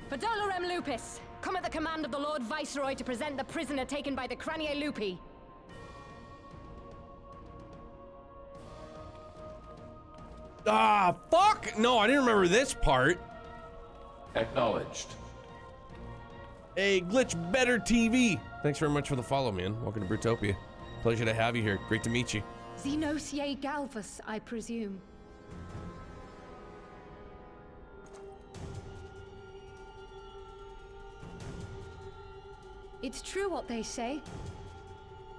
Fidolorem Lupus, come at the command of the Lord Viceroy to present the prisoner taken by the Cranie Lupi. Ah, fuck! No, I didn't remember this part. Acknowledged. Hey, Glitch Better TV. Thanks very much for the follow, man. Welcome to Brutopia. Pleasure to have you here. Great to meet you. Xenosier Galvus, I presume. It's true what they say.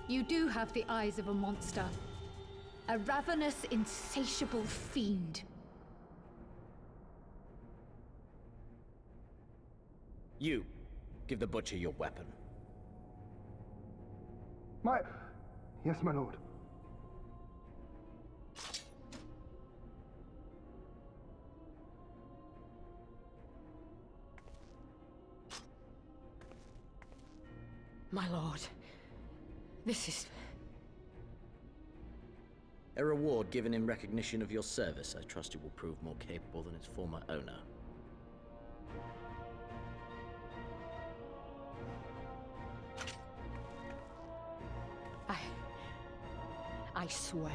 You do have the eyes of a monster. A ravenous, insatiable fiend. You, give the butcher your weapon. Yes, my lord. My lord, this is... A reward given in recognition of your service. I trust it will prove more capable than its former owner. I swear,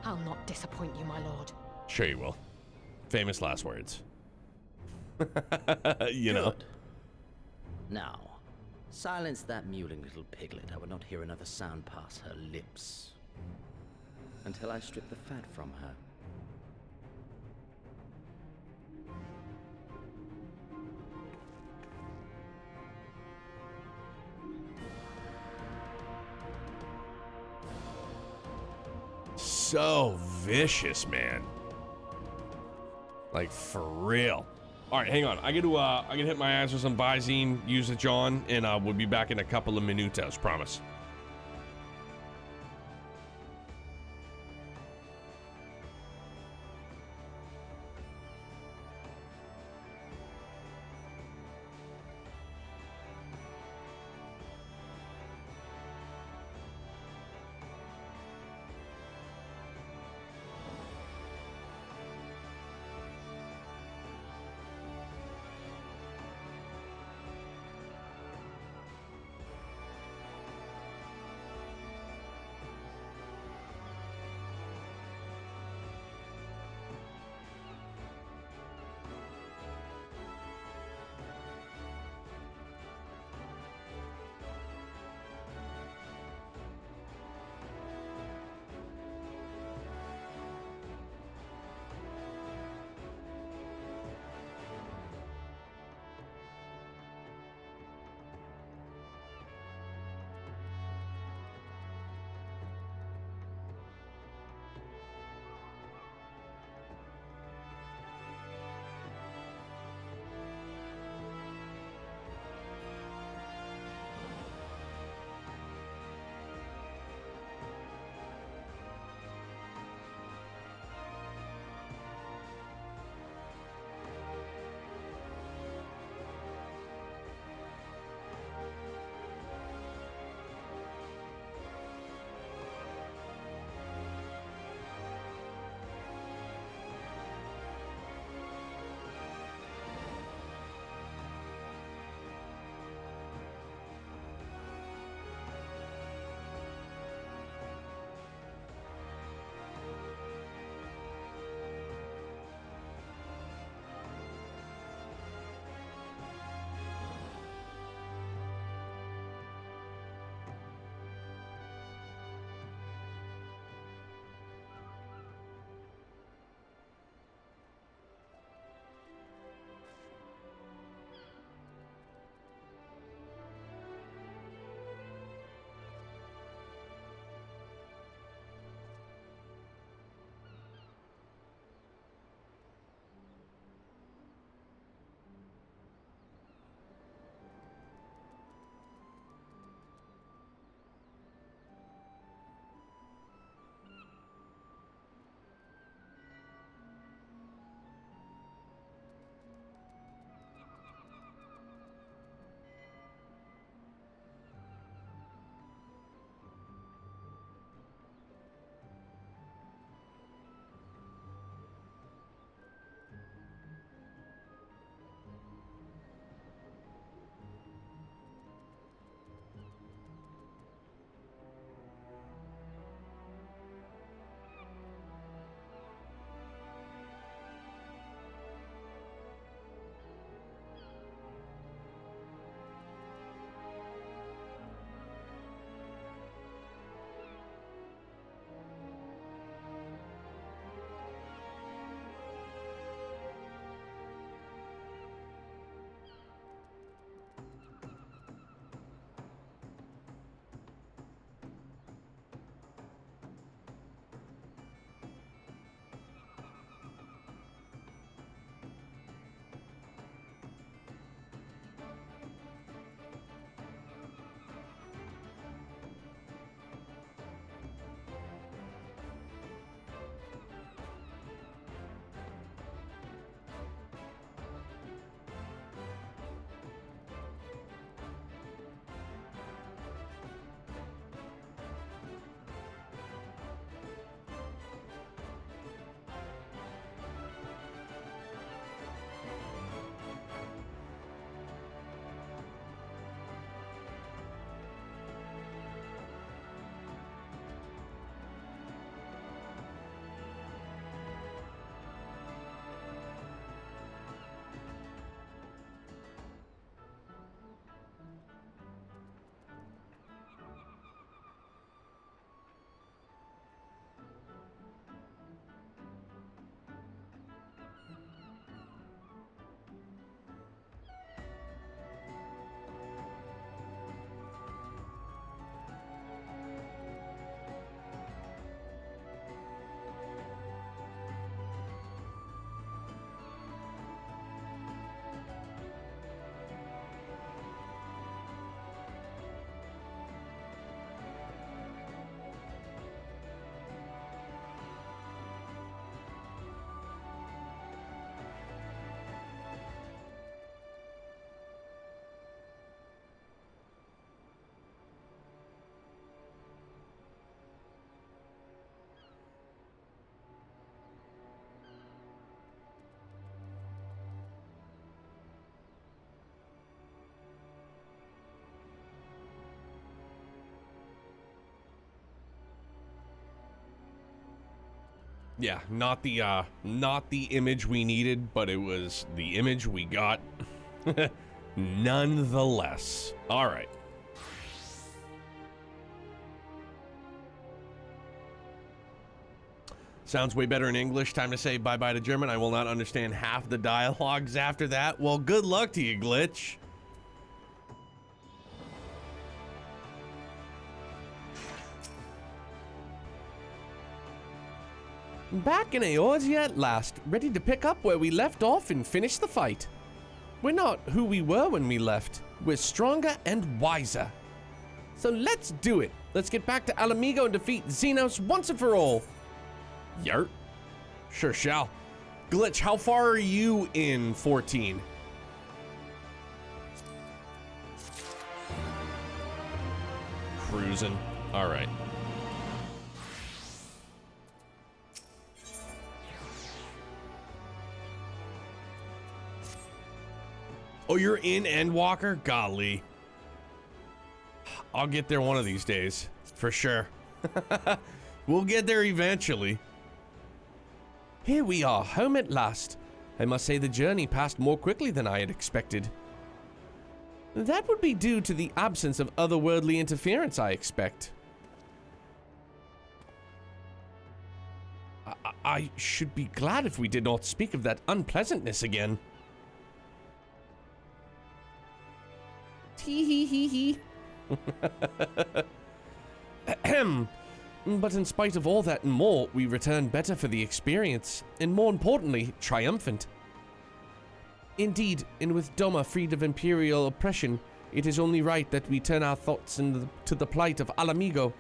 I'll not disappoint you, my lord. Sure you will. Famous last words. You know. Good. Now, silence that mewling little piglet. I would not hear another sound pass her lips. Until I strip the fat from her. So vicious, man. Like, for real. All right, hang on. I gotta hit my ass with some Visine, use the John, and we'll be back in a couple of minutos, promise. Yeah, not the image we needed, but it was the image we got nonetheless. All right. Sounds way better in English. Time to say bye-bye to German. I will not understand half the dialogues after that. Well, good luck to you, Glitch. Back in Eorzea at last, ready to pick up where we left off and finish the fight. We're not who we were when we left. We're stronger and wiser. So let's do it. Let's get back to Alamigo and defeat Xenos once and for all. Yart. Sure shall. Glitch, how far are you in 14? Cruising. All right. Oh, you're in Endwalker? Golly. I'll get there one of these days, for sure. We'll get there eventually. Here we are, home at last. I must say the journey passed more quickly than I had expected. That would be due to the absence of otherworldly interference, I expect. I should be glad if we did not speak of that unpleasantness again. Tee-hee-hee-hee. Ahem. But in spite of all that and more, we return better for the experience, and more importantly, triumphant. Indeed, and with Doma freed of Imperial oppression, it is only right that we turn our thoughts to the plight of Alamigo.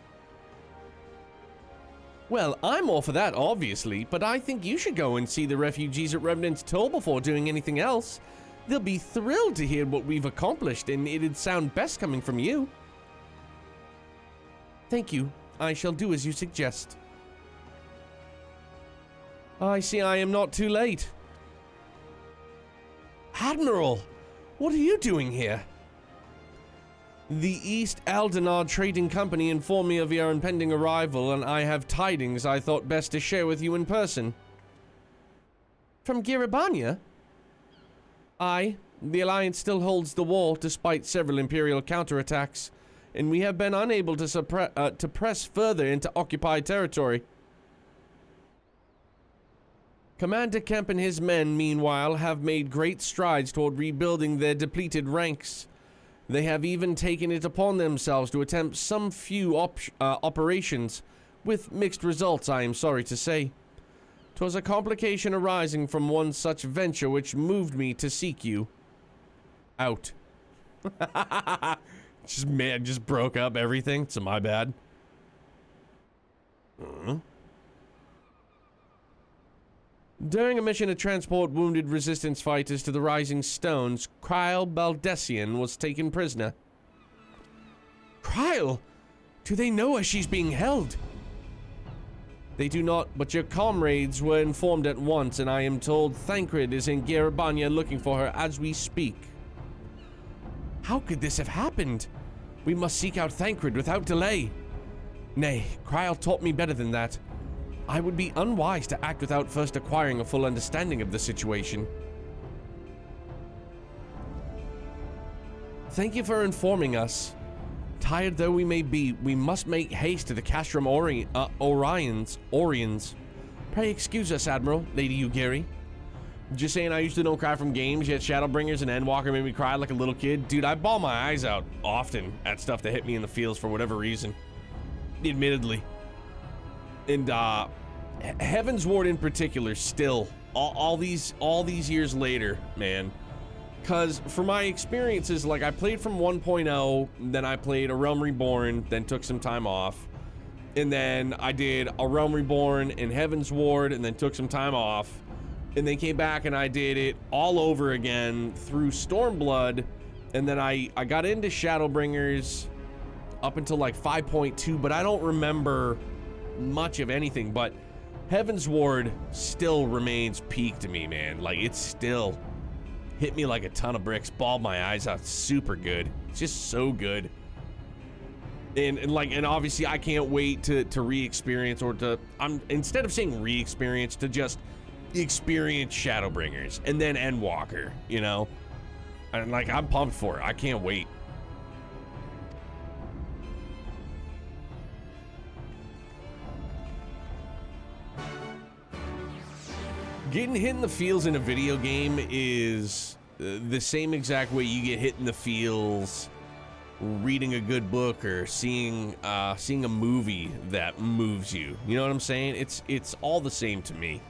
Well, I'm all for that, obviously, but I think you should go and see the refugees at Revenant's Toll before doing anything else. They'll be thrilled to hear what we've accomplished, and it'd sound best coming from you. Thank you. I shall do as you suggest. I see I am not too late. Admiral, what are you doing here? The East Aldenard Trading Company informed me of your impending arrival, and I have tidings I thought best to share with you in person. From Giribania? Aye, the Alliance still holds the war despite several Imperial counterattacks, and we have been unable to press further into occupied territory. Commander Kemp and his men, meanwhile, have made great strides toward rebuilding their depleted ranks. They have even taken it upon themselves to attempt some few operations, with mixed results, I am sorry to say. 'Twas a complication arising from one such venture which moved me to seek you out. Just broke up everything, so my bad. During a mission to transport wounded resistance fighters to the Rising Stones, Kryle Baldessian was taken prisoner. Kryle? Do they know where she's being held? They do not, but your comrades were informed at once, and I am told Thancred is in Giribania looking for her as we speak. How could this have happened? We must seek out Thancred without delay. Nay, Kryle taught me better than that. I would be unwise to act without first acquiring a full understanding of the situation. Thank you for informing us. Tired though we may be, we must make haste to the Castrum Orions. Pray excuse us, Admiral, Lady Ugiri. Just saying I used to don't cry from games, yet Shadowbringers and Endwalker made me cry like a little kid. Dude, I bawl my eyes out often at stuff that hit me in the feels for whatever reason. Admittedly. And Heaven's Ward in particular, still all these years later, man. Cause for my experiences, like I played from 1.0, then I played A Realm Reborn, then took some time off, and then I did A Realm Reborn and Heaven's Ward, and then took some time off, and then came back and I did it all over again through Stormblood, and then I got into Shadowbringers up until like 5.2, but I don't remember much of anything. But Heaven's Ward still remains peak to me, man. Like, it's still hit me like a ton of bricks, bawled my eyes out. Super good. It's just so good. And obviously I can't wait to re-experience, or instead of saying re-experience, to just experience Shadowbringers and then Endwalker, you know? And like, I'm pumped for it. I can't wait. Getting hit in the feels in a video game is the same exact way you get hit in the feels reading a good book or seeing a movie that moves you. You know what I'm saying? It's all the same to me.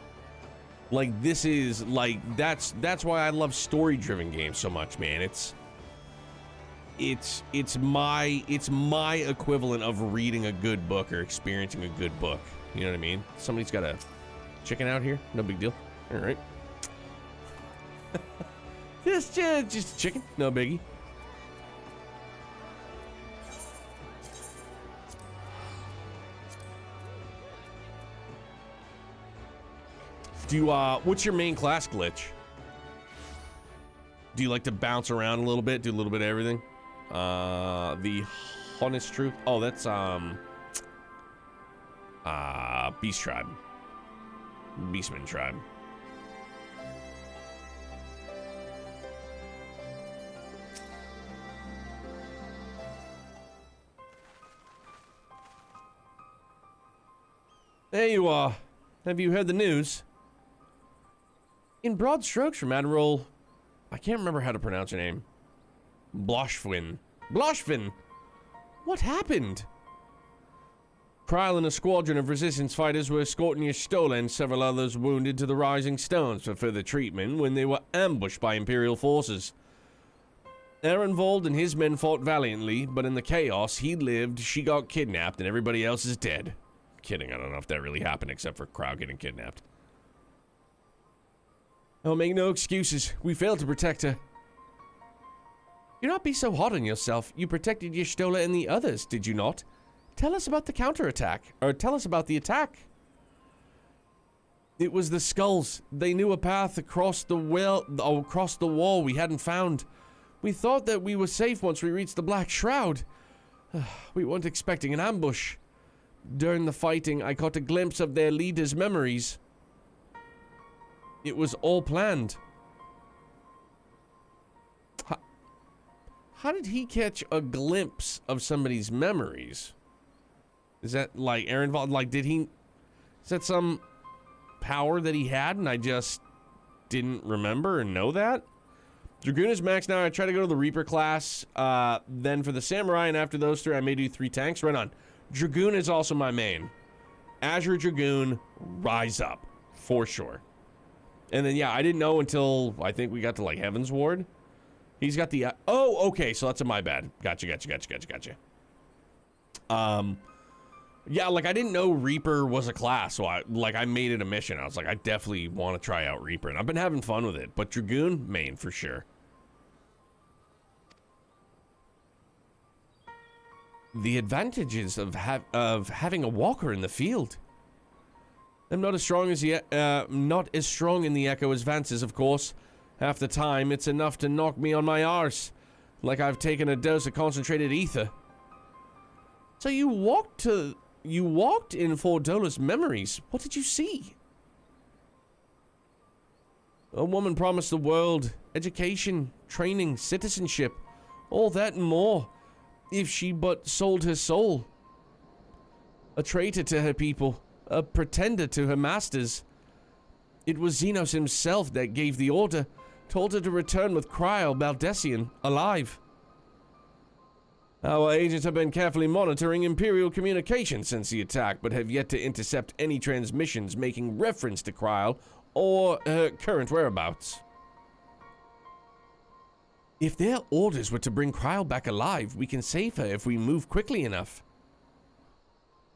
Like, this is like, that's why I love story-driven games so much, man. It's my equivalent of reading a good book or experiencing a good book. You know what I mean? Somebody's got a chicken out here. No big deal. All right. just a chicken. No biggie. Do you, what's your main class glitch? Do you like to bounce around a little bit, do a little bit of everything? The honest truth. Oh, that's, Beast Tribe. Beastman Tribe. There you are. Have you heard the news? In broad strokes from Admiral... I can't remember how to pronounce her name. Bloshfin. Bloshfin! What happened? Kryl and a squadron of resistance fighters were escorting Y'shtola and several others wounded to the Rising Stones for further treatment when they were ambushed by Imperial forces. Ehrenwald and his men fought valiantly, but in the chaos, he lived, she got kidnapped, and everybody else is dead. Kidding, I don't know if that really happened except for Kryl getting kidnapped. Oh, make no excuses. We failed to protect her. Do not be so hard on yourself. You protected Y'shtola and the others, did you not? Tell us about the counterattack, or tell us about the attack. It was the skulls. They knew a path across the wall we hadn't found. We thought that we were safe once we reached the Black Shroud. We weren't expecting an ambush. During the fighting, I caught a glimpse of their leader's memories. It was all planned. How did he catch a glimpse of somebody's memories? Is that like Ehrenwald? Like, did he... Is that some power that he had and I just didn't remember and know that? Dragoon is max now. I try to go to the Reaper class. Then for the Samurai, and after those three, I may do 3 tanks. Right on. Dragoon is also my main. Azure Dragoon, rise up. For sure. And then, yeah, I didn't know until I think we got to, like, Heaven's Ward. He's got the... oh, okay, so that's my bad. Gotcha. Yeah, like, I didn't know Reaper was a class, so I made it a mission. I was like, I definitely want to try out Reaper, and I've been having fun with it. But Dragoon, main, for sure. The advantages of having a walker in the field. I'm not as strong as not as strong in the Echo as Vance is, of course. Half the time, it's enough to knock me on my arse, like I've taken a dose of concentrated ether. So you walked in Fordola's memories. What did you see? A woman promised the world education, training, citizenship, all that and more, if she but sold her soul. A traitor to her people. A pretender to her masters. It was Xenos himself that gave the order, told her to return with Kryl Baldessian, alive. Our agents have been carefully monitoring Imperial communications since the attack, but have yet to intercept any transmissions making reference to Kryl or her current whereabouts. If their orders were to bring Kryl back alive, we can save her if we move quickly enough.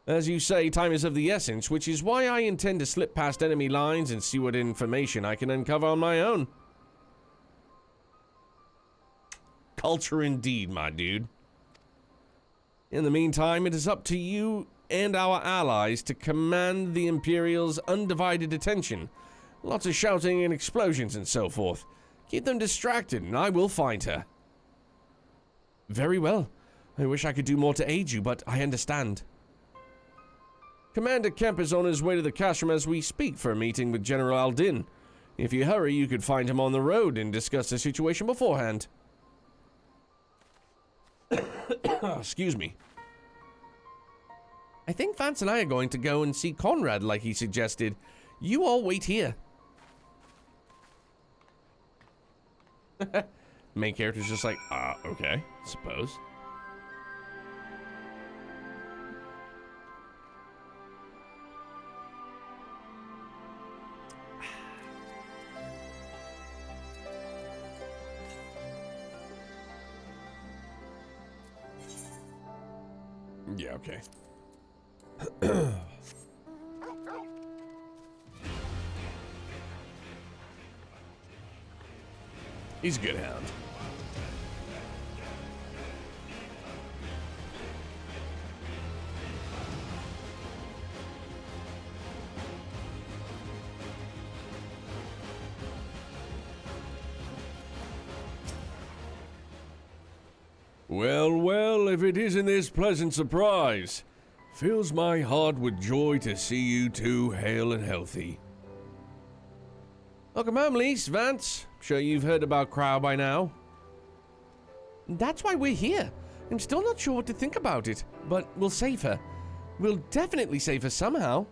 As you say, time is of the essence, which is why I intend to slip past enemy lines and see what information I can uncover on my own. Culture indeed, my dude. In the meantime, it is up to you and our allies to command the Imperials' undivided attention. Lots of shouting and explosions and so forth. Keep them distracted, and I will find her. Very well. I wish I could do more to aid you, but I understand. Commander Kemp is on his way to the castrum as we speak for a meeting with General Aldin. If you hurry, you could find him on the road and discuss the situation beforehand. Excuse me. I think Vance and I are going to go and see Conrad like he suggested. You all wait here. Main character's just like, okay, suppose. Yeah, okay. He's a good hound. Well, well, if it isn't this pleasant surprise. Fills my heart with joy to see you two hale and healthy. Welcome home, Lise, Vance. Sure you've heard about Crow by now. That's why we're here. I'm still not sure what to think about it, but we'll save her. We'll definitely save her somehow.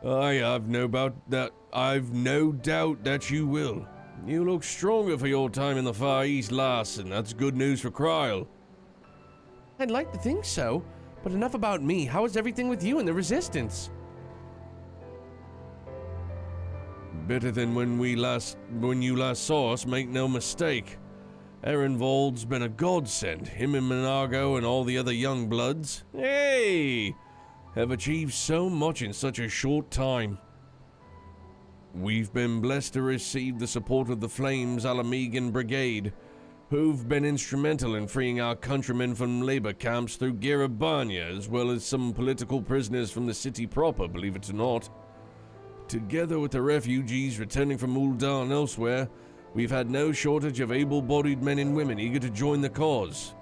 I've no doubt that you will. You look stronger for your time in the Far East, lass, and that's good news for Kryl. I'd like to think so, but enough about me. How is everything with you and the Resistance? Better than when you last saw us, make no mistake. Ehrenwald's been a godsend. Him and Monargo and all the other young bloods, hey, have achieved so much in such a short time. We've been blessed to receive the support of the Flames Alamegan Brigade, who've been instrumental in freeing our countrymen from labor camps through Garabania, as well as some political prisoners from the city proper, believe it or not. Together with the refugees returning from Ul'dah and elsewhere, we've had no shortage of able-bodied men and women eager to join the cause.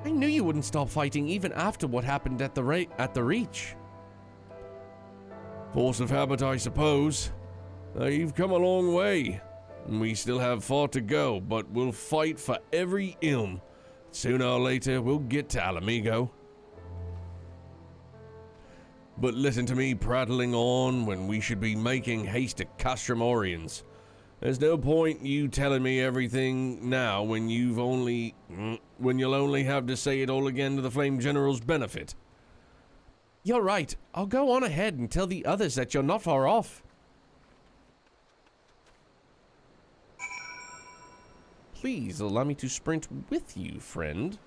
I knew you wouldn't stop fighting even after what happened at the Reach. Force of habit, I suppose. You've come a long way. We still have far to go, but we'll fight for every ilm. Sooner or later, we'll get to Alamigo. But listen to me prattling on when we should be making haste to Castrum Oriens. There's no point you telling me everything now when you'll only have to say it all again to the Flame General's benefit. You're right. I'll go on ahead and tell the others that you're not far off. Please allow me to sprint with you, friend.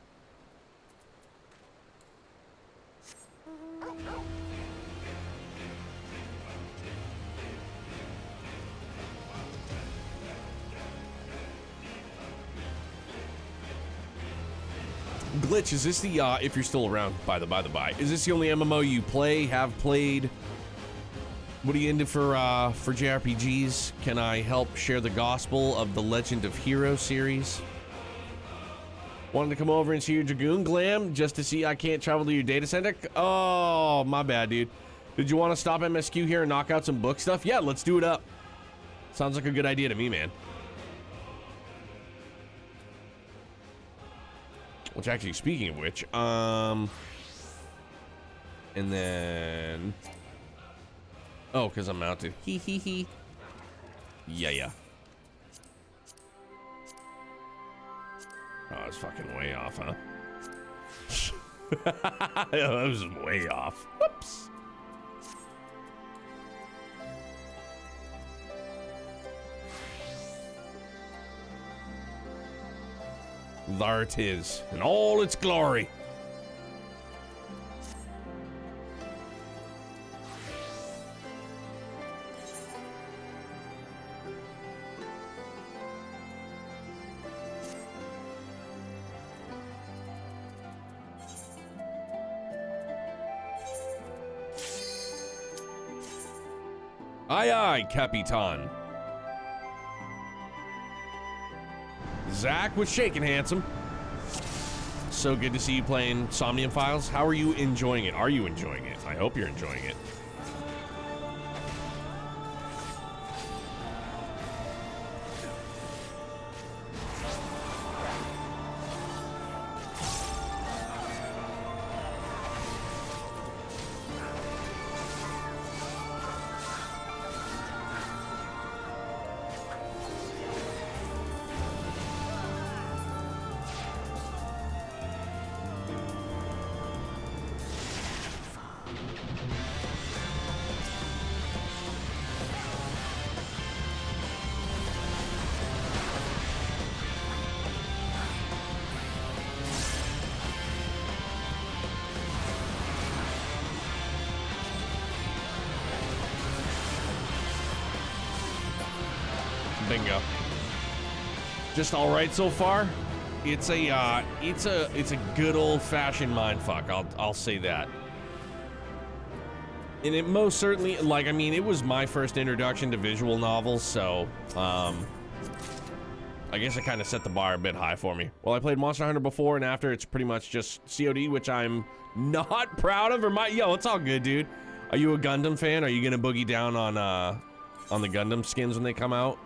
Glitch, is this the, if you're still around, by the by, is this the only MMO you have played? What are you into for JRPGs? Can I help share the gospel of the Legend of Hero series? Wanted to come over and see your Dragoon Glam just to see I can't travel to your data center? Oh, my bad, dude. Did you want to stop MSQ here and knock out some book stuff? Yeah, let's do it up. Sounds like a good idea to me, man. Which, actually, speaking of which, and then, oh, because I'm mounted. Hee hee hee. Yeah. Oh, I was fucking way off, huh? That was way off. Whoops. There it is, in all its glory. Aye, aye, Capitan. Zach was shaking handsome. So good to see you playing Somnium Files. How are you enjoying it? Are you enjoying it? I hope you're enjoying it. Bingo. Just all right so far. It's a good old-fashioned mindfuck. I'll say that. And it most certainly, like, I mean, it was my first introduction to visual novels, so I guess it kind of set the bar a bit high for me. Well, I played Monster Hunter before and after. It's pretty much just COD, which I'm not proud of. Yo, it's all good, dude. Are you a Gundam fan? Are you gonna boogie down on the Gundam skins when they come out?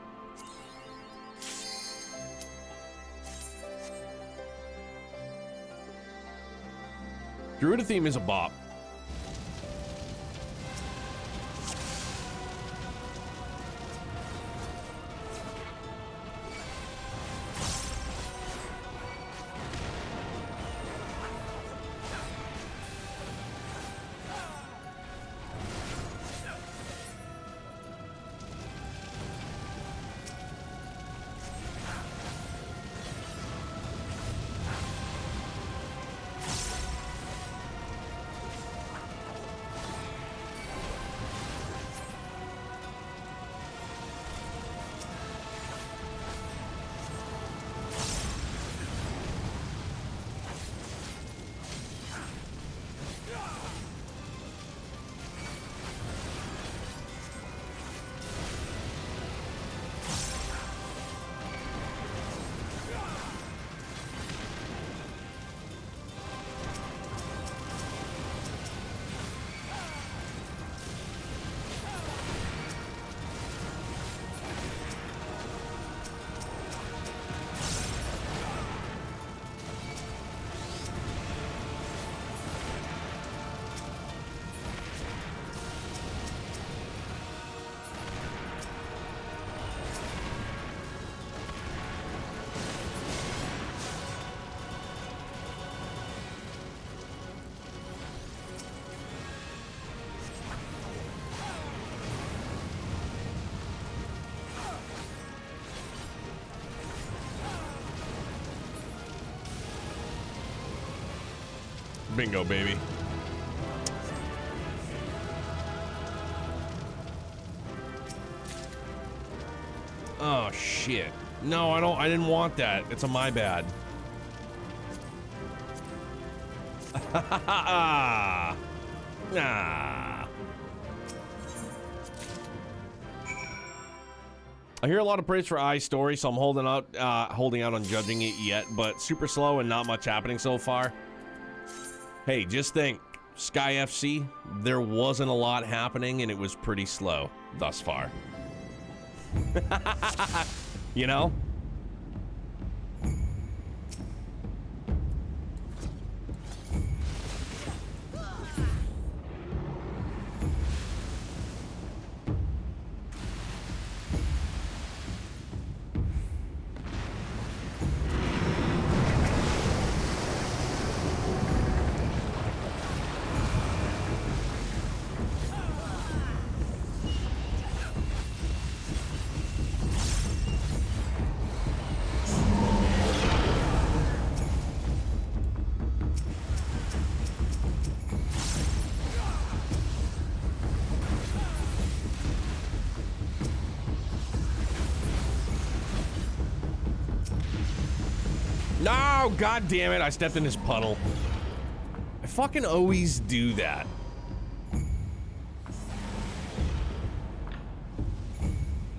Garuda theme is a bop. Bingo, baby. Oh shit. No, I didn't want that. It's a my bad. Nah. I hear a lot of praise for I's story, so I'm holding out on judging it yet, but super slow and not much happening so far. Hey, just think, Sky FC, there wasn't a lot happening and it was pretty slow thus far. You know? No, god damn it, I stepped in this puddle. I fucking always do that.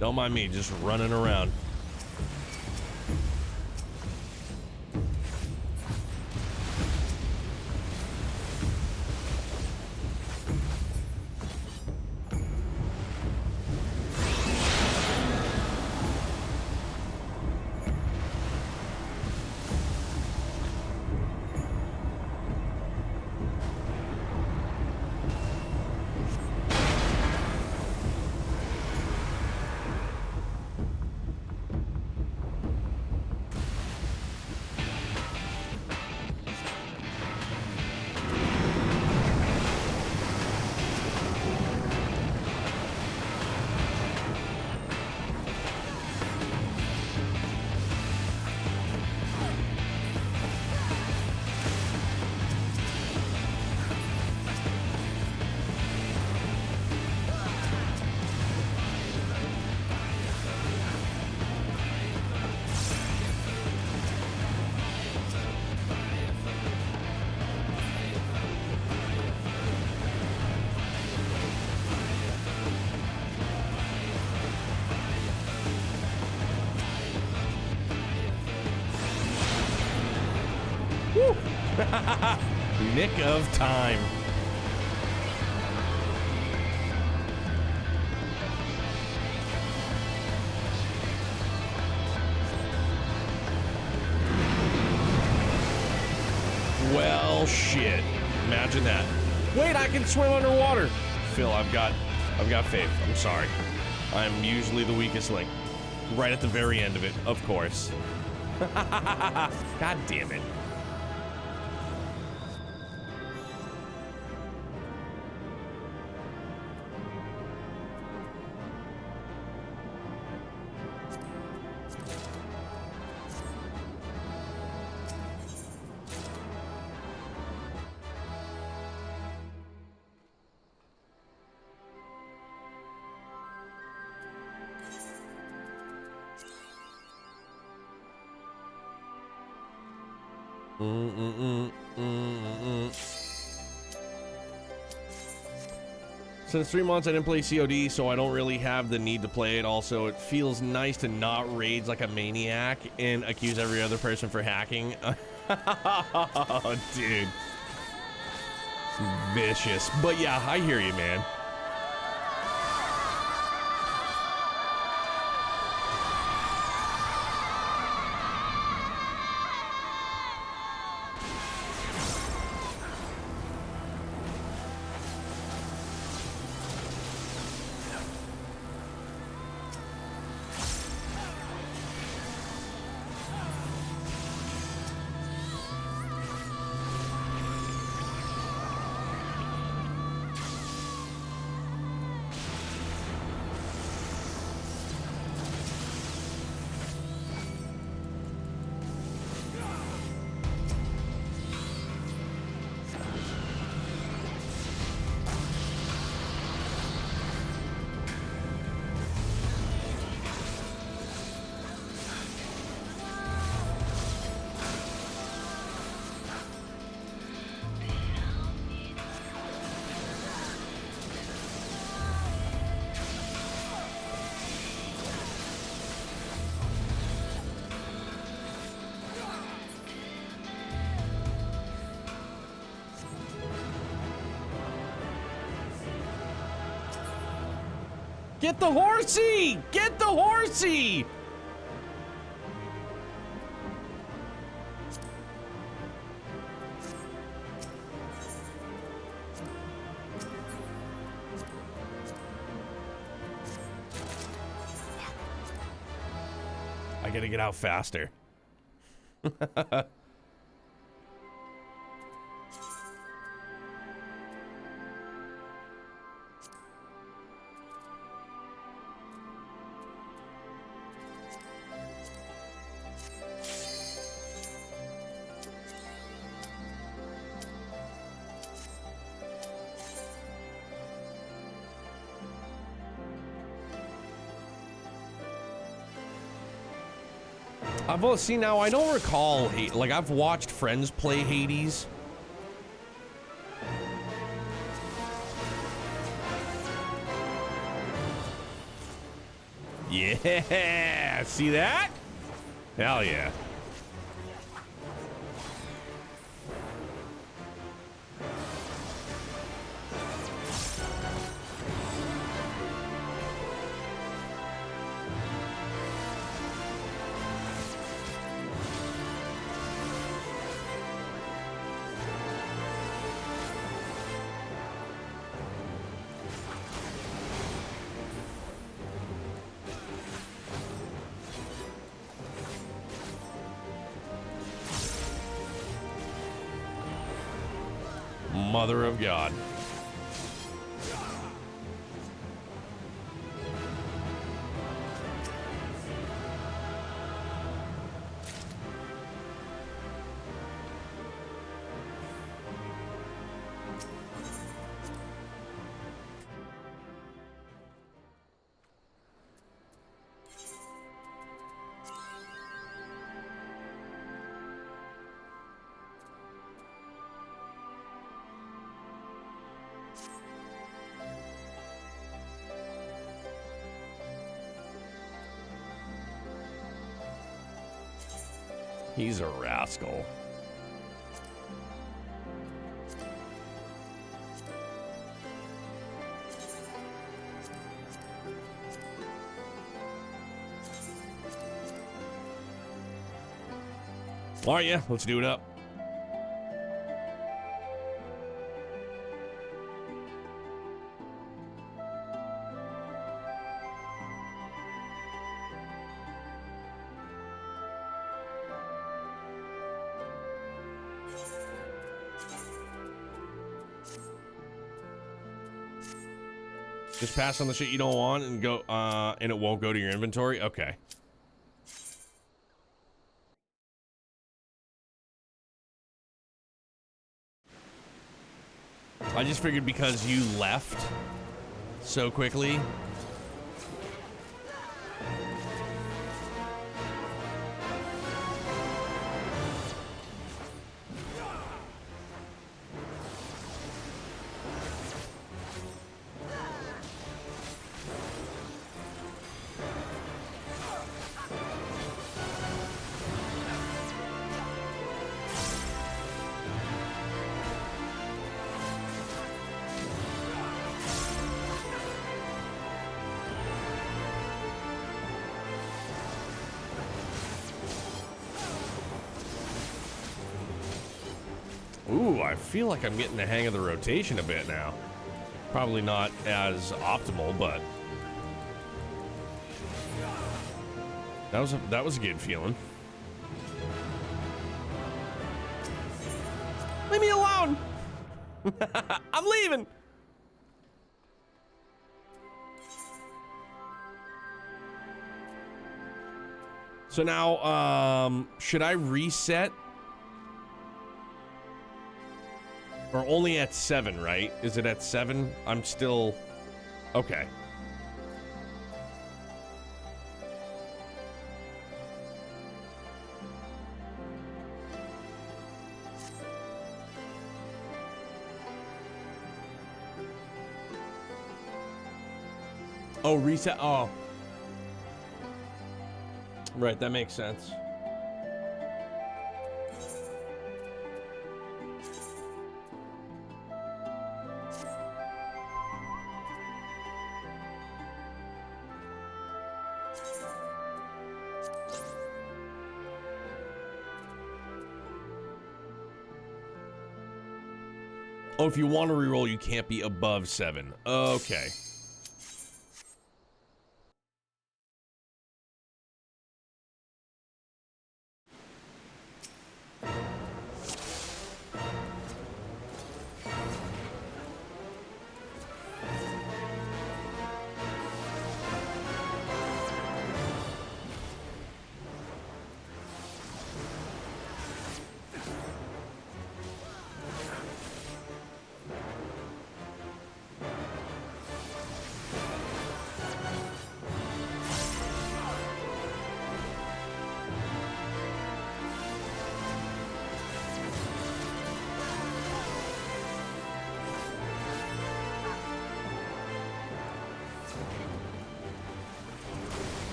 Don't mind me, just running around. Nick of time. Well, shit. Imagine that. Wait, I can swim underwater. Phil, I've got faith. I'm sorry. I'm usually the weakest link. Right at the very end of it, of course. God damn it. Since 3 months I didn't play COD, so I don't really have the need to play it. Also, it feels nice to not rage like a maniac and accuse every other person for hacking. Oh, dude. Vicious. But yeah, I hear you, man. Get the horsey! Get the horsey! I gotta get out faster. See, now I don't recall, like, I've watched friends play Hades. Yeah, see that? Hell yeah. Mother of God. He's a rascal. All right, yeah, let's do it up. Just pass on the shit you don't want and go, and it won't go to your inventory? Okay. I just figured because you left so quickly. Ooh, I feel like I'm getting the hang of the rotation a bit now. Probably not as optimal, but that was a good feeling. Leave me alone. I'm leaving. So now, should I reset? Or only at 7, right? Is it at 7? I'm still... Okay. Oh, reset. Oh. Right, that makes sense. Oh, if you want to reroll, you can't be above 7. Okay.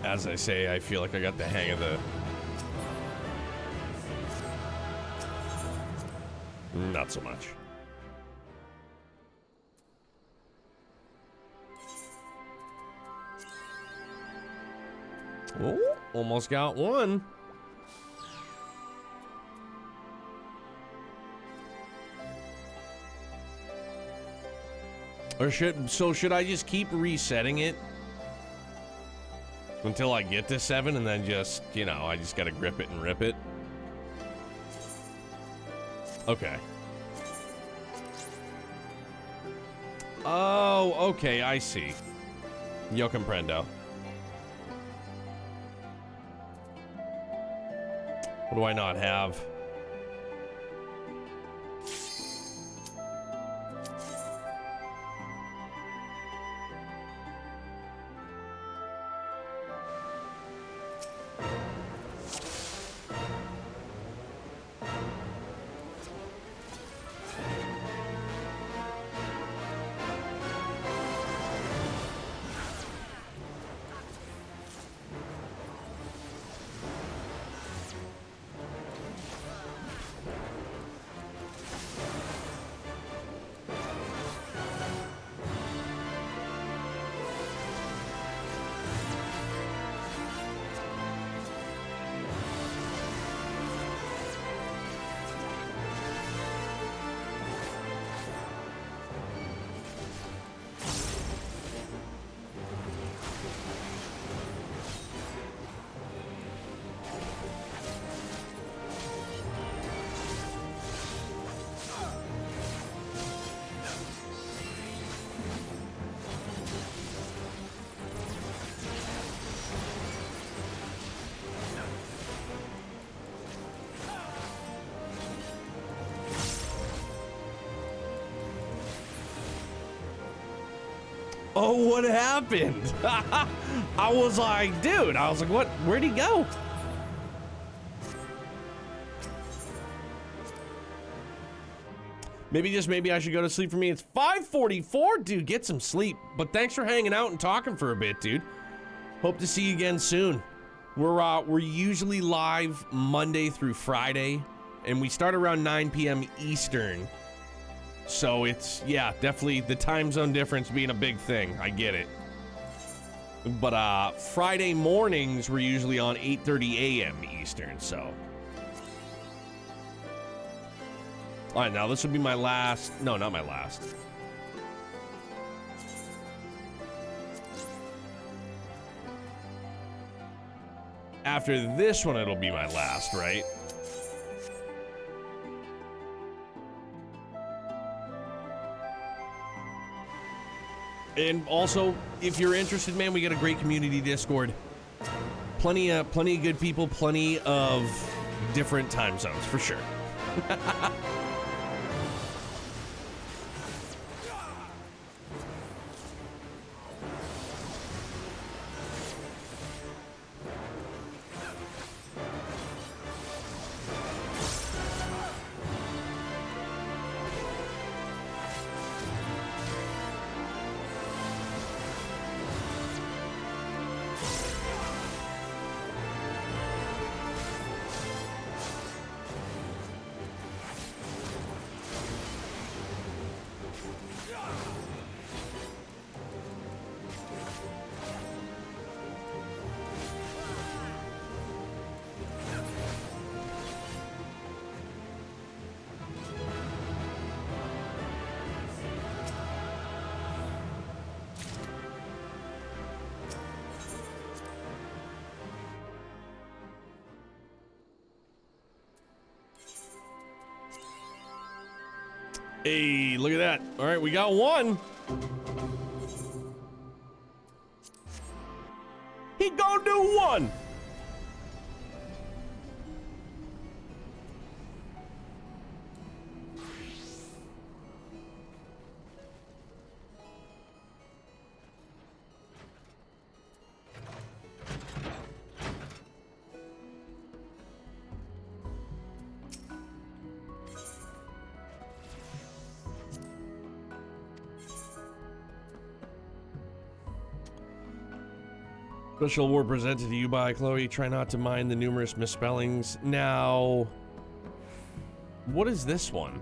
As I say, I feel like I got the hang of the... Not so much. Oh, almost got one. Or should I just keep resetting it until I get to 7 and then just, you know, I just gotta grip it and rip it? Okay. Oh, okay, I see. Yo comprendo. What do I not have? Oh, what happened? I was like, dude, I was like, what? Where'd he go? Maybe I should go to sleep for me. It's 5:44, dude. Get some sleep. But thanks for hanging out and talking for a bit, dude. Hope to see you again soon. We're usually live Monday through Friday, and we start around 9 p.m. Eastern. So it's, yeah, definitely the time zone difference being a big thing. I get it. But Friday mornings we're usually on 8:30 a.m. Eastern. So. All right, now this will be my last. No, not my last. After this one, it'll be my last, right? And also, if you're interested, man, we got a great community Discord. Plenty of good people, plenty of different time zones, for sure. Hey, look at that. All right, we got one. He gonna do one. Special award presented to you by Chloe. Try not to mind the numerous misspellings. Now, what is this one?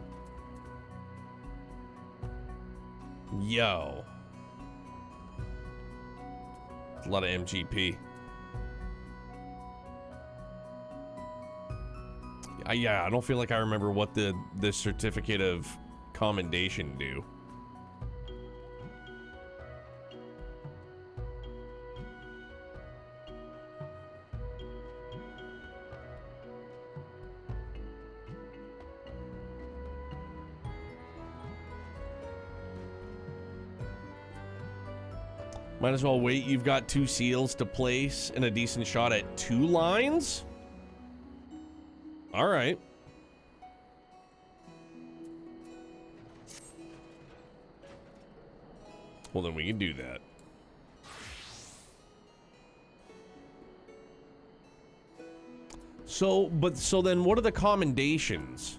Yo. A lot of MGP. Yeah, I don't feel like I remember what the certificate of commendation do. Might as well wait. You've got 2 seals to place and a decent shot at 2 lines? All right. Well, then we can do that. So then what are the commendations?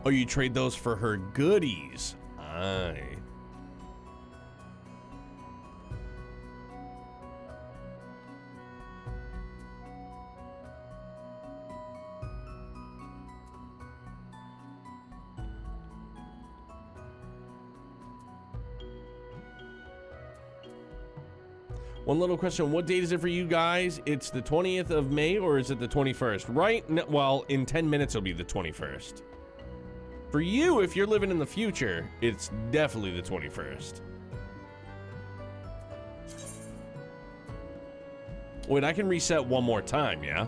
Oh, you trade those for her goodies. Aye. One little question. What date is it for you guys? It's the 20th of May, or is it the 21st? Right? Well, in 10 minutes, it'll be the 21st. For you, if you're living in the future, it's definitely the 21st. Wait, I can reset one more time, yeah?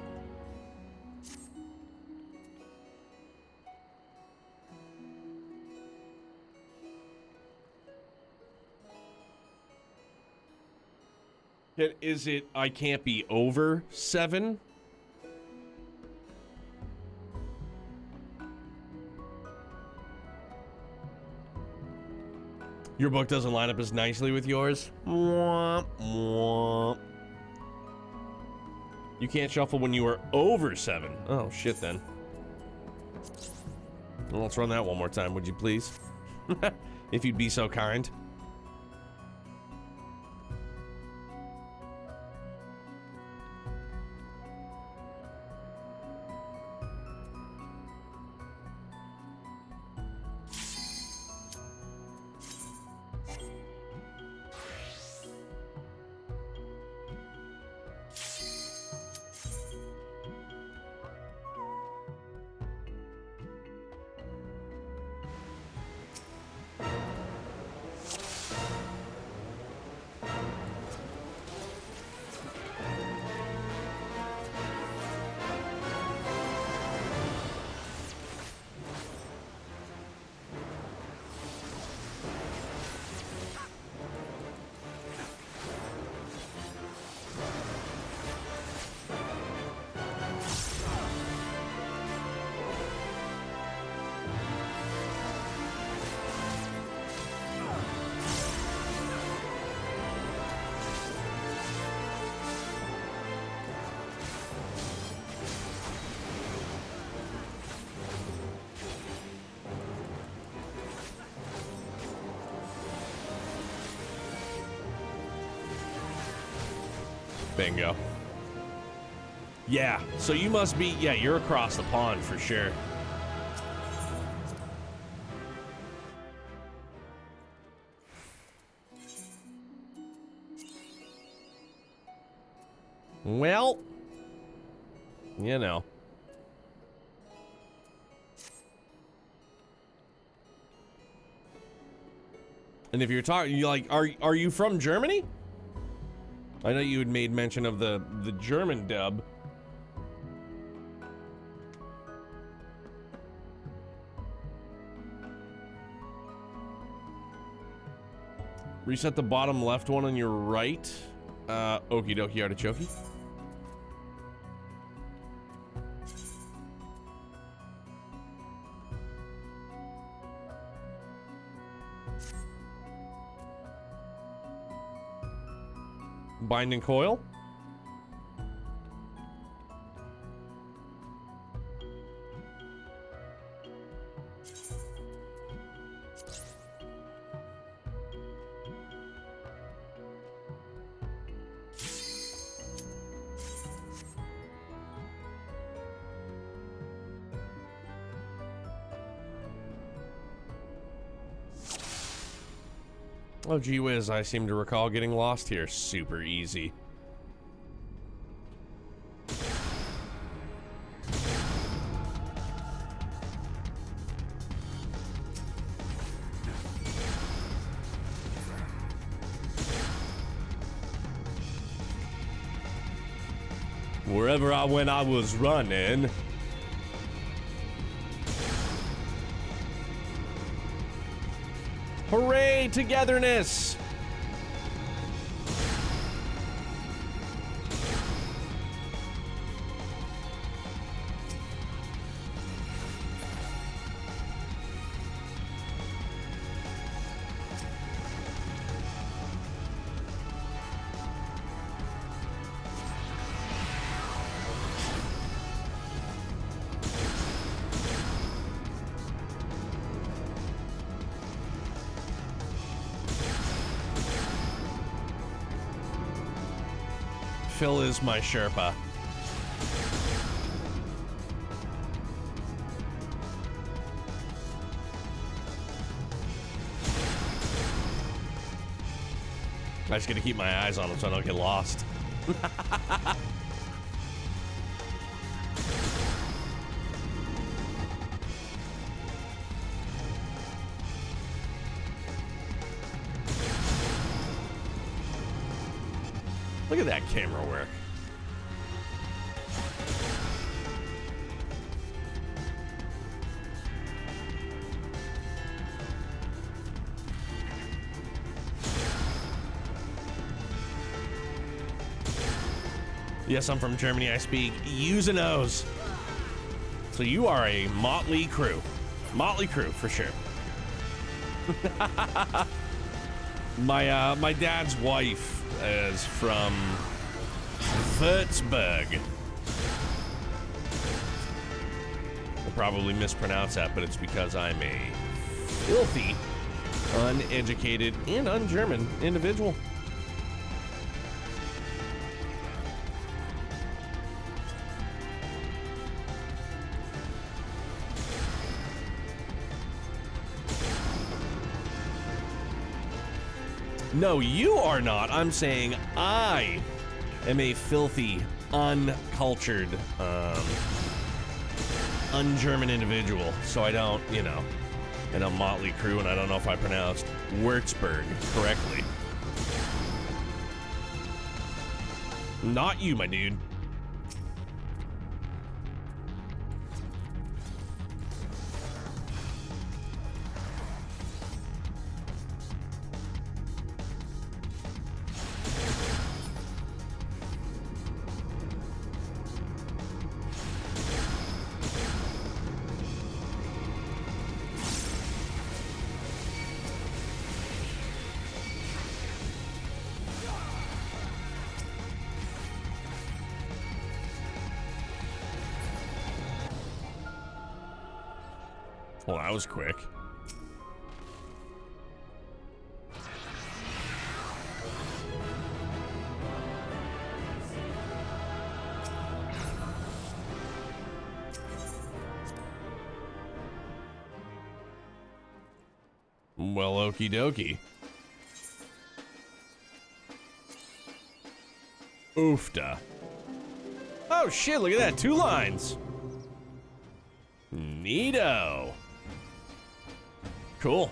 Is it I can't be over 7? Your book doesn't line up as nicely with yours? Mwah, mwah. You can't shuffle when you are over 7. Oh, shit, then. Well, let's run that one more time, would you please? If you'd be so kind. Bingo. Yeah, so you must be, yeah, you're across the pond for sure. Well, you know. And if you're talking, you like, are you from Germany? I know you had made mention of the German dub. Reset the bottom left one on your right. Okie dokie artichoke. Binding coil. Oh, gee whiz, I seem to recall getting lost here. Super easy. Wherever I went, I was running. Hooray, togetherness! Phil is my Sherpa. I just gotta keep my eyes on him so I don't get lost. Look at that camera work. Yes, I'm from Germany. I speak U's and O's. So you are a motley crew. Motley crew, for sure. My dad's wife is from Würzburg. I'll probably mispronounce that, but it's because I'm a filthy, uneducated, and un-German individual. No, you are not. I'm saying I am a filthy, uncultured, un-German individual. So I don't, you know, and a motley crew, and I don't know if I pronounced Würzburg correctly. Not you, my dude. Well, that was quick. Well, okie dokie. Oofda. Oh shit, look at that. 2 lines. Neato. Cool.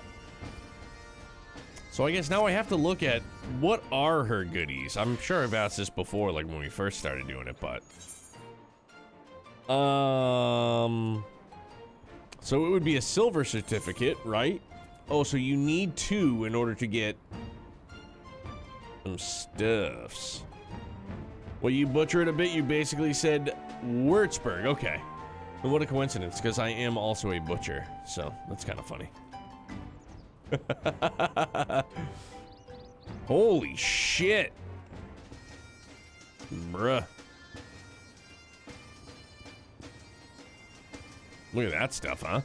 So I guess now I have to look at what are her goodies. I'm sure I've asked this before, like when we first started doing it, but so it would be a silver certificate, right? Oh, so you need 2 in order to get some stuffs. Well, you butchered a bit. You basically said Würzburg. Okay. And what a coincidence, because I am also a butcher, so that's kind of funny. Holy shit. Bruh. Look at that stuff, huh?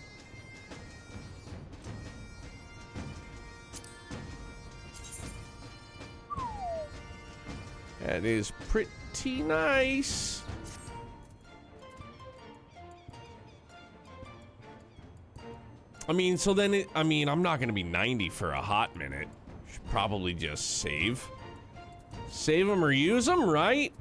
That is pretty nice. I mean, so then I'm not going to be 90 for a hot minute. Should probably just save. Save them or use them, right?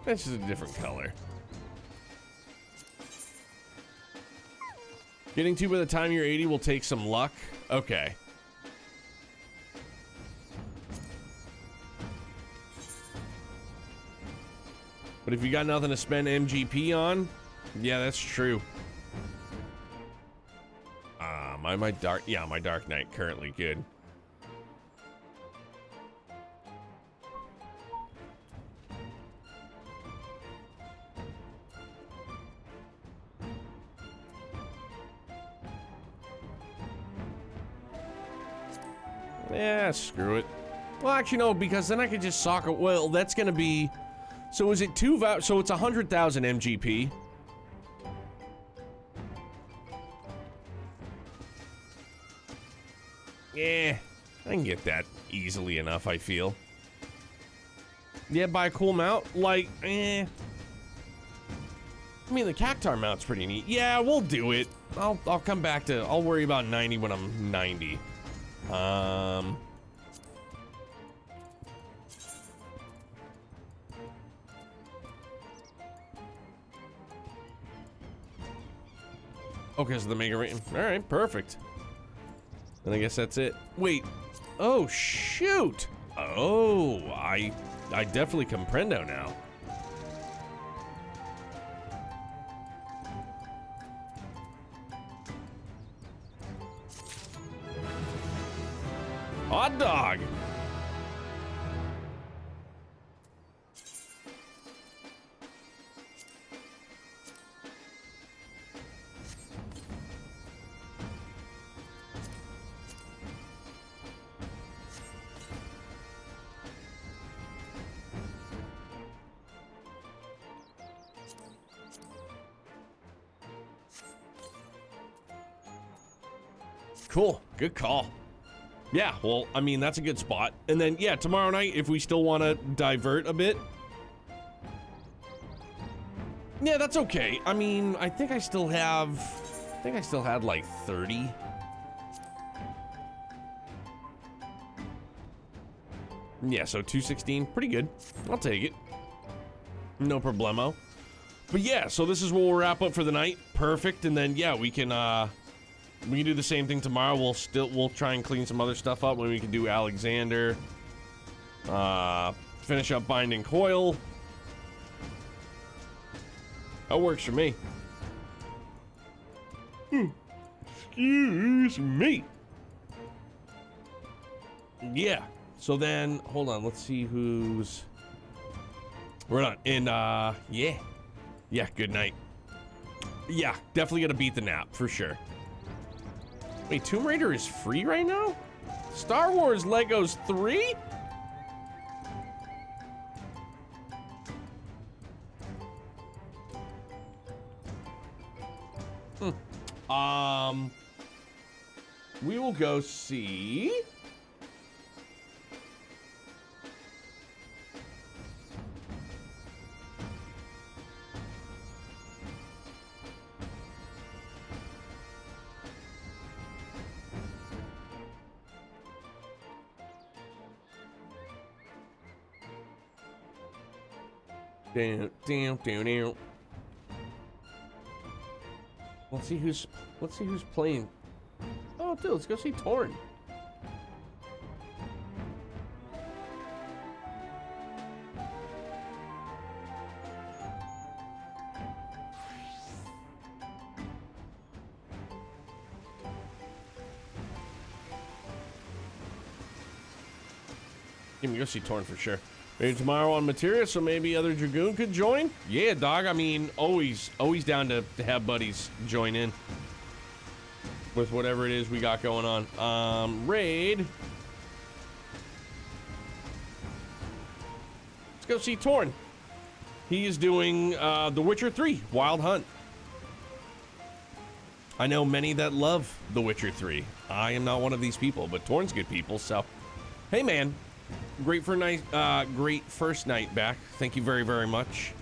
That's just a different color. Getting to by the time you're 80 will take some luck. Okay. But if you got nothing to spend MGP on, yeah, that's true. My Dark Knight currently good. Yeah, screw it. Well, actually, no, because then I could just sock it. Well, that's gonna be. So is it 2 vow? So it's 100,000 MGP. Yeah, I can get that easily enough, I feel. Yeah, buy a cool mount? Like, I mean, the Cactar mount's pretty neat. Yeah, we'll do it. I'll come back to. I'll worry about 90 when I'm 90. Okay, so the mega rating. All right, perfect. And I guess that's it. Wait. Oh, shoot. Oh, I definitely comprendo now. Hot dog. Cool. Good call. Yeah, well, I mean, that's a good spot. And then, yeah, tomorrow night, if we still want to divert a bit. Yeah, that's okay. I mean, I think I still had like 30. Yeah, so 216, pretty good. I'll take it. No problemo. But yeah, so this is what we'll wrap up for the night. Perfect. And then, yeah, we can do the same thing tomorrow. We'll try and clean some other stuff up when we can do Alexander. Finish up binding coil. That works for me. Excuse me. Yeah. So then, hold on. Let's see who's. We're not in. Yeah. Yeah. Good night. Yeah. Definitely gonna beat the nap for sure. Wait, Tomb Raider is free right now? Star Wars Legos 3? We will go see. Down. Let's see who's playing. Oh, dude, let's go see Torn. Give me go see Torn for sure. Maybe tomorrow on Materia, so maybe other Dragoon could join. Yeah, dog. I mean, always down to have buddies join in with whatever it is we got going on. Raid. Let's go see Torn. He is doing The Witcher 3 Wild Hunt. I know many that love The Witcher 3. I am not one of these people, but Torn's good people. So, hey, man. Great first night back. Thank you very, very much.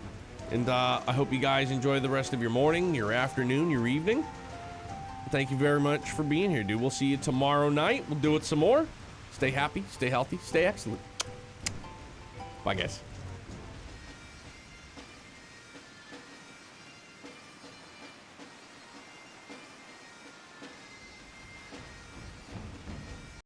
And I hope you guys enjoy the rest of your morning, your afternoon, your evening. Thank you very much for being here, dude. We'll see you tomorrow night. We'll do it some more. Stay happy, stay healthy, stay excellent. Bye, guys.